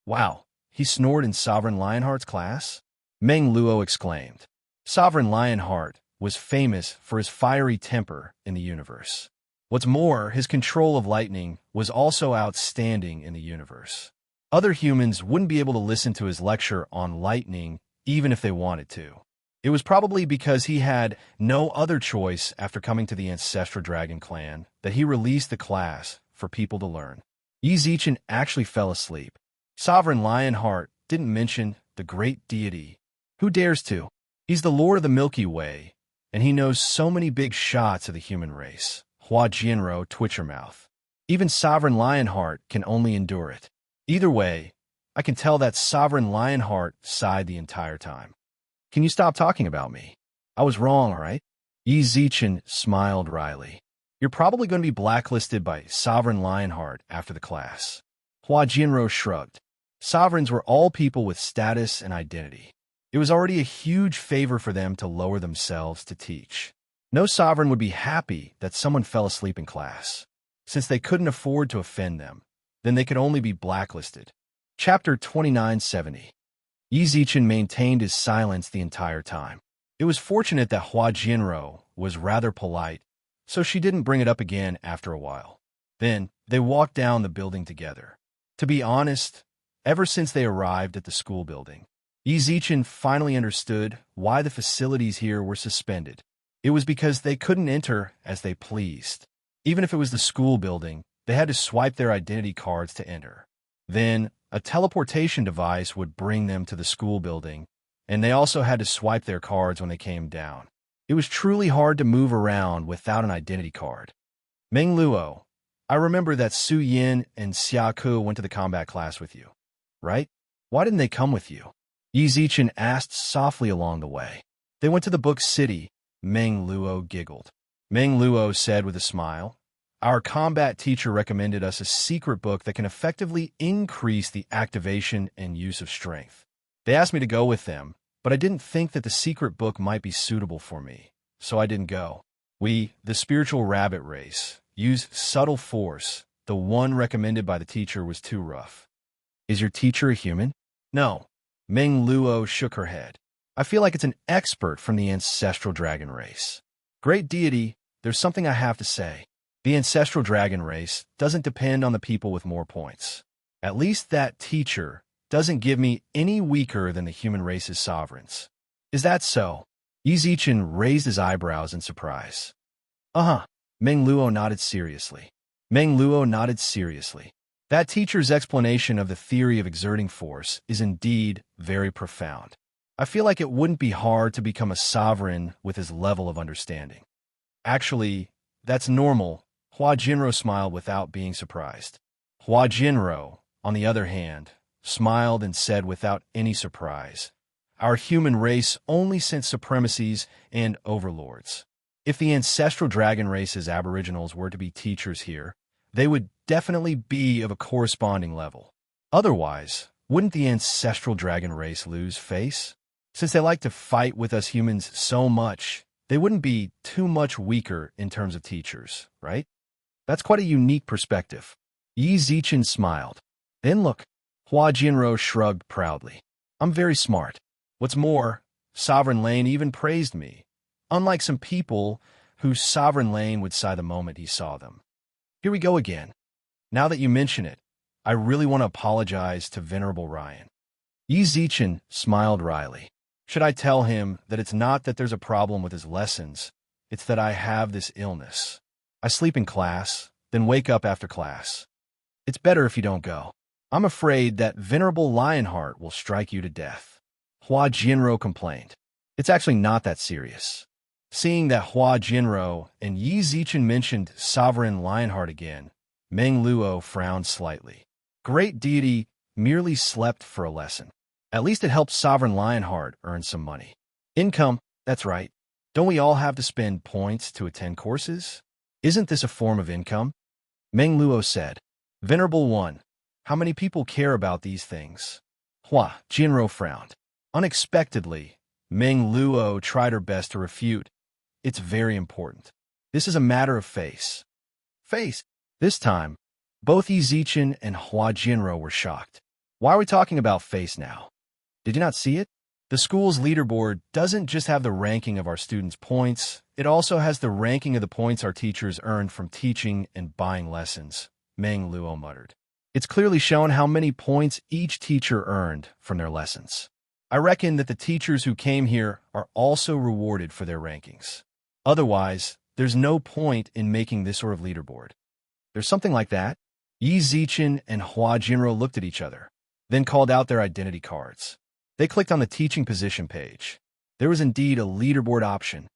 Wow, he snored in Sovereign Lionheart's class? Meng Luo exclaimed. Sovereign Lionheart was famous for his fiery temper in the universe. What's more, his control of lightning was also outstanding in the universe. Other humans wouldn't be able to listen to his lecture on lightning even if they wanted to. It was probably because he had no other choice after coming to the Ancestral Dragon clan that he released the class for people to learn. Yi Zichen actually fell asleep. Sovereign Lionheart didn't mention the great deity. Who dares to? He's the Lord of the Milky Way, and he knows so many big shots of the human race. Hua Jianro twitched her mouth. Even Sovereign Lionheart can only endure it. Either way, I can tell that Sovereign Lionheart sighed the entire time. Can you stop talking about me? I was wrong, right? Yi Zichen smiled wryly. You're probably going to be blacklisted by Sovereign Lionheart after the class. Hua Jinro shrugged. Sovereigns were all people with status and identity. It was already a huge favor for them to lower themselves to teach. No sovereign would be happy that someone fell asleep in class. Since they couldn't afford to offend them, then they could only be blacklisted. Chapter 2970. Yi Zichen maintained his silence the entire time. It was fortunate that Hua Jinro was rather polite, so she didn't bring it up again after a while. Then, they walked down the building together. To be honest, ever since they arrived at the school building, Yi Zichen finally understood why the facilities here were suspended. It was because they couldn't enter as they pleased. Even if it was the school building, they had to swipe their identity cards to enter. Then, a teleportation device would bring them to the school building, and they also had to swipe their cards when they came down. It was truly hard to move around without an identity card. Meng Luo, I remember that Su Yin and Xia Ku went to the combat class with you, right? Why didn't they come with you? Yi Zichen asked softly along the way. They went to the book city, Meng Luo giggled. Meng Luo said with a smile, Our combat teacher recommended us a secret book that can effectively increase the activation and use of strength. They asked me to go with them, but I didn't think that the secret book might be suitable for me, so I didn't go. We, the spiritual rabbit race, use subtle force. The one recommended by the teacher was too rough. Is your teacher a human? No. Meng Luo shook her head. I feel like it's an expert from the Ancestral Dragon race. Great deity, there's something I have to say. The Ancestral Dragon race doesn't depend on the people with more points. At least that teacher doesn't give me any weaker than the human race's sovereigns. Is that so? Yi Zichen raised his eyebrows in surprise. Uh-huh. Meng Luo nodded seriously. That teacher's explanation of the theory of exerting force is indeed very profound. I feel like it wouldn't be hard to become a sovereign with his level of understanding. Actually, that's normal. Hua Jinro smiled without being surprised. Hua Jinro, on the other hand, smiled and said without any surprise, Our human race only sent supremacies and overlords. If the Ancestral Dragon race's aboriginals were to be teachers here, they would definitely be of a corresponding level. Otherwise, wouldn't the Ancestral Dragon race lose face? Since they like to fight with us humans so much, they wouldn't be too much weaker in terms of teachers, right? That's quite a unique perspective. Yi Zichen smiled. Then look, Hua Jinro shrugged proudly. I'm very smart. What's more, Sovereign Lane even praised me, unlike some people whose Sovereign Lane would sigh the moment he saw them. Here we go again. Now that you mention it, I really want to apologize to Venerable Ryan. Yi Zichen smiled wryly. Should I tell him that it's not that there's a problem with his lessons, it's that I have this illness? I sleep in class, then wake up after class. It's better if you don't go. I'm afraid that venerable Lionheart will strike you to death. Hua Jinro complained. It's actually not that serious. Seeing that Hua Jinro and Yi Zichen mentioned Sovereign Lionheart again, Meng Luo frowned slightly. Great deity merely slept for a lesson. At least it helped Sovereign Lionheart earn some money. Income, that's right. Don't we all have to spend points to attend courses? Isn't this a form of income? Meng Luo said. Venerable One, how many people care about these things? Hua Jinro frowned. Unexpectedly, Meng Luo tried her best to refute. It's very important. This is a matter of face. Face. This time, both Yi Zichen and Hua Jinro were shocked. Why are we talking about face now? Did you not see it? The school's leaderboard doesn't just have the ranking of our students' points, it also has the ranking of the points our teachers earned from teaching and buying lessons, Meng Luo muttered. It's clearly shown how many points each teacher earned from their lessons. I reckon that the teachers who came here are also rewarded for their rankings. Otherwise, there's no point in making this sort of leaderboard. There's something like that? Yi Zichen and Hua Jinro looked at each other, then called out their identity cards. They clicked on the teaching position page. There was indeed a leaderboard option.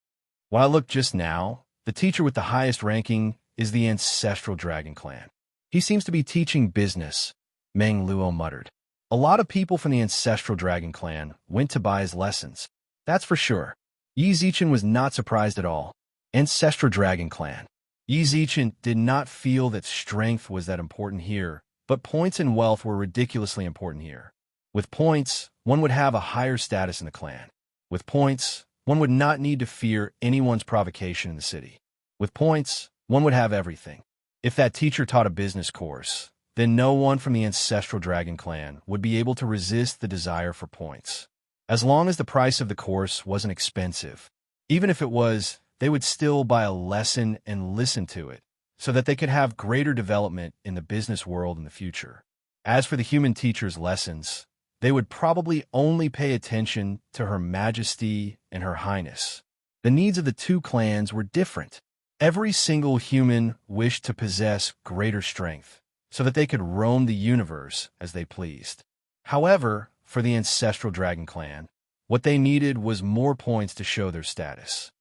When I looked just now, the teacher with the highest ranking is the Ancestral Dragon Clan. He seems to be teaching business, Meng Luo muttered. A lot of people from the Ancestral Dragon Clan went to buy his lessons. That's for sure. Yi Zichen was not surprised at all. Ancestral Dragon Clan. Yi Zichen did not feel that strength was that important here, but points and wealth were ridiculously important here. With points, one would have a higher status in the clan. With points, one would not need to fear anyone's provocation in the city. With points, one would have everything. If that teacher taught a business course, then no one from the Ancestral Dragon Clan would be able to resist the desire for points. As long as the price of the course wasn't expensive, even if it was, they would still buy a lesson and listen to it, so that they could have greater development in the business world in the future. As for the human teacher's lessons, they would probably only pay attention to Her Majesty and Her Highness. The needs of the two clans were different. Every single human wished to possess greater strength, so that they could roam the universe as they pleased. However, for the Ancestral Dragon Clan, what they needed was more points to show their status.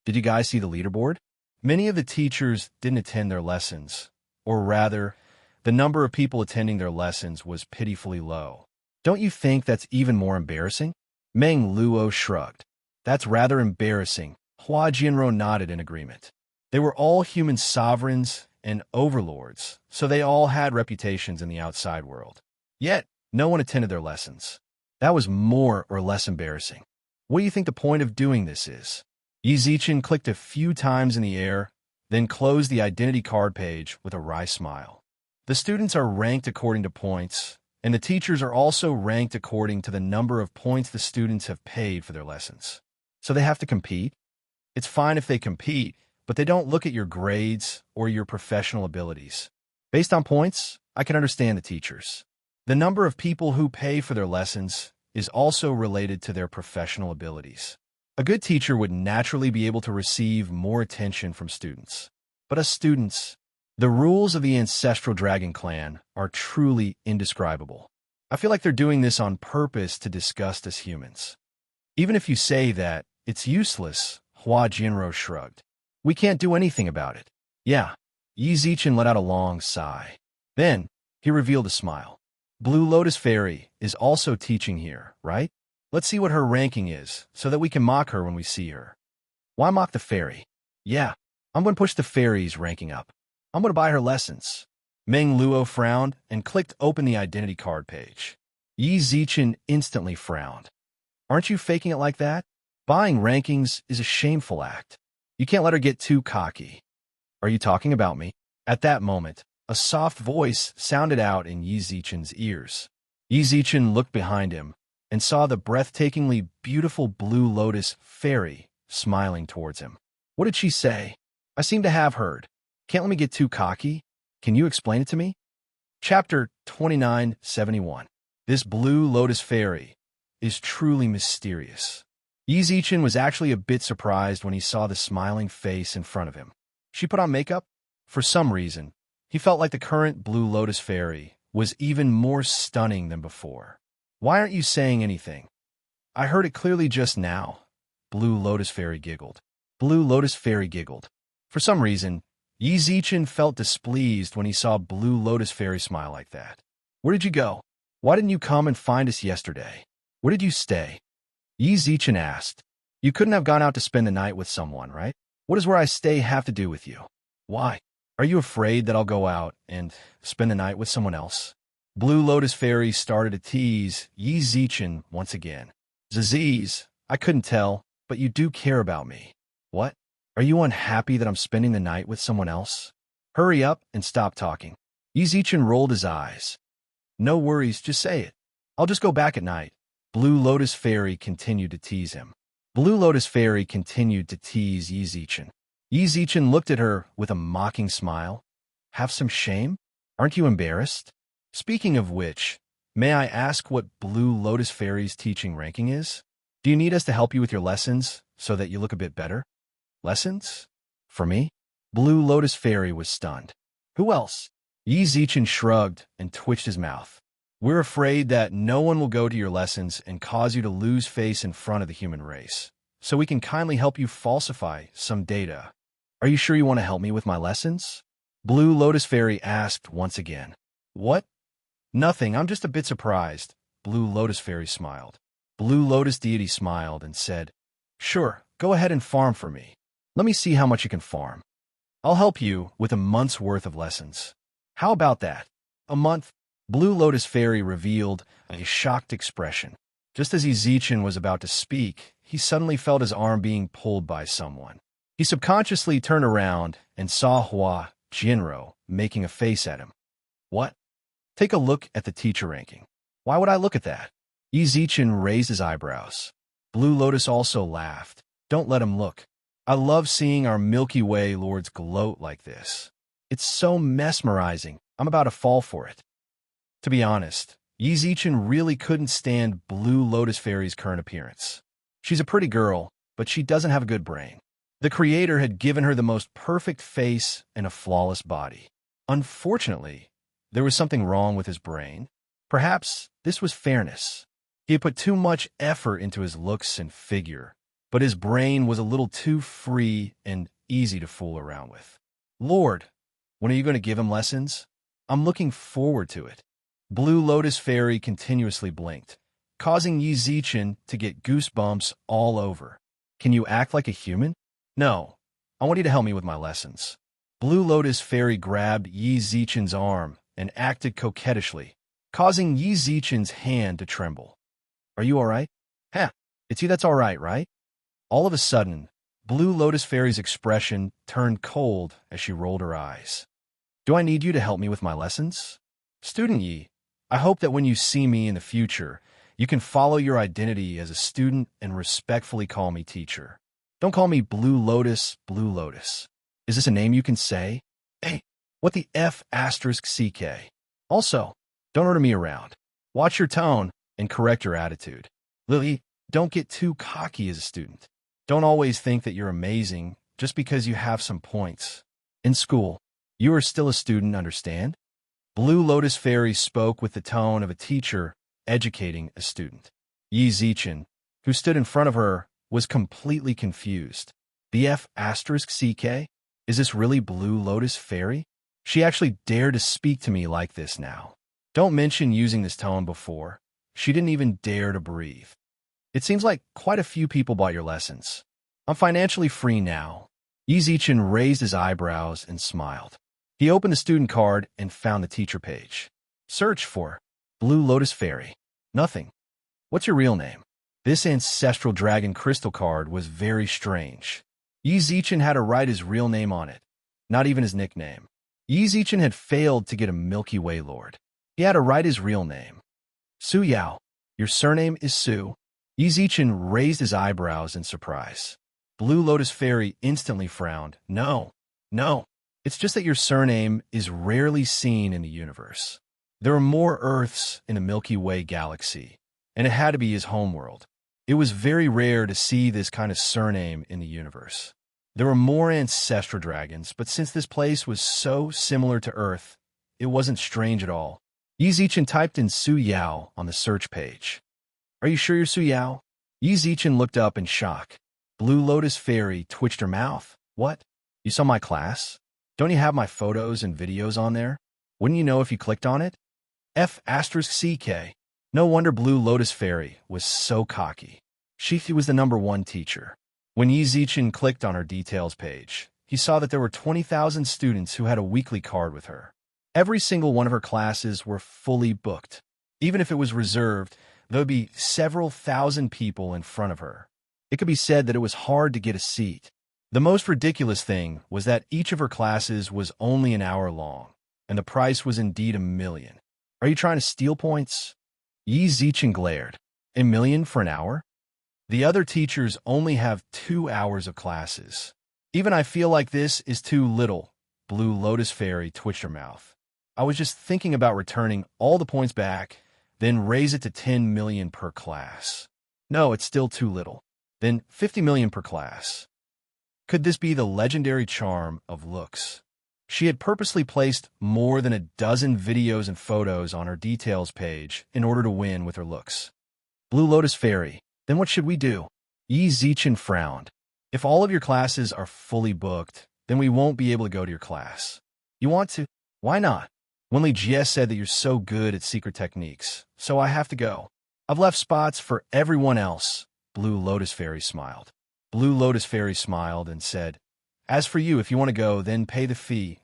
Did you guys see the leaderboard? Many of the teachers didn't attend their lessons, or rather, the number of people attending their lessons was pitifully low. Don't you think that's even more embarrassing? Meng Luo shrugged. That's rather embarrassing. Hua Jinro nodded in agreement. They were all human sovereigns and overlords, so they all had reputations in the outside world. Yet, no one attended their lessons. That was more or less embarrassing. What do you think the point of doing this is? Yi Zichen clicked a few times in the air, then closed the identity card page with a wry smile. The students are ranked according to points, and the teachers are also ranked according to the number of points the students have paid for their lessons. So they have to compete? It's fine if they compete, but they don't look at your grades or your professional abilities. Based on points, I can understand the teachers. The number of people who pay for their lessons is also related to their professional abilities. A good teacher would naturally be able to receive more attention from students. But as students, the rules of the Ancestral Dragon Clan are truly indescribable. I feel like they're doing this on purpose to disgust us humans. Even if you say that, it's useless, Hua Jinro shrugged. We can't do anything about it. Yeah, Yi Zichen let out a long sigh. Then, he revealed a smile. Blue Lotus Fairy is also teaching here, right? Let's see what her ranking is, so that we can mock her when we see her. Why mock the fairy? Yeah, I'm going to push the fairy's ranking up. I'm going to buy her lessons. Meng Luo frowned and clicked open the identity card page. Yi Zichen instantly frowned. Aren't you faking it like that? Buying rankings is a shameful act. You can't let her get too cocky. Are you talking about me? At that moment, a soft voice sounded out in Yi Zichen's ears. Yi Zichen looked behind him and saw the breathtakingly beautiful Blue Lotus Fairy smiling towards him. What did she say? I seem to have heard. Can't let me get too cocky. Can you explain it to me? Chapter 2971. This Blue Lotus Fairy is truly mysterious. Yi Zichen was actually a bit surprised when he saw the smiling face in front of him. She put on makeup? For some reason, He felt like the current Blue Lotus Fairy was even more stunning than before. Why aren't you saying anything? I heard it clearly just now. Blue Lotus Fairy giggled. Blue Lotus Fairy giggled. For some reason, Yi Zichen felt displeased when he saw Blue Lotus Fairy smile like that. Where did you go? Why didn't you come and find us yesterday? Where did you stay? Yi Zichen asked. You couldn't have gone out to spend the night with someone, right? What does where I stay have to do with you? Why? Are you afraid that I'll go out and spend the night with someone else? Blue Lotus Fairy started to tease Yi Zichen once again. Zaziz, I couldn't tell, but you do care about me. What? Are you unhappy that I'm spending the night with someone else? Hurry up and stop talking. Yi Zichen rolled his eyes. No worries, just say it. I'll just go back at night. Blue Lotus Fairy continued to tease him. Blue Lotus Fairy continued to tease Yi Zichen. Yi Zichen looked at her with a mocking smile. Have some shame? Aren't you embarrassed? Speaking of which, may I ask what Blue Lotus Fairy's teaching ranking is? Do you need us to help you with your lessons so that you look a bit better? Lessons? For me? Blue Lotus Fairy was stunned. Who else? Yi Zichen shrugged and twitched his mouth. We're afraid that no one will go to your lessons and cause you to lose face in front of the human race, so we can kindly help you falsify some data. Are you sure you want to help me with my lessons? Blue Lotus Fairy asked once again. What? Nothing, I'm just a bit surprised. Blue Lotus Fairy smiled. Blue Lotus Deity smiled and said, Sure, go ahead and farm for me. Let me see how much you can farm. I'll help you with a month's worth of lessons. How about that? A month? Blue Lotus Fairy revealed a shocked expression. Just as Yi Zichen was about to speak, he suddenly felt his arm being pulled by someone. He subconsciously turned around and saw Hua Jinro making a face at him. What? Take a look at the teacher ranking. Why would I look at that? Yi Zichen raised his eyebrows. Blue Lotus also laughed. Don't let him look. I love seeing our Milky Way lords gloat like this. It's so mesmerizing. I'm about to fall for it. To be honest, Yi Zichen really couldn't stand Blue Lotus Fairy's current appearance. She's a pretty girl, but she doesn't have a good brain. The creator had given her the most perfect face and a flawless body. Unfortunately, there was something wrong with his brain. Perhaps this was fairness. He had put too much effort into his looks and figure, but his brain was a little too free and easy to fool around with. Lord, when are you going to give him lessons? I'm looking forward to it. Blue Lotus Fairy continuously blinked, causing Yi Zichen to get goosebumps all over. Can you act like a human? No, I want you to help me with my lessons. Blue Lotus Fairy grabbed Yi Zichen's arm and acted coquettishly, causing Yi Zichen's hand to tremble. Are you all right? Heh, it's you that's all right? All of a sudden, Blue Lotus Fairy's expression turned cold as she rolled her eyes. Do I need you to help me with my lessons? Student Yi, I hope that when you see me in the future, you can follow your identity as a student and respectfully call me teacher. Don't call me Blue Lotus, Blue Lotus. Is this a name you can say? Hey, what the F asterisk CK? Also, don't order me around. Watch your tone and correct your attitude. Lily, don't get too cocky as a student. Don't always think that you're amazing just because you have some points. In school, you are still a student, understand? Blue Lotus Fairy spoke with the tone of a teacher educating a student. Yi Zichen, who stood in front of her, was completely confused. BF asterisk CK? Is this really Blue Lotus Fairy? She actually dared to speak to me like this now. Don't mention using this tone before. She didn't even dare to breathe. It seems like quite a few people bought your lessons. I'm financially free now. Yi Zichen raised his eyebrows and smiled. He opened the student card and found the teacher page. Search for Blue Lotus Fairy. Nothing. What's your real name? This ancestral dragon crystal card was very strange. Yi Zichen had to write his real name on it, not even his nickname. Yi Zichen had failed to get a Milky Way Lord. He had to write his real name. Su Yao, your surname is Su? Yi Zichen raised his eyebrows in surprise. Blue Lotus Fairy instantly frowned. No, it's just that your surname is rarely seen in the universe. There are more Earths in the Milky Way galaxy, and it had to be his homeworld. It was very rare to see this kind of surname in the universe. There were more ancestral dragons, but since this place was so similar to Earth, it wasn't strange at all. Yi Zichen typed in Su Yao on the search page. Are you sure you're Su Yao? Yi Zichen looked up in shock. Blue Lotus Fairy twitched her mouth. What? You saw my class? Don't you have my photos and videos on there? Wouldn't you know if you clicked on it? F*CK. No wonder Blue Lotus Fairy was so cocky. She was the #1 teacher. When Yi Zichen clicked on her details page, he saw that there were 20,000 students who had a weekly card with her. Every single one of her classes were fully booked. Even if it was reserved, there would be several thousand people in front of her. It could be said that it was hard to get a seat. The most ridiculous thing was that each of her classes was only an hour long, and the price was indeed $1 million. Are you trying to steal points? Yi Zichen glared. $1 million for an hour? The other teachers only have 2 hours of classes. Even I feel like this is too little. Blue Lotus Fairy twitched her mouth. I was just thinking about returning all the points back, then raise it to 10 million per class. No, it's still too little. Then 50 million per class. Could this be the legendary charm of looks? She had purposely placed more than a dozen videos and photos on her details page in order to win with her looks. Blue Lotus Fairy, then what should we do? Yi Zichen frowned. If all of your classes are fully booked, then we won't be able to go to your class. You want to? Why not? Wenli Jie said that you're so good at secret techniques, so I have to go. I've left spots for everyone else. Blue Lotus Fairy smiled. Blue Lotus Fairy smiled and said, as for you, if you want to go, then pay the fee.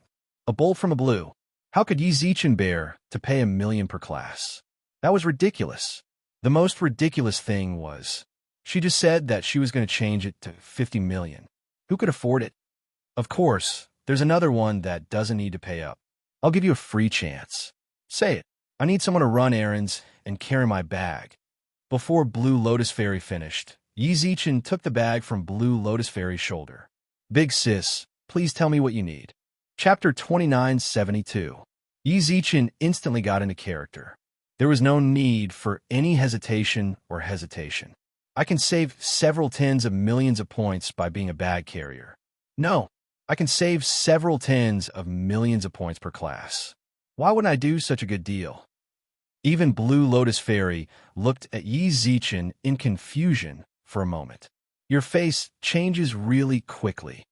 A bolt from a blue. How could Yi Zichen bear to pay $1 million per class? That was ridiculous. The most ridiculous thing was, she just said that she was going to change it to 50 million. Who could afford it? Of course, there's another one that doesn't need to pay up. I'll give you a free chance. Say it. I need someone to run errands and carry my bag. Before Blue Lotus Fairy finished, Yi Zichen took the bag from Blue Lotus Fairy's shoulder. Big sis, please tell me what you need. Chapter 2972. Yi Zichen instantly got into character. There was no need for any hesitation. I can save several tens of millions of points by being a bag carrier. No, I can save several tens of millions of points per class. Why wouldn't I do such a good deal? Even Blue Lotus Fairy looked at Yi Zichen in confusion for a moment. Your face changes really quickly.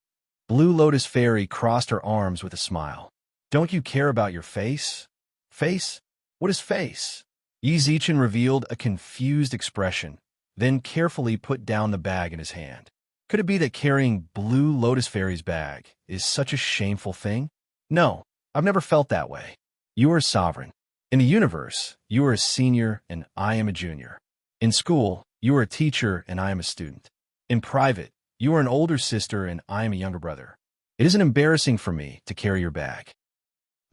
Blue Lotus Fairy crossed her arms with a smile. Don't you care about your face? Face? What is face? Yi Zichen revealed a confused expression, then carefully put down the bag in his hand. Could it be that carrying Blue Lotus Fairy's bag is such a shameful thing? No, I've never felt that way. You are a sovereign. In the universe, you are a senior and I am a junior. In school, you are a teacher and I am a student. In private, you are an older sister and I am a younger brother. It isn't embarrassing for me to carry your bag.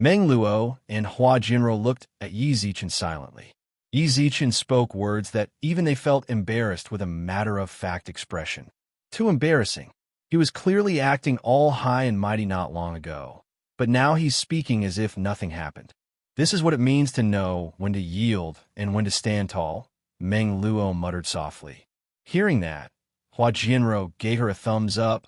Meng Luo and Hua Jinro looked at Yi Zichen silently. Yi Zichen spoke words that even they felt embarrassed with a matter-of-fact expression. Too embarrassing. He was clearly acting all high and mighty not long ago, but now he's speaking as if nothing happened. This is what it means to know when to yield and when to stand tall, Meng Luo muttered softly. Hearing that, Hua Jinro gave her a thumbs up.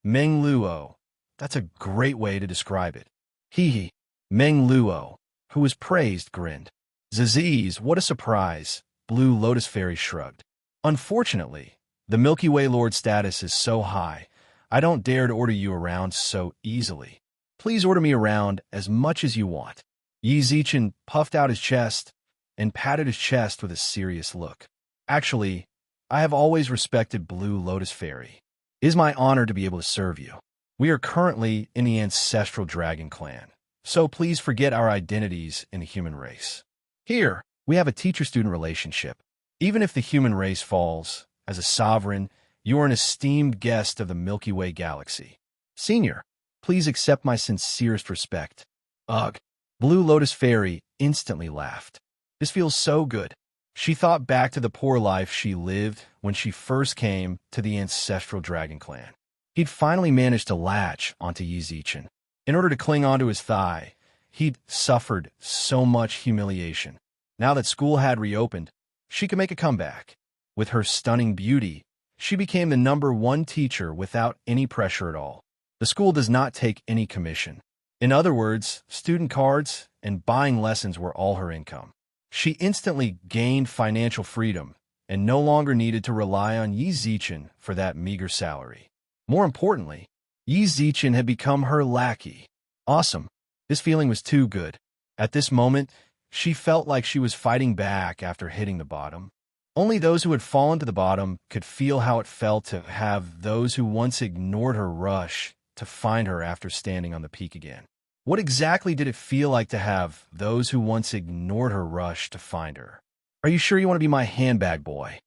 Meng Luo, that's a great way to describe it. Hee. Meng Luo, who was praised, grinned. Zaziz, what a surprise, Blue Lotus Fairy shrugged. Unfortunately, the Milky Way Lord status is so high, I don't dare to order you around so easily. Please order me around as much as you want. Yi Zichen puffed out his chest and patted his chest with a serious look. Actually, I have always respected Blue Lotus Fairy. It is my honor to be able to serve you. We are currently in the ancestral dragon clan, so please forget our identities in the human race. Here, we have a teacher-student relationship. Even if the human race falls, as a sovereign, you are an esteemed guest of the Milky Way galaxy. Senior, please accept my sincerest respect. Ugh. Blue Lotus Fairy instantly laughed. This feels so good. She thought back to the poor life she lived when she first came to the ancestral dragon clan. He'd finally managed to latch onto Yi Zichen. In order to cling onto his thigh, he'd suffered so much humiliation. Now that school had reopened, she could make a comeback. With her stunning beauty, She became the #1 teacher without any pressure at all. The school does not take any commission. In other words, student cards and buying lessons were all her income. She instantly gained financial freedom and no longer needed to rely on Yi Zichen for that meager salary. More importantly, Yi Zichen had become her lackey. Awesome. This feeling was too good. At this moment, she felt like she was fighting back after hitting the bottom. Only those who had fallen to the bottom could feel how it felt to have those who once ignored her rush to find her after standing on the peak again. What exactly did it feel like to have those who once ignored her rush to find her? Are you sure you want to be my handbag boy?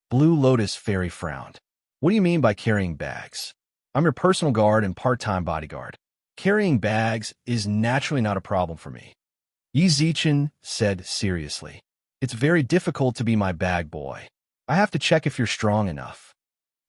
Blue Lotus Fairy frowned. What do you mean by carrying bags? I'm your personal guard and part-time bodyguard. Carrying bags is naturally not a problem for me. Yi Zichen said seriously. It's very difficult to be my bag boy. I have to check if you're strong enough.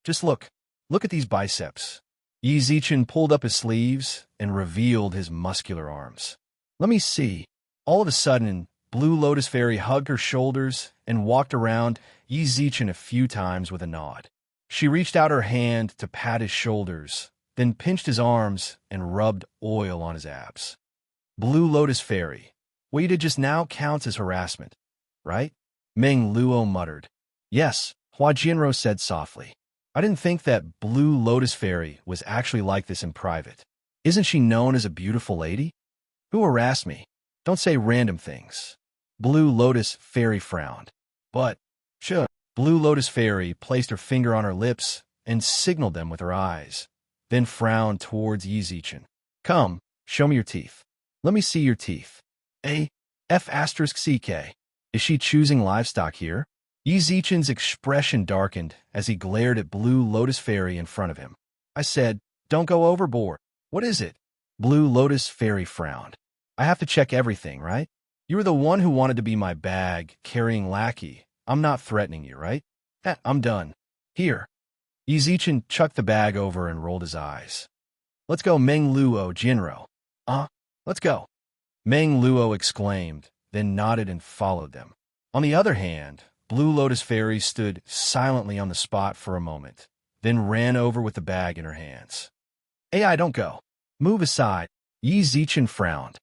Just look. Look at these biceps. Yi Zichen pulled up his sleeves and revealed his muscular arms. Let me see. All of a sudden, Blue Lotus Fairy hugged her shoulders and walked around Yi Zichen a few times with a nod. She reached out her hand to pat his shoulders, then pinched his arms and rubbed oil on his abs. Blue Lotus Fairy, what you did just now counts as harassment, right? Meng Luo muttered. Yes, Hua Jianrou said softly. I didn't think that Blue Lotus Fairy was actually like this in private. Isn't she known as a beautiful lady? Who harassed me? Don't say random things. Blue Lotus Fairy frowned. But, Blue Lotus Fairy placed her finger on her lips and signaled them with her eyes, then frowned towards Yi Zichen. Come, show me your teeth. Let me see your teeth. F***CK. Is she choosing livestock here? Yi Zichen's expression darkened as he glared at Blue Lotus Fairy in front of him. I said, don't go overboard. What is it? Blue Lotus Fairy frowned. I have to check everything, right? You were the one who wanted to be my bag-carrying lackey. I'm not threatening you, right? I'm done. Here. Yi Zichen chucked the bag over and rolled his eyes. Let's go, Meng Luo Jianrou. Let's go. Meng Luo exclaimed, then nodded and followed them. On the other hand, Blue Lotus Fairy stood silently on the spot for a moment, then ran over with the bag in her hands. AI, don't go. Move aside. Yi Zichen frowned.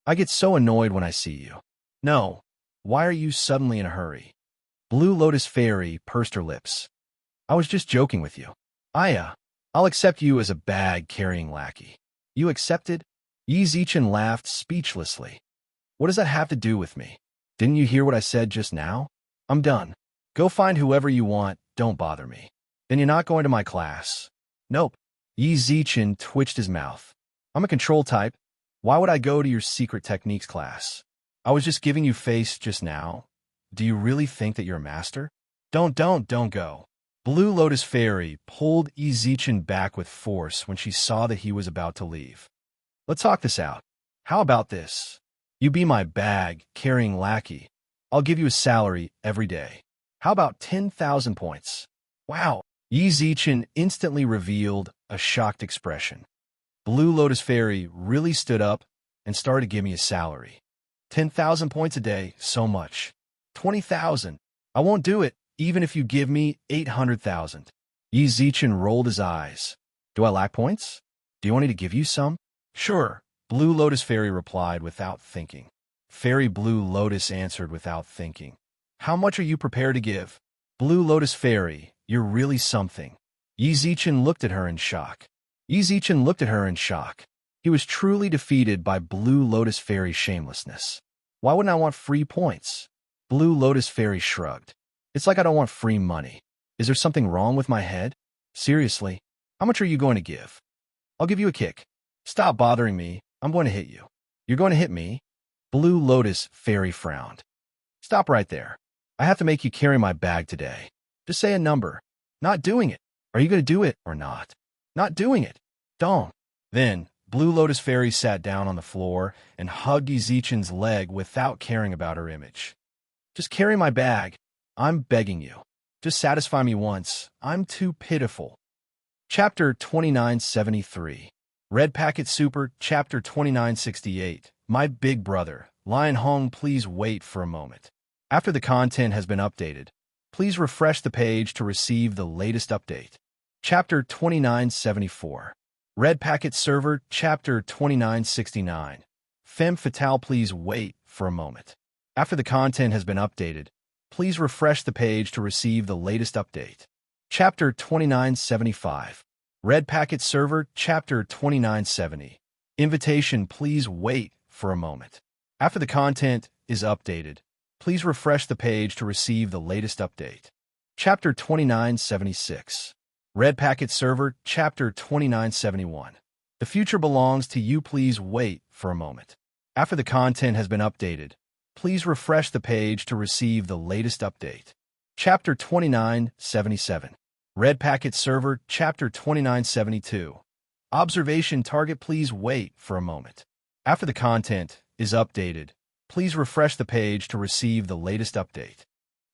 I get so annoyed when I see you. No. Why are you suddenly in a hurry? Blue Lotus Fairy pursed her lips. I was just joking with you. I'll accept you as a bag-carrying lackey. You accepted? Yi Zichen laughed speechlessly. What does that have to do with me? Didn't you hear what I said just now? I'm done. Go find whoever you want, don't bother me. Then you're not going to my class. Nope. Yi Zichen twitched his mouth. I'm a control type. Why would I go to your secret techniques class? I was just giving you face just now. Do you really think that you're a master? Don't go. Blue Lotus Fairy pulled Yi Zichen back with force when she saw that he was about to leave. Let's talk this out. How about this? You be my bag-carrying lackey. I'll give you a salary every day. How about 10,000 points? Wow. Yi Zichen instantly revealed a shocked expression. Blue Lotus Fairy really stood up and started to give me a salary. 10,000 points a day, so much. 20,000. I won't do it, even if you give me 800,000. Yi Zichen rolled his eyes. Do I lack points? Do you want me to give you some? Sure, Blue Lotus Fairy replied without thinking. Fairy Blue Lotus answered without thinking. How much are you prepared to give? Blue Lotus Fairy, you're really something. Yi Zichen looked at her in shock. He was truly defeated by Blue Lotus Fairy's shamelessness. Why wouldn't I want free points? Blue Lotus Fairy shrugged. It's like I don't want free money. Is there something wrong with my head? Seriously, how much are you going to give? I'll give you a kick. Stop bothering me. I'm going to hit you. You're going to hit me? Blue Lotus Fairy frowned. Stop right there. I have to make you carry my bag today. Just say a number. Not doing it. Are you going to do it or not? Not doing it. Don't. Then, Blue Lotus Fairy sat down on the floor and hugged Yi Zichen's leg without caring about her image. Just carry my bag. I'm begging you. Just satisfy me once. I'm too pitiful. Chapter 2973. Red Packet Super, Chapter 2968. My Big Brother. Lion Hong, please wait for a moment. After the content has been updated, please Please refresh the page to receive the latest update. Chapter 2974. Red Packet Server, Chapter 2969. Femme Fatale, please wait for a moment. After the content has been updated, please refresh the page to receive the latest update. Chapter 2975. Red Packet Server, Chapter 2970. Invitation, please wait for a moment. After the content is updated, please refresh the page to receive the latest update. Chapter 2976. Red Packet Server, Chapter 2971. The future belongs to you, please wait for a moment. After the content has been updated, please refresh the page to receive the latest update. Chapter 2977. Red Packet Server, Chapter 2972. Observation target, please wait for a moment. After the content is updated, please refresh the page to receive the latest update.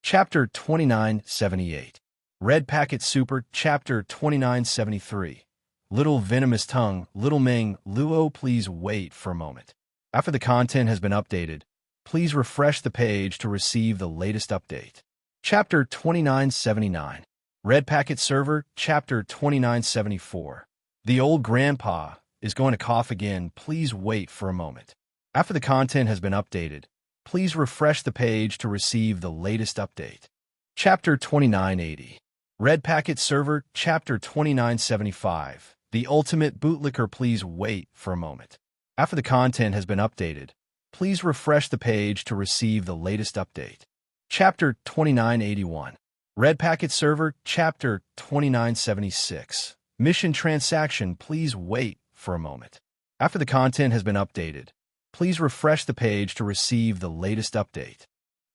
Chapter 2978. Red Packet Super, Chapter 2973. Little Venomous Tongue, Little Ming, Luo, please wait for a moment. After the content has been updated, please refresh the page to receive the latest update. Chapter 2979. Red Packet Server, Chapter 2974. The old grandpa is going to cough again, please wait for a moment. After the content has been updated, please refresh the page to receive the latest update. Chapter 2980. Red Packet Server, Chapter 2975. The Ultimate Bootlicker, please wait for a moment. After the content has been updated, please refresh the page to receive the latest update. Chapter 2981. Red Packet Server, Chapter 2976. Mission Transaction, please wait for a moment. After the content has been updated, please refresh the page to receive the latest update.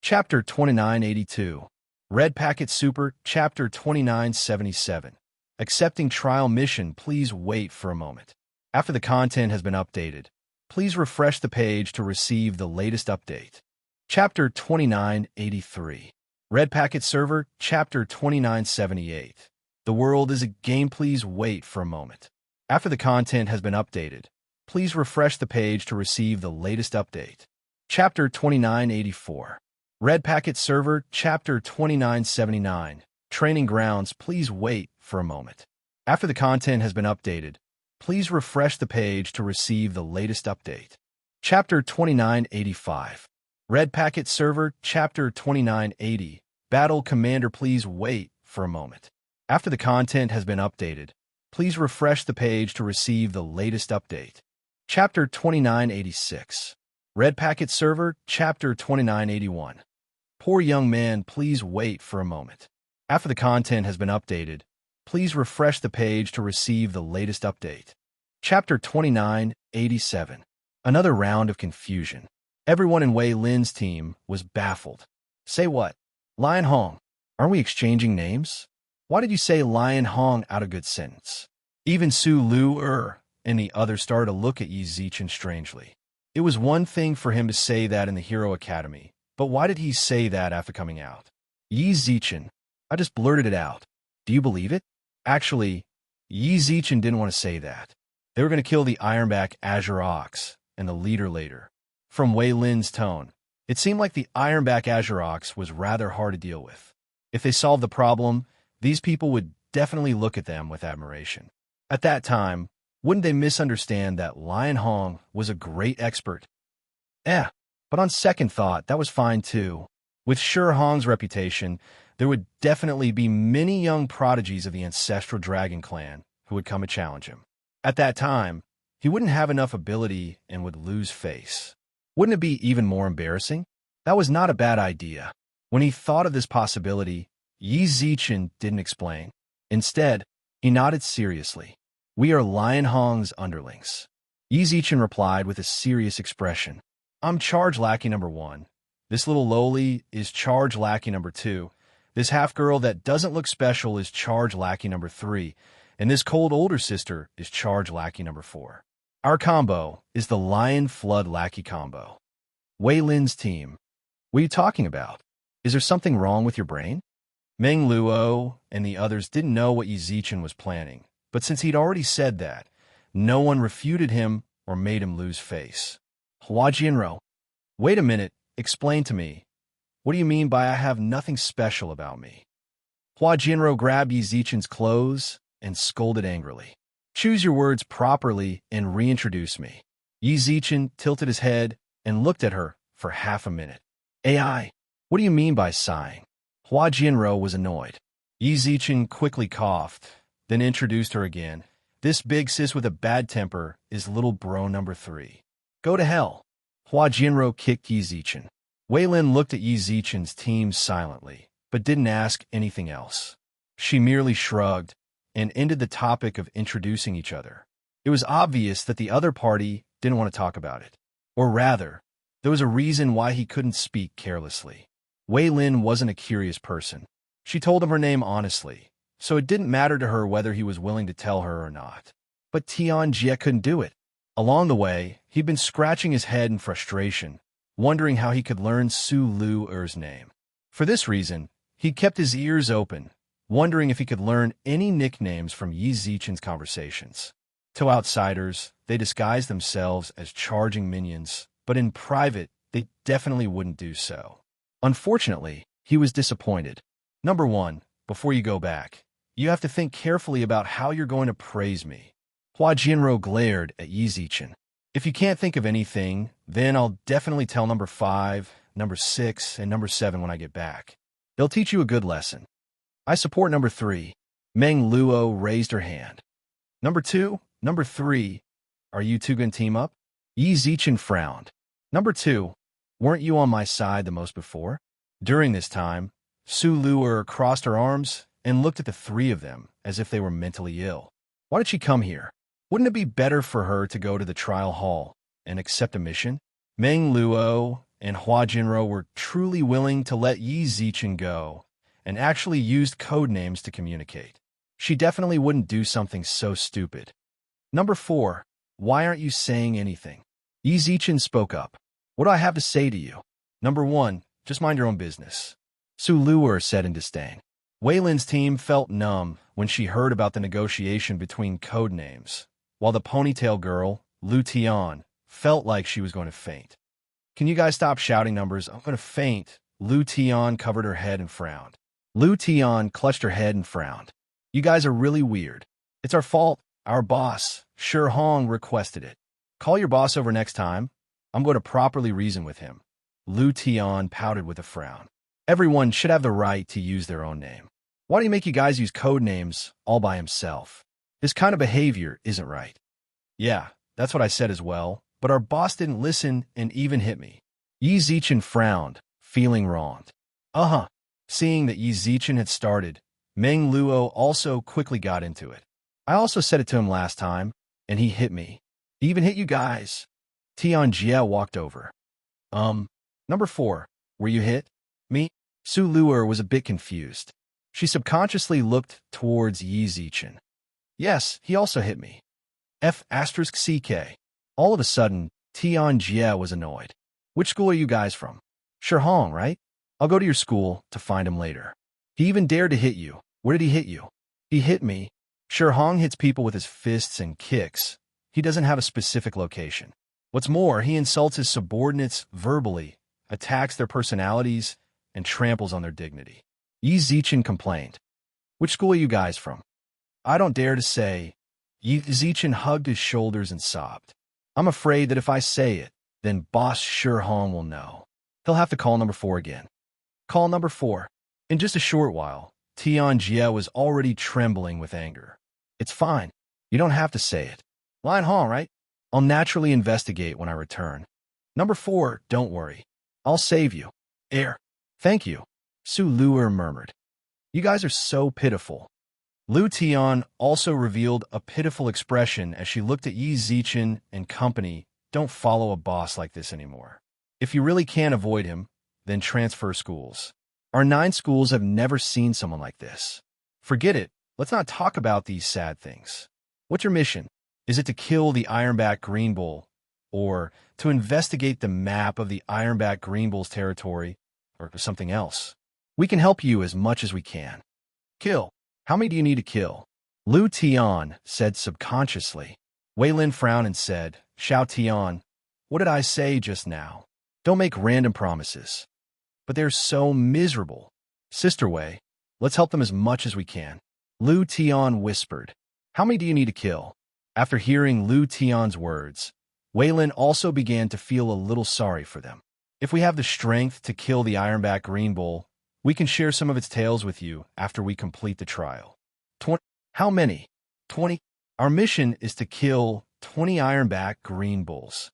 Chapter 2982. Red Packet Super, Chapter 2977. Accepting Trial Mission, please wait for a moment. After the content has been updated, please refresh the page to receive the latest update. Chapter 2983. Red Packet Server, Chapter 2978. The world is a game, please wait for a moment. After the content has been updated, please refresh the page to receive the latest update. Chapter 2984. Red Packet Server, Chapter 2979. Training Grounds, please wait for a moment. After the content has been updated, please refresh the page to receive the latest update. Chapter 2985. Red Packet Server, Chapter 2980. Battle Commander, please wait for a moment. After the content has been updated, please refresh the page to receive the latest update. Chapter 2986. Red Packet Server, Chapter 2981. Poor Young Man, please wait for a moment. After the content has been updated, please refresh the page to receive the latest update. Chapter 2987. Another round of confusion. Everyone in Wei Lin's team was baffled. Say what? Lion Hong, aren't we exchanging names? Why did you say Lion Hong out of good sentence? Even Su Lu and the others started to look at Yi Zichen strangely. It was one thing for him to say that in the Hero Academy, but why did he say that after coming out? Yi Zichen, I just blurted it out. Do you believe it? Actually, Yi Zichen didn't want to say that. They were going to kill the Ironback Azure Ox and the leader later. From Wei Lin's tone, it seemed like the Ironback Azure Ox was rather hard to deal with. If they solved the problem, these people would definitely look at them with admiration. At that time, wouldn't they misunderstand that Lion Hong was a great expert? But on second thought, that was fine too. With Sure Hong's reputation, there would definitely be many young prodigies of the ancestral dragon clan who would come and challenge him. At that time, he wouldn't have enough ability and would lose face. Wouldn't it be even more embarrassing? That was not a bad idea. When he thought of this possibility, Yi Zichen didn't explain. Instead, he nodded seriously. We are Lion Hong's underlings. Yi Zichen replied with a serious expression. I'm charge lackey number 1. This little lowly is charge lackey number 2. This half-girl that doesn't look special is charge lackey number 3. And this cold older sister is charge lackey number 4. Our combo is the Lion Flood Lackey combo. Wei Lin's team. What are you talking about? Is there something wrong with your brain? Meng Luo and the others didn't know what Yi Zichen was planning, but since he'd already said that, no one refuted him or made him lose face. Hua Jianrou, wait a minute, explain to me. What do you mean by I have nothing special about me? Hua Jinro grabbed Yi Zichen's clothes and scolded angrily. Choose your words properly and reintroduce me. Yi Zichen tilted his head and looked at her for half a minute. AI, what do you mean by sighing? Hua Jinro was annoyed. Yi Zichen quickly coughed, then introduced her again. This big sis with a bad temper is little bro number 3. Go to hell. Hua Jinro kicked Yi Zichen. Wei Lin looked at Yi Zichen's team silently, but didn't ask anything else. She merely shrugged and ended the topic of introducing each other. It was obvious that the other party didn't want to talk about it. Or rather, there was a reason why he couldn't speak carelessly. Wei Lin wasn't a curious person. She told him her name honestly, so it didn't matter to her whether he was willing to tell her or not. But Tian Jie couldn't do it. Along the way, he'd been scratching his head in frustration, wondering how he could learn Su Luer's name. For this reason, he kept his ears open, wondering if he could learn any nicknames from Yi Zichen's conversations. To outsiders, they disguised themselves as charging minions, but in private, they definitely wouldn't do so. Unfortunately, he was disappointed. Number 1, before you go back, you have to think carefully about how you're going to praise me. Hua Jinro glared at Yi Zichen. If you can't think of anything, then I'll definitely tell number 5, number 6, and number 7 when I get back. They'll teach you a good lesson. I support number 3. Meng Luo raised her hand. Number 2, number 3, are you two going to team up? Yi Zichen frowned. Number 2, weren't you on my side the most before? During this time, Su Luer crossed her arms and looked at the 3 of them as if they were mentally ill. Why did she come here? Wouldn't it be better for her to go to the trial hall and accept a mission? Meng Luo and Hua Jinro were truly willing to let Yi Zichen go and actually used code names to communicate. She definitely wouldn't do something so stupid. Number 4, why aren't you saying anything? Yi Zichen spoke up. What do I have to say to you? Number 1, just mind your own business. Su Luer said in disdain. Wei Lin's team felt numb when she heard about the negotiation between code names, while the ponytail girl, Lu Tian, felt like she was going to faint. Can you guys stop shouting numbers? I'm going to faint. Lu Tian covered her head and frowned. Lu Tian clutched her head and frowned. You guys are really weird. It's our fault. Our boss, Shi Hong, requested it. Call your boss over next time. I'm going to properly reason with him. Lu Tian pouted with a frown. Everyone should have the right to use their own name. Why do you make you guys use code names all by himself? This kind of behavior isn't right. Yeah, that's what I said as well, but our boss didn't listen and even hit me. Yi Zichen frowned, feeling wronged. Seeing that Yi Zichen had started, Meng Luo also quickly got into it. I also said it to him last time, and he hit me. He even hit you guys. Tian Jie walked over. Number 4, were you hit? Me? Su Luer was a bit confused. She subconsciously looked towards Yi Zichen. Yes, he also hit me. F*CK. All of a sudden, Tian Jie was annoyed. Which school are you guys from? Shi Hong, right? I'll go to your school to find him later. He even dared to hit you. Where did he hit you? He hit me. Shi Hong hits people with his fists and kicks. He doesn't have a specific location. What's more, he insults his subordinates verbally, attacks their personalities, and tramples on their dignity. Yi Zichen complained. Which school are you guys from? I don't dare to say. Yi Zichen hugged his shoulders and sobbed. I'm afraid that if I say it, then boss Shi Hong will know. He'll have to call number 4 again. Call number 4. In just a short while, Tian Jie was already trembling with anger. It's fine. You don't have to say it. Lion Hong, right? I'll naturally investigate when I return. Number 4, don't worry. I'll save you. Thank you. Su Luer murmured. You guys are so pitiful. Lu Tian also revealed a pitiful expression as she looked at Yi Zichen and company. Don't follow a boss like this anymore. If you really can't avoid him, then transfer schools. Our 9 schools have never seen someone like this. Forget it. Let's not talk about these sad things. What's your mission? Is it to kill the Ironback Green Bull, or to investigate the map of the Ironback Green Bull's territory, or something else? We can help you as much as we can. Kill. How many do you need to kill? Lu Tian said subconsciously. Wei Lin frowned and said, Xiao Tian, what did I say just now? Don't make random promises. but they're so miserable. Sister Wei, let's help them as much as we can. Lu Tian whispered. How many do you need to kill? After hearing Lu Tian's words, Wei Lin also began to feel a little sorry for them. If we have the strength to kill the Ironback Green Bull, we can share some of its tails with you after we complete the trial. 20. How many? 20. Our mission is to kill 20 Ironback Green Bulls.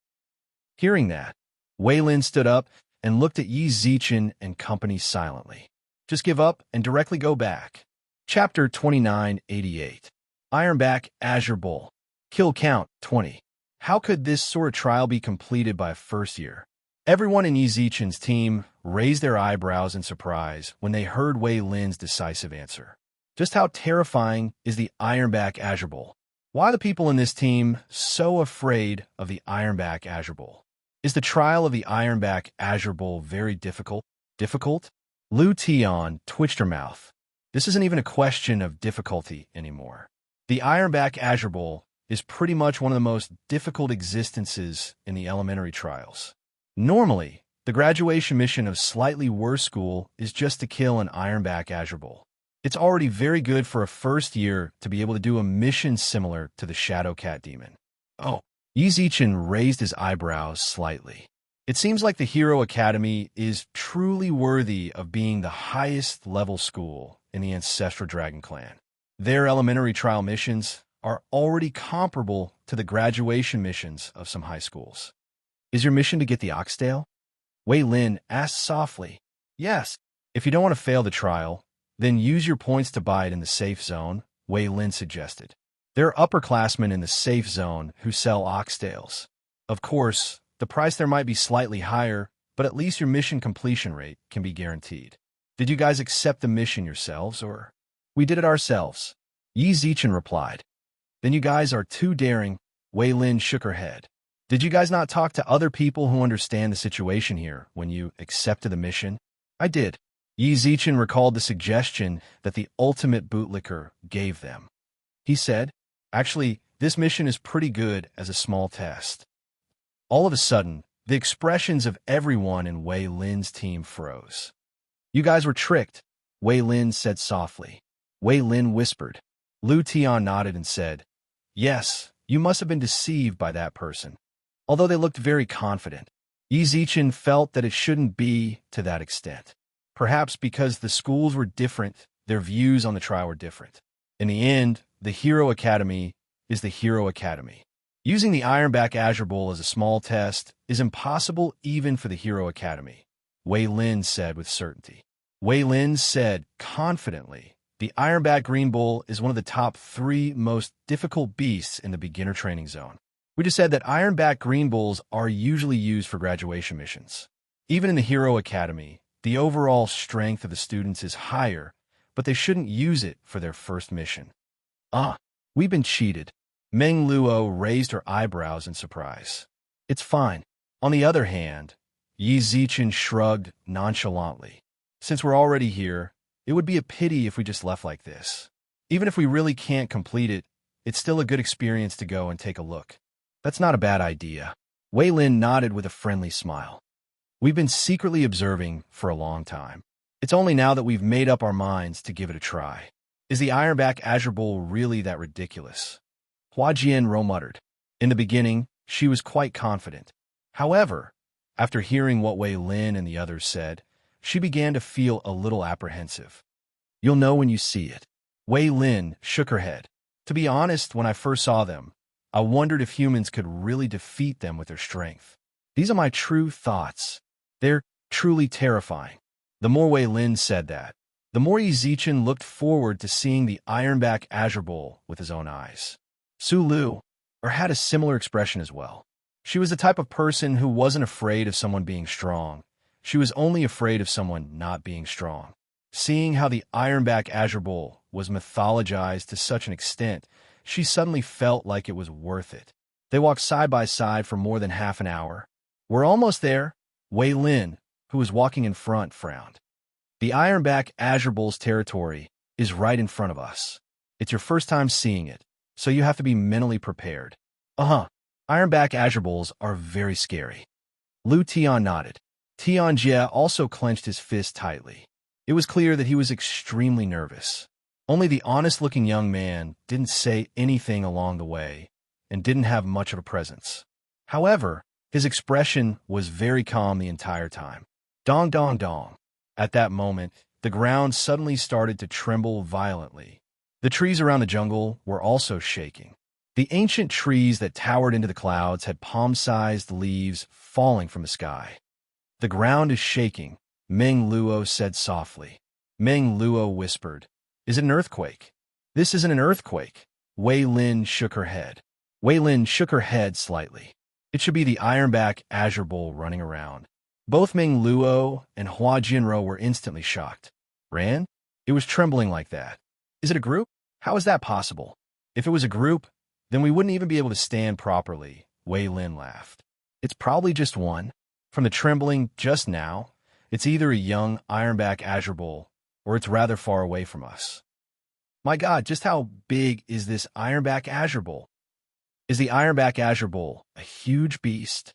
Hearing that, Wei Lin stood up and looked at Yi Zichen and company silently. Just give up and directly go back. Chapter 2988. Ironback Azure Bull. Kill count 20. How could this sort of trial be completed by first year? Everyone in Yi Zichen's team raised their eyebrows in surprise when they heard Wei Lin's decisive answer. Just how terrifying is the Ironback Azure Bull? Why are the people in this team so afraid of the Ironback Azure Bull? Is the trial of the Ironback Azure Bull very difficult? Difficult? Lu Tian twitched her mouth. This isn't even a question of difficulty anymore. The Ironback Azure Bull is pretty much one of the most difficult existences in the elementary trials. Normally, the graduation mission of slightly worse school is just to kill an Ironback Azure Bull. It's already very good for a first year to be able to do a mission similar to the Shadow Cat Demon. Oh, Yi Zichen raised his eyebrows slightly. It seems like the Hero Academy is truly worthy of being the highest level school in the Ancestral Dragon Clan. Their elementary trial missions are already comparable to the graduation missions of some high schools. Is your mission to get the Oxtail? Wei Lin asked softly. Yes. If you don't want to fail the trial, then use your points to buy it in the safe zone, Wei Lin suggested. There are upperclassmen in the safe zone who sell oxtails. Of course, the price there might be slightly higher, but at least your mission completion rate can be guaranteed. Did you guys accept the mission yourselves, or? We did it ourselves, Yi Zichen replied. Then you guys are too daring, Wei Lin shook her head. Did you guys not talk to other people who understand the situation here when you accepted the mission? I did. Yi Zichen recalled the suggestion that the ultimate bootlicker gave them. He said, actually, this mission is pretty good as a small test. All of a sudden, the expressions of everyone in Wei Lin's team froze. You guys were tricked, Wei Lin said softly. Wei Lin whispered. Lu Tian nodded and said, yes, you must have been deceived by that person. Although they looked very confident, Yi Zichen felt that it shouldn't be to that extent. Perhaps because the schools were different, their views on the trial were different. In the end, the Hero Academy is the Hero Academy. Using the Ironback Azure Bull as a small test is impossible even for the Hero Academy, Wei Lin said with certainty. Wei Lin said confidently, the Ironback Green Bull is one of the top 3 most difficult beasts in the beginner training zone. We just said that Ironback Green Bulls are usually used for graduation missions. Even in the Hero Academy, the overall strength of the students is higher, but they shouldn't use it for their first mission. We've been cheated. Meng Luo raised her eyebrows in surprise. It's fine. On the other hand, Yi Zichen shrugged nonchalantly. Since we're already here, it would be a pity if we just left like this. Even if we really can't complete it, it's still a good experience to go and take a look. That's not a bad idea. Wei Lin nodded with a friendly smile. We've been secretly observing for a long time. It's only now that we've made up our minds to give it a try. Is the Ironback Azure Bull really that ridiculous? Hua Jianro muttered. In the beginning, she was quite confident. However, after hearing what Wei Lin and the others said, she began to feel a little apprehensive. You'll know when you see it. Wei Lin shook her head. To be honest, when I first saw them, I wondered if humans could really defeat them with their strength. These are my true thoughts. They're truly terrifying. The more Wei Lin said that, the more Yi Zichen looked forward to seeing the Ironback Azure Bull with his own eyes. Su Lu had a similar expression as well. She was the type of person who wasn't afraid of someone being strong. She was only afraid of someone not being strong. Seeing how the Ironback Azure Bull was mythologized to such an extent, she suddenly felt like it was worth it. They walked side by side for more than half an hour. We're almost there, Wei Lin, who was walking in front, frowned. The Ironback Azure Bull's territory is right in front of us. It's your first time seeing it, so you have to be mentally prepared. Ironback Azure Bulls are very scary. Lu Tian nodded. Tianjie also clenched his fist tightly. It was clear that he was extremely nervous. Only the honest-looking young man didn't say anything along the way and didn't have much of a presence. However, his expression was very calm the entire time. Dong dong dong. At that moment, the ground suddenly started to tremble violently. The trees around the jungle were also shaking. The ancient trees that towered into the clouds had palm-sized leaves falling from the sky. "The ground is shaking," Meng Luo said softly. Meng Luo whispered, "Is it an earthquake?" "This isn't an earthquake." Wei Lin shook her head. Wei Lin shook her head slightly. "It should be the Ironback Azure Bull running around." Both Meng Luo and Hua Jinro were instantly shocked. "Ran? It was trembling like that. Is it a group? How is that possible? If it was a group, then we wouldn't even be able to stand properly," Wei Lin laughed. "It's probably just one. From the trembling just now, it's either a young Ironback Azure Bull or it's rather far away from us." "My God, just how big is this Ironback Azure Bull?" "Is the Ironback Azure Bull a huge beast?"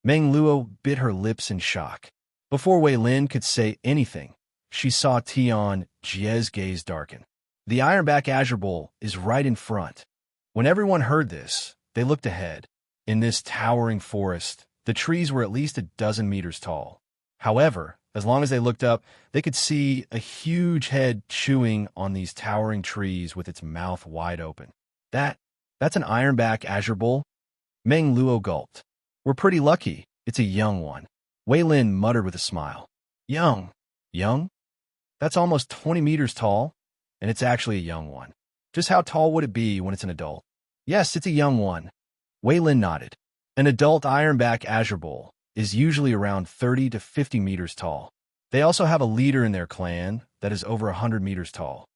Meng Luo bit her lips in shock. Before Wei Lin could say anything, she saw Tian Jie's gaze darken. "The Ironback Azure Bull is right in front." When everyone heard this, they looked ahead. In this towering forest, the trees were at least a dozen meters tall. However, as long as they looked up, they could see a huge head chewing on these towering trees with its mouth wide open. That's an Ironback Azure Bull?" Meng Luo gulped. "We're pretty lucky. It's a young one." Wei Lin muttered with a smile. "Young? Young? That's almost 20 meters tall, and it's actually a young one. Just how tall would it be when it's an adult?" "Yes, it's a young one." Wei Lin nodded. "An adult Ironback Azure Bull is usually around 30 to 50 meters tall. They also have a leader in their clan that is over 100 meters tall."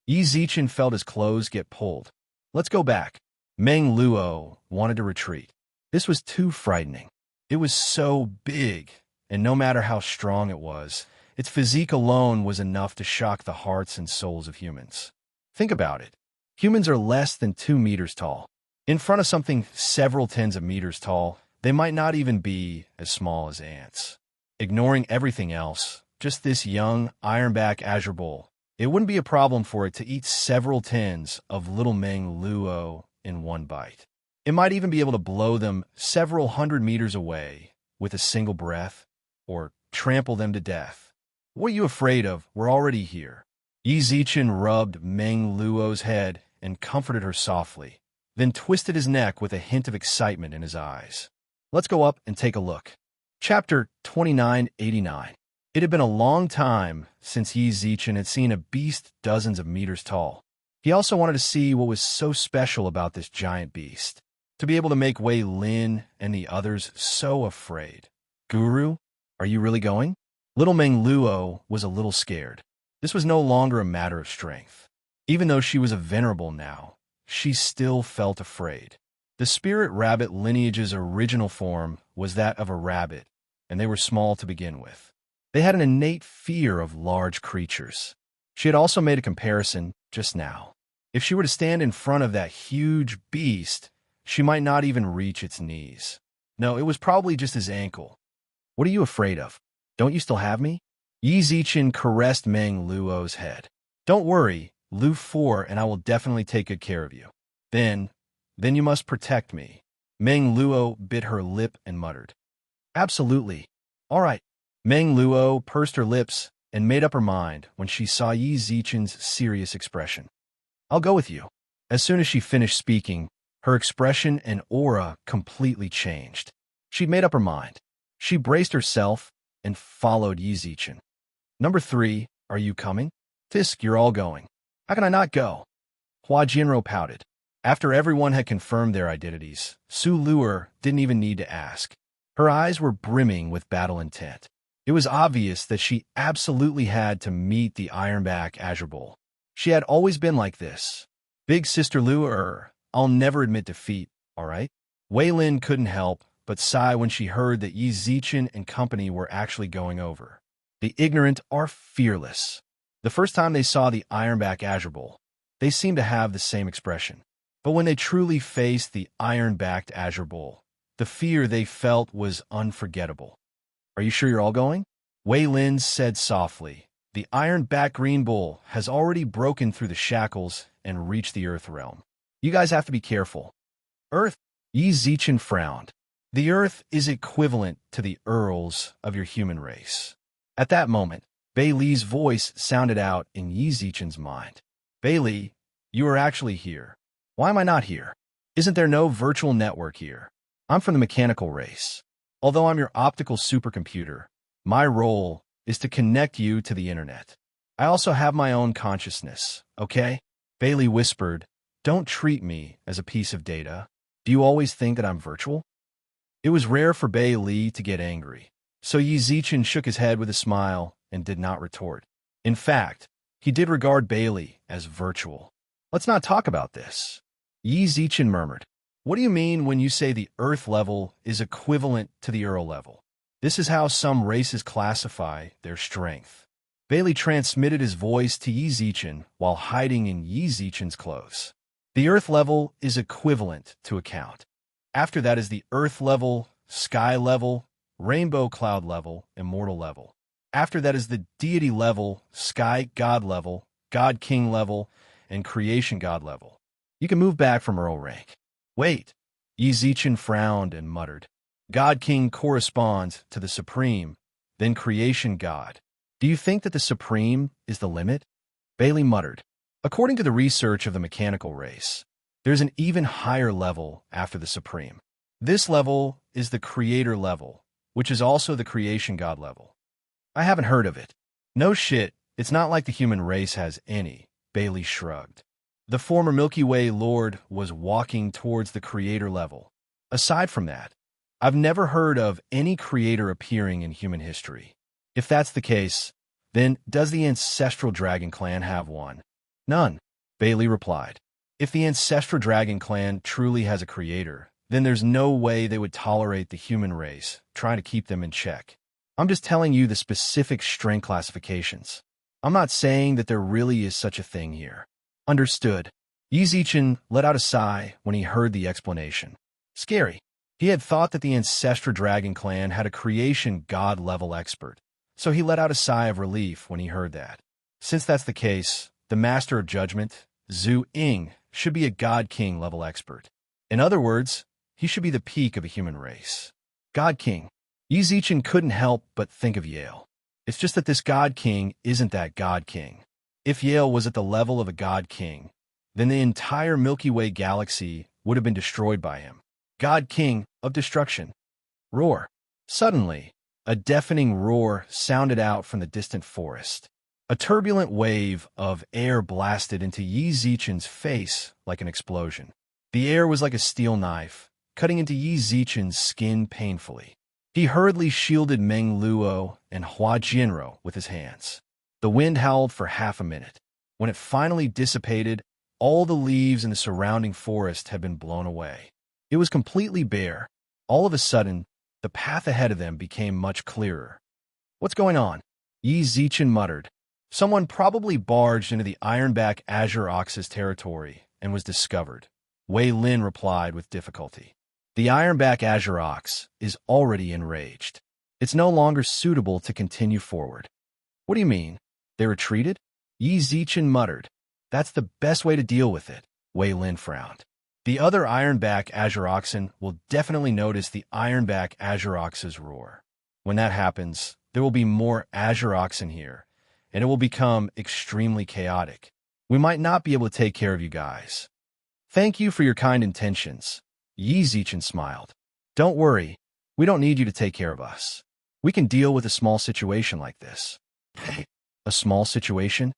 Yi Zichen felt his clothes get pulled. "Let's go back." Meng Luo wanted to retreat. This was too frightening. It was so big, and no matter how strong it was, its physique alone was enough to shock the hearts and souls of humans. Think about it. Humans are less than 2 meters tall. In front of something several tens of meters tall, they might not even be as small as ants. Ignoring everything else, just this young Ironback Azure Bull, it wouldn't be a problem for it to eat several tens of little Meng Luo in one bite. It might even be able to blow them several hundred meters away with a single breath, or trample them to death. "What are you afraid of? We're already here." Yi Zichen rubbed Meng Luo's head and comforted her softly, then twisted his neck with a hint of excitement in his eyes. "Let's go up and take a look." Chapter 2989. It had been a long time since Yi Zichen had seen a beast dozens of meters tall. He also wanted to see what was so special about this giant beast, to be able to make Wei Lin and the others so afraid. "Guru, are you really going?" Little Meng Luo was a little scared. This was no longer a matter of strength. Even though she was a venerable now, she still felt afraid. The spirit rabbit lineage's original form was that of a rabbit, and they were small to begin with. They had an innate fear of large creatures. She had also made a comparison just now. If she were to stand in front of that huge beast, she might not even reach its knees. No, it was probably just his ankle. "What are you afraid of? Don't you still have me?" Yi Zichen caressed Meng Luo's head. "Don't worry, Lu 4 and I will definitely take good care of you. Then you must protect me." Meng Luo bit her lip and muttered. "Absolutely. All right." Meng Luo pursed her lips and made up her mind when she saw Yi Zichen's serious expression. "I'll go with you." As soon as she finished speaking, her expression and aura completely changed. She'd made up her mind. She braced herself and followed Yi Zichen. "Number 3, are you coming?" "Fisk, you're all going." "How can I not go?" Hua Jinro pouted. After everyone had confirmed their identities, Su Luer didn't even need to ask. Her eyes were brimming with battle intent. It was obvious that she absolutely had to meet the Ironback Azure Bull. She had always been like this. "Big Sister Luer, I'll never admit defeat, all right?" Wei Lin couldn't help but sigh when she heard that Yi Zichen and company were actually going over. The ignorant are fearless. The first time they saw the Ironback Azure Bull, they seemed to have the same expression. But when they truly faced the iron-backed Azure Bull, the fear they felt was unforgettable. Are you sure you're all going? Wei Lin said softly. The iron-backed green bull has already broken through the shackles and reached the Earth realm. You guys have to be careful. Earth? Yi Zichen frowned. The Earth is equivalent to the Earls of your human race. At that moment, Bei Li's voice sounded out in Yi Zichen's mind. Bei Li, you are actually here. Why am I not here? Isn't there no virtual network here? I'm from the mechanical race. Although I'm your optical supercomputer, my role is to connect you to the internet. I also have my own consciousness, okay? Bei Li whispered, don't treat me as a piece of data. Do you always think that I'm virtual? It was rare for Bei Li to get angry, so Yi Zichen shook his head with a smile and did not retort. In fact, he did regard Bei Li as virtual. Let's not talk about this. Yi Zichen murmured. What do you mean when you say the Earth level is equivalent to the Earl level? This is how some races classify their strength. Bei Li transmitted his voice to Yi Zichen while hiding in Yi Zichen's clothes. The Earth level is equivalent to a count. After that is the Earth level, sky level, rainbow cloud level, immortal level. After that is the deity level, sky god level, god king level, and creation god level. You can move back from Earl rank. Wait. Yi Zichen frowned and muttered. God king corresponds to the supreme, then creation god. Do you think that the supreme is the limit? Bei Li muttered. According to the research of the mechanical race, there's an even higher level after the supreme. This level is the creator level, which is also the creation god level. I haven't heard of it. No shit, it's not like the human race has any, Bei Li shrugged. The former Milky Way Lord was walking towards the creator level. Aside from that, I've never heard of any creator appearing in human history. If that's the case, then does the ancestral dragon clan have one? None, Bei Li replied. If the ancestral dragon clan truly has a creator, then there's no way they would tolerate the human race, trying to keep them in check. I'm just telling you the specific strength classifications. I'm not saying that there really is such a thing here. Understood. Yi Zichen let out a sigh when he heard the explanation. Scary. He had thought that the ancestral dragon clan had a creation god-level expert, so he let out a sigh of relief when he heard that. Since that's the case, the Master of Judgment, Zhu Ying, should be a God King level expert. In other words, he should be the peak of a human race. God King. Yi Zichen couldn't help but think of Yale. It's just that this God King isn't that God King. If Yale was at the level of a God King, then the entire Milky Way galaxy would have been destroyed by him. God King of Destruction. Roar. Suddenly, a deafening roar sounded out from the distant forest. A turbulent wave of air blasted into Yi Zichen's face like an explosion. The air was like a steel knife, cutting into Yi Zichen's skin painfully. He hurriedly shielded Meng Luo and Hua Jianro with his hands. The wind howled for half a minute. When it finally dissipated, all the leaves in the surrounding forest had been blown away. It was completely bare. All of a sudden, the path ahead of them became much clearer. What's going on? Yi Zichen muttered. Someone probably barged into the Ironback Azure Ox's territory and was discovered. Wei Lin replied with difficulty. The Ironback Azure Ox is already enraged. It's no longer suitable to continue forward. What do you mean? They retreated? Yi Zichen muttered. That's the best way to deal with it, Wei Lin frowned. The other Ironback Azure Oxen will definitely notice the Ironback Azure Ox's roar. When that happens, there will be more Azure Oxen here, and it will become extremely chaotic. We might not be able to take care of you guys. Thank you for your kind intentions, Yi Zichen smiled. Don't worry, we don't need you to take care of us. We can deal with a small situation like this. A small situation?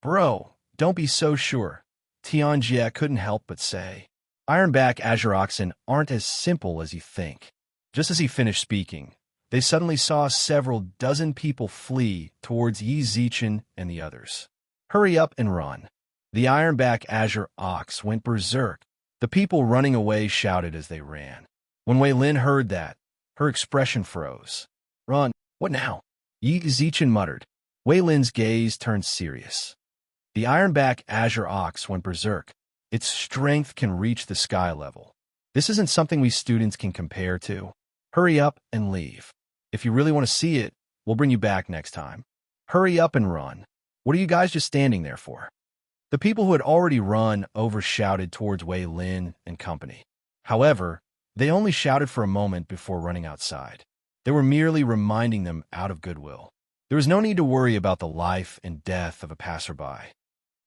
Bro, don't be so sure, Tianjie couldn't help but say. Ironback Azure Oxen aren't as simple as you think. Just as he finished speaking, they suddenly saw several dozen people flee towards Yi Zichen and the others. Hurry up and run. The Ironback Azure Ox went berserk. The people running away shouted as they ran. When Wei Lin heard that, her expression froze. Run. What now? Yi Zichen muttered. Wei Lin's gaze turned serious. The Ironback Azure Ox went berserk. Its strength can reach the sky level. This isn't something we students can compare to. Hurry up and leave. If you really want to see it, we'll bring you back next time. Hurry up and run. What are you guys just standing there for?" The people who had already run over-shouted towards Wei Lin and company. However, they only shouted for a moment before running outside. They were merely reminding them out of goodwill. There was no need to worry about the life and death of a passerby.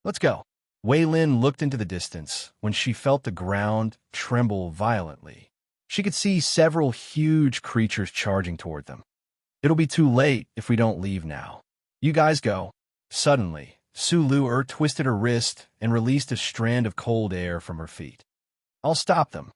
"Let's go." Wei Lin looked into the distance when she felt the ground tremble violently. She could see several huge creatures charging toward them. "It'll be too late if we don't leave now. You guys go." Suddenly, Su Lu'er twisted her wrist and released a strand of cold air from her feet. "I'll stop them."